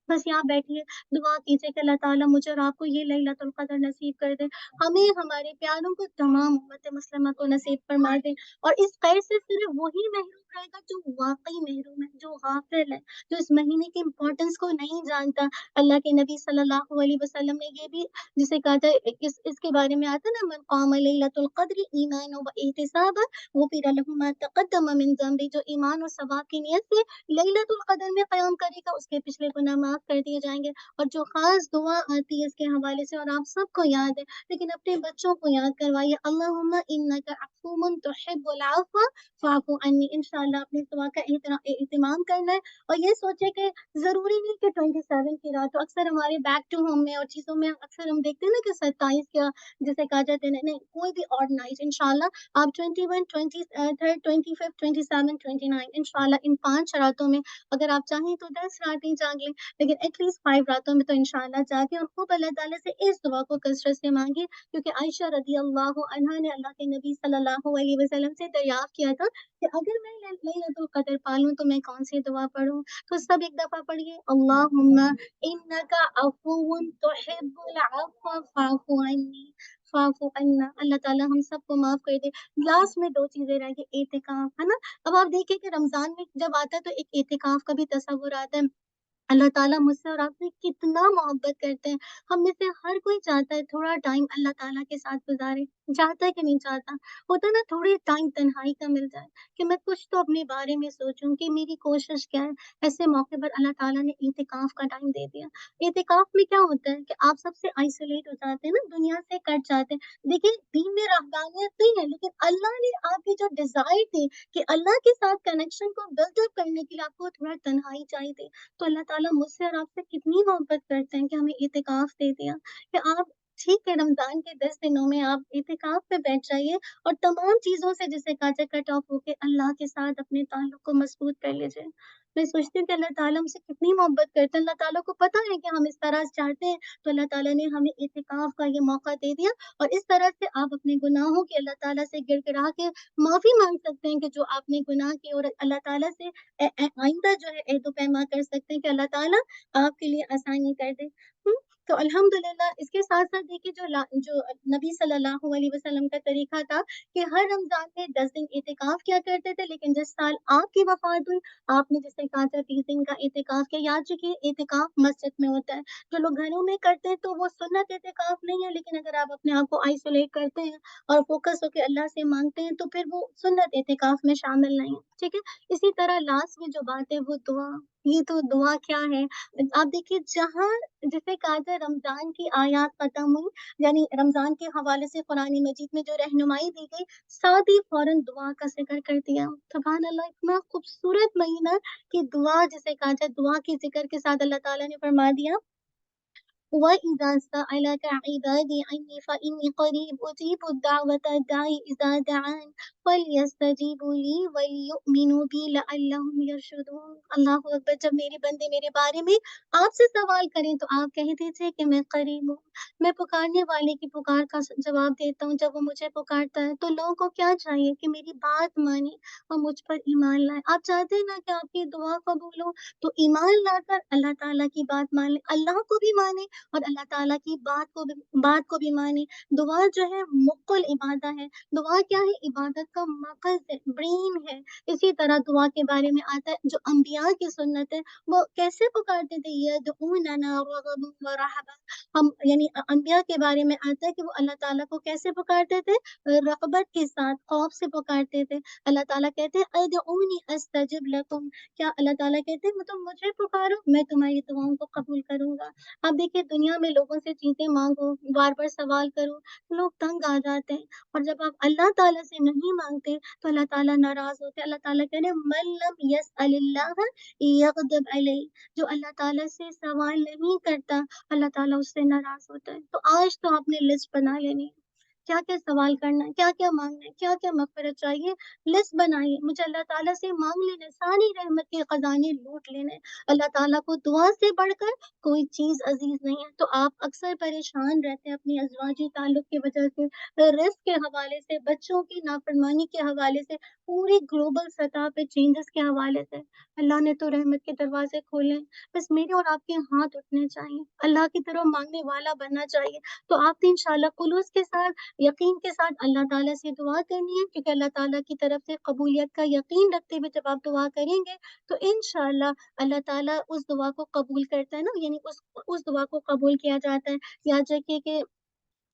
बस यहाँ बैठिए, दुआ कीजिए कि अल्लाह ताला मुझे और आपको ये लैलतुल क़द्र नसीब कर दे। हमें, हमारे प्यारों को, तमाम उम्मत मुस्लिमा को नसीब फरमा दे और इस खैर से सिर्फ़ वही महरूम रहेगा जो वाक़ई महरूम है, जो गाफ़िल है, जो इस महीने की इम्पोर्टेंस को नहीं जानता। अल्लाह के नबी सल्लल्लाहु अलैहि वसल्लम ने ये भी जिसे कहा जाए इसके बारे में आता है ना मन क़ाम लैलतुल क़द्र ईमानन व एहतिसाबन गुफ़िर लहु मा तक़द्दम मिन ज़ंबि जो ईमान और सवाब की नियत से लैलतुल क़द्र में क़याम करेगा उसके पिछले गुनाह माफ़ कर दिए जाएँगे और जो ख़ास दुआ आती है इसके हवाले से और आप सबको याद है, लेकिन अपने बच्चों को याद करवाइए अल्लाहुम्मा इन्नका अफ़ुव्वुन तुहिब्बुल अफ़्व फ़अफ़ु अन्नी इंशाअल्लाह अपनी इस दुआ का एहतिमाम करना है और ये सोचे कि ज़रूरी नहीं कि 27 की रात हो, अक्सर हमारे बैक टू होम में और चीज़ों में अक्सर हम देखते हैं ना कि 27 या जिसे कहा जाता है नहीं, कोई भी ऑड नाइट इंशाअल्लाह आप 21, 23rd, 25th, 27, 29 इंशाअल्लाह इन 5 रातों में अगर आप चाहें तो 10 रातें जाग लें, लेकिन एटलीस्ट 5 रातों में तो इंशाअल्लाह जागें और खूब अल्लाह ताला से इस दुआ को कसरत से माँगे क्योंकि आयशा रज़ियल्लाहु अन्हा ने अल्लाह के नबी सल्लल्लाहु अलैहि वसल्लम से दरियाफ़्त किया था कि अगर मैं लैलतुल क़द्र पा लूँ तो मैं कौन-सी दुआ पढ़ूँ? तो सब एक दफ़ा पढ़िए अल्लाहुम्मा इन्नका अफ़ुव्वुन तुहिब्बुल अफ़्व फ़अफ़ु अन्नी फ़अफ़ु अन्ना अल्लाह ताला हम सबको माफ़ कर दे। लास्ट में 2 चीज़ें रह गई एतिकाफ़, है ना? अब आप देखिए कि रमज़ान में जब आता है तो एक एतिकाफ़ का भी तसव्वुर आता है। अल्लाह ताला मुझसे और आपसे कितना मोहब्बत करते हैं। हम में से हर कोई चाहता है थोड़ा टाइम अल्लाह ताला के साथ गुज़ारे, चाहता है कि नहीं चाहता? होता है ना थोड़ी टाइम तन्हाई का मिल जाए, कि मैं कुछ तो अपने बारे में सोचूँ कि मेरी कोशिश क्या है। ऐसे मौके पर अल्लाह ताला ने इतिकाफ़ का टाइम दे दिया। इतिकाफ़ में क्या होता है कि आप सबसे आइसोलेट हो जाते हैं ना, दुनिया से कट जाते हैं। देखिए दीन में रहबानियत नहीं है, लेकिन अल्लाह ने आपकी जो डिज़ायर थी कि अल्लाह के साथ कनेक्शन को बिल्ड अप करने के लिए आपको थोड़ा तन्हाई चाहिए थी। तो अल्लाह ताला मुझसे और आपसे कितनी मोहब्बत करते हैं कि हमें इतिकाफ़ दे दिया कि आप ठीक है, रमज़ान के 10 दिनों में आप इतिकाफ़ पे बैठ जाइए और तमाम चीज़ों से जिसे कहा जाए कट ऑफ होके अल्लाह के साथ अपने ताल्लुक को मज़बूत कर लीजिए। मैं सोचती हूँ कि अल्लाह ताला हमसे कितनी मोहब्बत करते हैं, अल्लाह ताला को पता है कि हम इस तरह से चाहते हैं, तो अल्लाह ताला ने हमें इतिकाफ़ का ये मौका दे दिया और इस तरह से आप अपने गुनाहों की अल्लाह ताला से गिड़गिड़ा के माफ़ी माँग सकते हैं कि जो आपने गुनाह किए और अल्लाह ताला से आइंदा जो है एहद-ओ-पैमा कर सकते हैं कि अल्लाह ताला आपके लिए आसानी कर दे। हुँ? तो अल्हम्दुलिल्लाह इसके साथ-साथ देखिए जो नबी सल्लल्लाहु अलैहि वसल्लम का तरीका था कि हर रमज़ान में 10 दिन इतिकाफ़ किया करते थे, लेकिन जिस साल आपकी वफ़ात हुई, आपने जैसे कहा था 30 दिन का इतिकाफ़ किया। याद रखिए इतिकाफ़ मस्जिद में होता है। जो लोग घरों में करते हैं तो वो सुन्नत इतिकाफ़ नहीं है, लेकिन अगर आप अपने आप को आइसोलेट करते हैं और फ़ोकस होके अल्लाह से माँगते हैं, तो फिर वो सुन्नत इतिकाफ़ में शामिल नहीं है, ठीक है? इसी तरह लास्ट में जो बात है वो दुआ, ये तो दुआ क्या है? आप देखिए जहाँ जिसे कहा जाए रमज़ान की आयत ख़त्म हुई, यानी रमज़ान के हवाले से कुरान मजीद में जो रहनुमाई दी गई, साथ ही फ़ौरन दुआ का ज़िक्र कर दिया। सुभान अल्लाह! इतना खूबसूरत महीना कि दुआ जिसे कहा जाए, दुआ के ज़िक्र के साथ अल्लाह ताला ने फरमा दिया وَإِذَا سَأَلَكَ عِبَادِي عَنِّي فَإِنِّي قَرِيبٌ أُجِيبُ الدَّعْوَةَ الدَّاعِ إِذَا دَعَانِ فَلْيَسْتَجِيبُوا لِي وَلْيُؤْمِنُوا بِي لَعَلَّهُمْ يَرْشُدُونَ अल्लाहु अकबर! जब मेरे बंदे मेरे बारे में आपसे सवाल करें तो आप कह दीजिए कि मैं करीब हूँ। मैं पुकारने वाले की पुकार का जवाब देता हूँ, जब वो मुझे पुकारता है तो लोगों को क्या चाहिए कि मेरी बात माने और मुझ पर ईमान लाए। आप चाहते हैं ना कि आपकी दुआ कबूल हो, तो ईमान लाकर अल्लाह ताला की बात मान लें, अल्लाह को भी मानें और अल्लाह ताला की बात को भी माने। दुआ जो है मुक़्कुल इबादत है। दुआ क्या है? इबादत का मक़ज़ है, ब्रेन है। इसी तरह दुआ के बारे में आता है जो अम्बिया की सुन्नत है, वो कैसे पुकारते थे? यदऊनना रग़बन व रहबा। हम यानी अम्बिया के बारे में आता है कि वो अल्लाह ताला को कैसे पुकारते थे? रग़बत के साथ, ख़ौफ़ से पुकारते थे। अल्लाह ताला कहते हैं अदऊनी अस्तजिब लकुम। क्या अल्लाह ताला कहते हैं तुम मुझे पुकारो, मैं तुम्हारी दुआओं को कबूल करूँगा। अब देखिए दुनिया में लोगों से चीज़ें माँगो, बार-बार सवाल करो, तो लोग तंग आ जाते हैं और जब आप अल्लाह ताला से नहीं माँगते, तो अल्लाह ताला नाराज़ होते हैं। अल्लाह ताला कह रहे हैं मन लम यसअलिल्लाह यग़्ज़ब अलैहि। जो अल्लाह ताला से सवाल नहीं करता, अल्लाह ताला उससे नाराज़ होता है। तो आज तो आपने लिस्ट बना लेनी है। क्या-क्या सवाल करना है, क्या-क्या माँगना है, क्या-क्या मग़फ़िरत चाहिए, लिस्ट बनाइए। मुझे अल्लाह ताला से माँग लेना है, सारी रहमत के खज़ाने लूट लेने हैं। अल्लाह ताला को दुआ से बढ़कर कोई चीज़ अज़ीज़ नहीं है। तो आप अक्सर परेशान रहते हैं अपनी अज़वाजी ताल्लुक की वजह से, रिज़्क के हवाले से, बच्चों की नाफ़रमानी के हवाले से, पूरी ग्लोबल सतह पे चेंजेज़ के हवाले से। अल्लाह ने तो रहमत के दरवाज़े खोले हैं, बस मेरे और आपके हाथ उठने चाहिए। अल्लाह की तरफ माँगने वाला बनना चाहिए। तो आपने इंशाअल्लाह खुलूस के साथ, यकीन के साथ अल्लाह ताला से दुआ करनी है क्योंकि अल्लाह ताला की तरफ से कबूलियत का यकीन रखते हुए जब आप दुआ करेंगे, तो इंशाअल्लाह अल्लाह ताला उस दुआ को कबूल करता है ना, यानी उस दुआ को कबूल किया जाता है। याद रखिए कि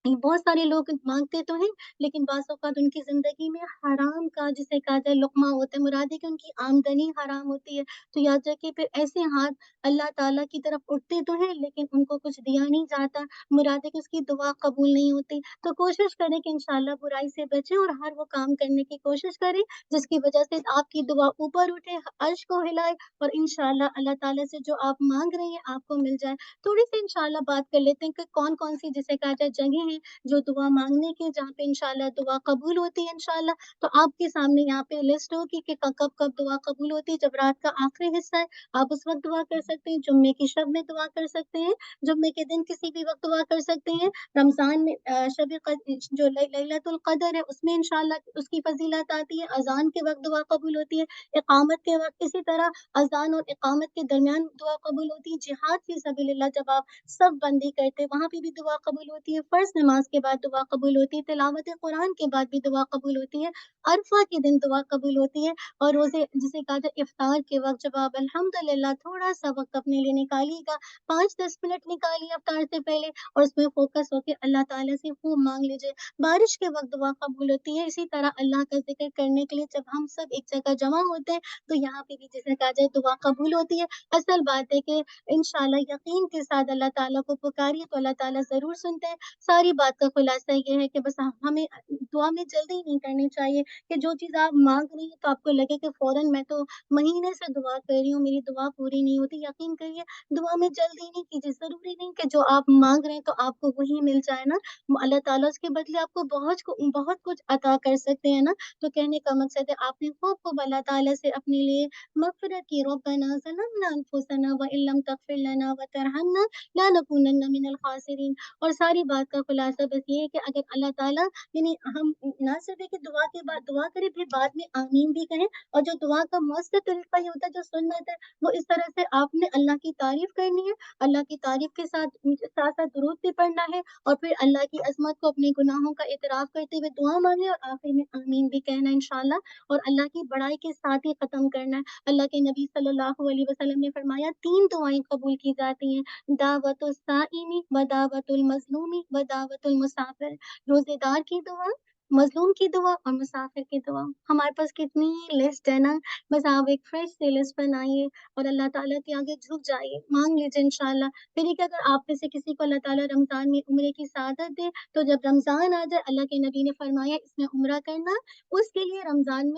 बहुत सारे लोग माँगते तो हैं, लेकिन बाज़ औक़ात उनकी ज़िंदगी में हराम का जिसे कहा जाए लुक़मा होता है, मुराद है कि उनकी आमदनी हराम होती है। तो याद रखिए फिर ऐसे हाथ अल्लाह ताला की तरफ उठते तो हैं, लेकिन उनको कुछ दिया नहीं जाता, मुराद है कि उसकी दुआ कबूल नहीं होती। तो कोशिश करें कि इंशाअल्लाह बुराई से बचें और हर वो काम करने की कोशिश करें, जिसकी वजह से आपकी दुआ ऊपर उठे, अर्श को हिलाए और इंशाअल्लाह अल्लाह ताला से जो आप माँग रही हैं, आपको मिल जाए। थोड़ी-सी इंशाअल्लाह बात कर लेते हैं कि कौन-कौन सी जिसे कहा जाए जगह हैं, जो दुआ माँगने की जहाँ पे इंशाअल्लाह दुआ कबूल होती है इंशाअल्लाह। तो आपके सामने यहाँ पे लिस्ट होगी कि कब-कब दुआ कबूल होती है। जब रात का आखिरी हिस्सा है, आप उस वक़्त दुआ कर सकते हैं, जुम्मे की शब में दुआ कर सकते हैं, जुम्मे के दिन किसी भी वक़्त दुआ कर सकते हैं। रमज़ान में शब क़द जो लैलतुल क़द्र है, उसमें इंशाअल्लाह उसकी फ़ज़ीलत आती है। अज़ान के वक़्त दुआ कबूल होती है, इक़ामत के वक़्त इसी तरह अज़ान और इक़ामत के दरमियान दुआ कबूल होती है। जिहाद फ़ी सबीलिल्लाह जब आप सफ़ बंदी करते हैं, वहाँ पे भी दुआ कबूल होती है। फ़र्ज़ नमाज़ के बाद दुआ कबूल होती है, तिलावत कुरान के बाद भी दुआ कबूल होती है, अरफ़ा के दिन दुआ कबूल होती है और रोज़े जिसे कहा जाए इफ्तार के वक़्त जब आप अल्हम्दुलिल्लाह थोड़ा-सा वक़्त अपने लिए निकालिएगा, 5-10 मिनट निकालिए इफ्तार से पहले और उसमें फ़ोकस होके अल्लाह ताला से खूब माँग लीजिए। बारिश के वक़्त दुआ कबूल होती है, इसी तरह अल्लाह का ज़िक्र करने के लिए जब हम सब एक जगह जमा होते हैं, तो यहाँ पे भी जिसे कहा जाए दुआ कबूल होती है। असल बात है कि इंशाअल्लाह यकीन के साथ अल्लाह ताला को पुकारिए तो अल्लाह ताला ज़रूर सुनते हैं। सारी ساری بات کا خلاصہ یہ ہے کہ بس ہمیں دعا میں جلدی نہیں کرنی چاہیے کہ جو چیز آپ مانگ رہی ہیں تو آپ کو لگے کہ فوراً میں تو مہینے سے دعا کر رہی ہوں، میری دعا پوری نہیں ہوتی۔ یقین کریے دعا میں جلدی نہیں کیجیے، ضروری نہیں کہ جو آپ مانگ رہے ہیں تو آپ کو وہی مل جائے نا، اللہ تعالیٰ اس کے بدلے آپ کو بہت کچھ عطا کر سکتے ہیں نا۔ تو کہنے کا مقصد ہے آپ نے خوب اللہ تعالیٰ سے اپنے لیے مغفرت کی، ربنا ظلمنا انفسنا وان لم تغفر لنا وترحمنا لنکونن من الخاسرین۔ اور ساری بات کا خلاصہ بس یہ ہے کہ اگر اللہ تعالیٰ یعنی ہم نہ صرف ہے کہ دعا کے بعد دعا کریں پھر بعد میں آمین بھی کہیں، اور جو دعا کا مؤثر طریقہ یہ ہوتا ہے جو سنت ہے وہ اس طرح سے آپ نے اللہ کی تعریف کرنی ہے، اللہ کی تعریف کے ساتھ ساتھ درود بھی پڑھنا ہے، اور پھر اللہ کی عظمت کو اپنے گناہوں کا اعتراف کرتے ہوئے دعا مانگے اور آخر میں آمین بھی کہنا انشاءاللہ، اور اللہ کی بڑائی کے ساتھ ہی ختم کرنا ہے۔ اللہ کے نبی صلی اللہ علیہ وسلم نے فرمایا 3 دعائیں قبول کی جاتی ہیں، دعوت الصائمی و دعوت المظلومی و دعوت المسافر، روزے دار کی دعا، مظلوم کی دعا اور مسافر کی دعا۔ ہمارے پاس کتنی لسٹ ہے نا، بس آپ ایک فریش سے لسٹ بنائیے اور اللہ تعالیٰ کے آگے جھک جائیے، مانگ لیجیے انشاءاللہ۔ پھر یہ کہ اگر آپ میں سے کسی کو اللہ تعالیٰ رمضان میں عمرے کی سعادت دے تو جب رمضان آ جائے، اللہ کے نبی نے فرمایا اس میں عمرہ کرنا، اس کے لیے رمضان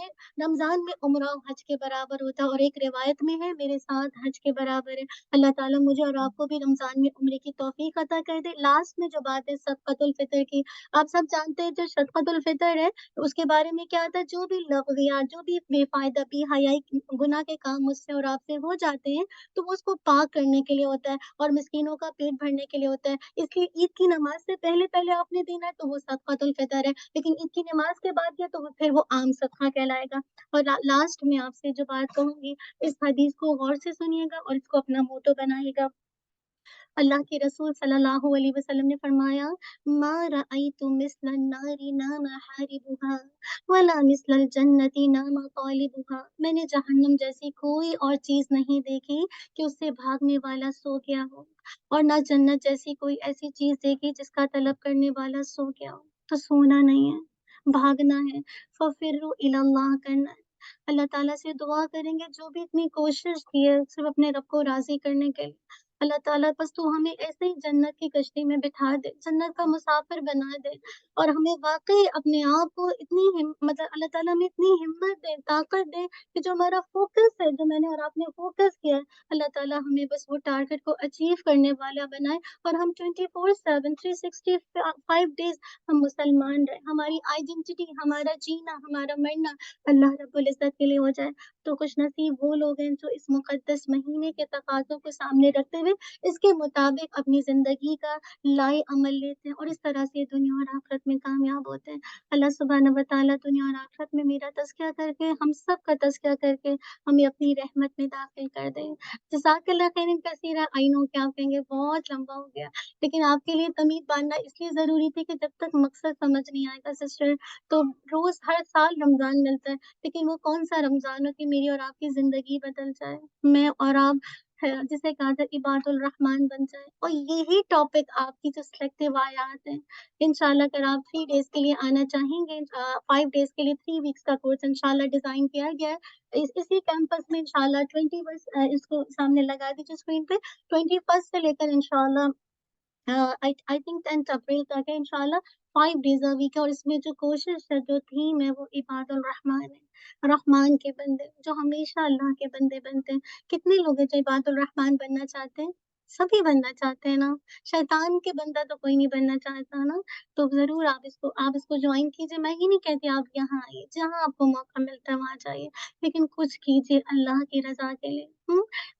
میں عمرہ حج کے برابر ہوتا ہے، اور ایک روایت میں ہے میرے ساتھ حج کے برابر ہے۔ اللہ تعالیٰ مجھے اور آپ کو بھی رمضان میں عمرے کی توفیق عطا کر دے۔ لاسٹ میں جو بات ہے صدقۃ الفطر کی، آپ سب جانتے ہیں جو صدقۃ الفطر ہے اس کے بارے میں کیا آتا ہے، جو بھی لغویات، جو بھی بے فائدہ بے حیائی گناہ کے کام مجھ سے اور آپ سے ہو جاتے ہیں تو وہ اس کو پاک کرنے کے لیے ہوتا ہے اور مسکینوں کا پیٹ بھرنے کے لیے ہوتا ہے۔ اس لیے عید کی نماز سے پہلے آپ نے دینا ہے تو وہ صدقۃ الفطر ہے، لیکن عید کی نماز کے بعد دیا تو پھر وہ عام صدقہ کہلائے گا۔ اور لاسٹ میں آپ سے جو بات کہوں گی، اس حدیث کو غور سے سنیے گا اور اس کو اپنا موٹو بنائیے گا۔ اللہ کے رسول صلی اللہ علیہ وسلم نے فرمایا ما رأیت مثل النار نام حاربها ولا مثل الجنت نام طالبها، میں نے جہنم جیسی کوئی اور چیز نہیں دیکھی کہ اس سے بھاگنے والا سو گیا ہو، اور نہ جنت جیسی کوئی ایسی چیز دیکھی جس کا طلب کرنے والا سو گیا ہو۔ تو سونا نہیں ہے، بھاگنا ہے، ففروا الی اللہ کرنا ہے۔ اللہ تعالیٰ سے دعا کریں گے جو بھی اتنی کوشش کی ہے صرف اپنے رب کو راضی کرنے کے لیے، اللہ تعالیٰ بس تو ہمیں ایسے ہی جنت کی کشتی میں بٹھا دے، جنت کا مسافر بنا دے، اور ہمیں واقعی اپنے آپ کو اتنی مطلب اللہ تعالیٰ ہمیں اتنی ہمت دے، طاقت دے کہ جو ہمارا فوکس ہے، جو میں نے اور آپ نے فوکس کیا ہے، اللہ تعالیٰ ہمیں بس وہ ٹارگٹ کو اچیو کرنے والا بنائے، اور ہم 24/7 365 ڈیز ہم مسلمان رہے، ہماری آئیڈینٹی، ہمارا جینا، ہمارا مرنا اللہ رب العزت کے لیے ہو جائے۔ تو خوش نصیب وہ لوگ ہیں جو اس مقدس مہینے کے تقاضوں کو سامنے رکھتے ہوئے اس کے مطابق اپنی زندگی کا لائے عمل لیتے ہیں اور اس طرح سے دنیا اور آخرت میں کامیاب ہوتے ہیں۔ اللہ سبحانہ و تعالیٰ دنیا اور آخرت میں میرا تذکیہ کر کے، ہم سب کا تذکیہ کر کے ہمیں اپنی رحمت میں داخل کر دیں۔ جزاک اللہ خیر کثیرا، آئی نو کیا آپ کہیں گے بہت لمبا ہو گیا، لیکن آپ کے لیے تمیز باندھنا اس لیے ضروری تھی کہ جب تک مقصد سمجھ نہیں آئے گا سسٹر تو روز ہر سال رمضان ملتا ہے، لیکن وہ کون سا رمضان ہو کہ میری اور آپ کی زندگی بدل جائے، میں اور آپ جسے کہا جائے عباد الرحمن بن جائے۔ اور یہی ٹاپک آپ کی جو سلیکٹیو آیات ہیں انشاءاللہ اگر آپ 3 ڈیز کے لیے آنا چاہیں گے، 5 ڈیز کے لیے 3 ویکس کا کورس انشاءاللہ ڈیزائن کیا گیا ہے اسی کیمپس میں انشاءاللہ 21 اس کو سامنے لگا دیجیے اسکرین پہ، 21 سے لے کر انشاءاللہ آئی تھنک 10 اپریل تک ہے انشاءاللہ، 5 ڈیز اے ویک ہے، اور اس میں جو کوشش ہے، جو تھیم ہے وہ عباد الرحمن ہے، رحمان کے بندے جو ہمیشہ اللہ کے بندے بنتے ہیں۔ کتنے لوگ ہیں جو عباد الرحمن بننا چاہتے ہیں؟ سبھی بننا چاہتے ہیں نا، شیطان کے بندہ تو کوئی نہیں بننا چاہتا نا۔ تو ضرور آپ اس کو جوائن کیجیے، میں ہی نہیں کہتی آپ یہاں آئیے، جہاں آپ کو موقع ملتا ہے وہاں جائیے، لیکن کچھ کیجیے اللہ کی رضا کے لیے۔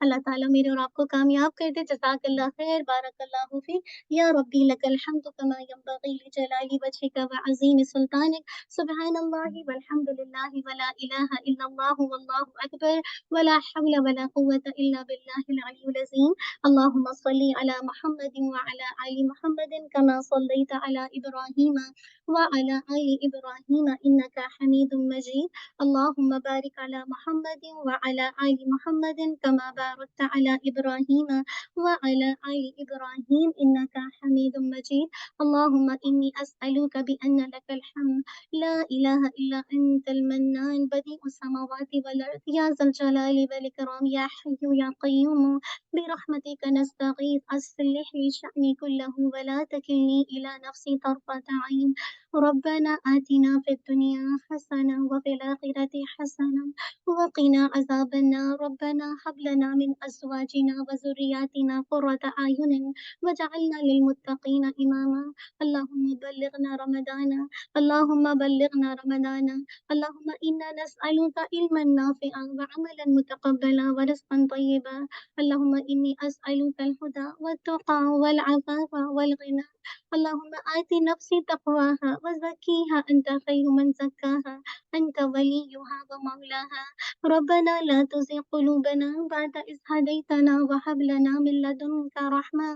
اللہ تعالیٰ میرے اور آپ کو کامیاب کر دے۔ جزاک اللہ خیر، بارک اللہ فیک، یا ربی لک الحمد کما ینبغی لجلال وجهک وعظیم سلطانک، سبحان اللہ والحمد للہ ولا الہ الا اللہ واللہ اکبر ولا حول ولا قوة الا باللہ العلی العظیم۔ اللہم صل علی محمد وعلى آل محمد كما صلیت علی ابراہیم وعلى آل ابراہیم انک حمید مجید۔ اللہم بارک علی محمد وعلى آل محمد كما باركت على إبراهيم وعلى آل إبراهيم إنك حميد مجيد. اللهم إني أسألك بأن لك الحمد لا إله إلا أنت المنان بديع السماوات والأرض يا ذا الجلال والإكرام يا حي يا قيوم برحمتك نستغيث أصلح لي شأني كله ولا تكلني إلى نفسي طرفة عين. ربنا آتنا في الدنيا حسنة وفي الآخرة حسنة وقنا عذاب النار. ربنا هب لنا من أزواجنا وذرياتنا قرة أعين وجعلنا للمتقين إماما. اللهم بلغنا رمضان، اللهم بلغنا رمضان. اللهم إنا نسألك علما نافعا وعملا متقبلا ورزقا طيبا. اللهم إني أسألك الهدى والتقى والعفاف والغنى. اللهم آت نفسي تقواها وزكيها أنت خير من زكاها أنت وليها ومولاها. ربنا لا تزغ قلوبنا بعد إذ هديتنا وهب لنا من لدنك رحمة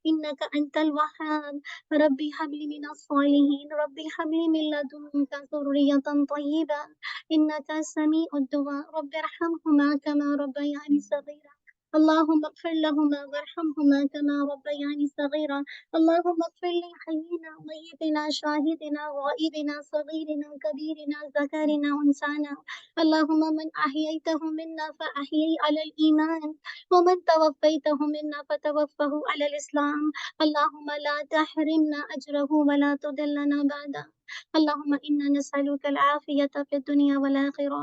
إنك أنت الوهاب. ربي هب لي من الصالحين، ربي هب لي من لدنك ذرية طيبة إنك سميع الدعاء. رب ارحمهما كما ربياني صغيرا. اللهم اغفر لهما وارحمهما كما ربياني صغيرا. اللهم اغفر لحينا وميتنا شاهدنا وغائبنا صغيرنا كبيرنا ذكرنا وانسانا. اللهم من أحييته منا فأحيي على الإيمان ومن توفيته منا فتوفه على الإسلام. اللهم لا تحرمنا أجره ولا تضلنا بعده. اللهم إنا نسألك العافية في الدنيا والآخرة.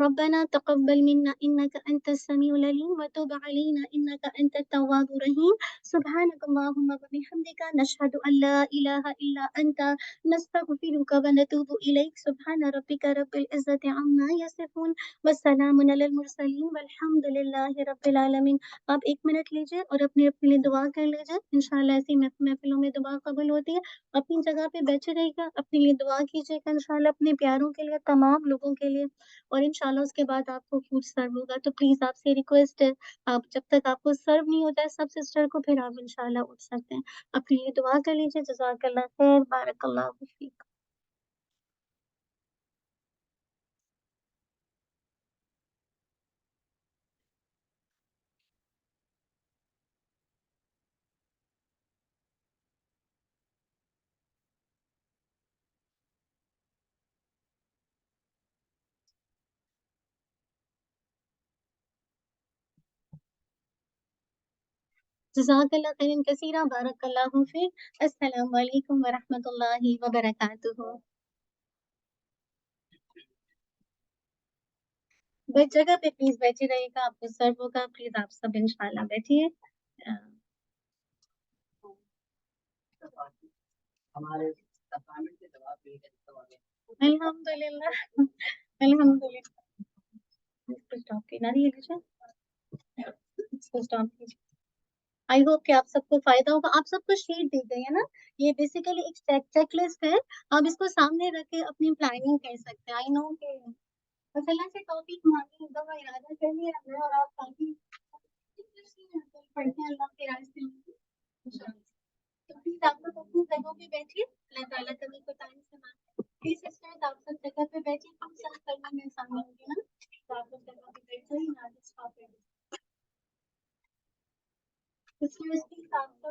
ربنا تقبل منا إنك أنت السميع العليم وتب علينا إنك أنت التواب الرحيم. سبحانك اللهم وبحمدك نشهد أن لا إله إلا أنت نستغفرك ونتوب إليك. سبحان ربك رب العزة عما يصفون والسلام على المرسلين والحمد لله رب العالمين. آپ 1 منٹ لیجیے اور اپنے اپنے لیے دعا کر لیجیے. انشاءاللہ ایسی محفلوں میں دعا قبول ہوتی ہے. اپنی جگہ پہ بیٹھے رہیے گا، اپنے لیے دعا کیجیے گا انشاءاللہ، اپنے پیاروں کے لیے، تمام لوگوں کے لیے. اور انشاءاللہ اس کے بعد آپ کو فوڈ سرو ہوگا. تو پلیز آپ سے ریکویسٹ ہے، آپ جب تک آپ کو سرو نہیں ہو جائے سب سسٹر کو، پھر آپ انشاءاللہ اٹھ سکتے ہیں. اپنے لیے دعا کر لیجیے. جزاک اللہ خیر، بارک اللہ فیک. جزاک اللہ خیر کثیرہ، بارک اللہ فیک. السلام علیکم ورحمۃ اللہ وبرکاتہ. بس جگہ پہ پلیز بیٹھے رہیے گا، آپ کو سرو ہوگا. پلیز آپ سب انشاءاللہ بیٹھیے. الحمد للہ الحمد للہ. اسٹاپ کی نہ رہی ہے. اسٹاپ کیجیے. آئی ہوپ کہ آپ سب کو فائدہ ہوگا. آپ سب کو شیٹ دی گئی ہے نا. یہ بیسیکلی ایک چیک لسٹ ہے. آپ اس کو سامنے رکھ کے اپنی پلاننگ کر سکتے ہیں. آئی نو کہ بس اللہ سے ٹاپک مانگنے کا ارادہ کر لیا ہے اور آپ کافی پڑھتے ہیں اللہ کے راستے میں. تو پلیز آپ لوگ اپنی جگہوں پہ بیٹھیے. اللہ تعالیٰ کبھی کو ٹائم سے مانگے. پلیز سسٹر آپ سب جگہ پہ بیٹھیے. ہم سب کرنے میں شامل ہوں گے نا. تو آپ لوگ جگہ پہ بیٹھ جائیے. سسٹر پلیز آپ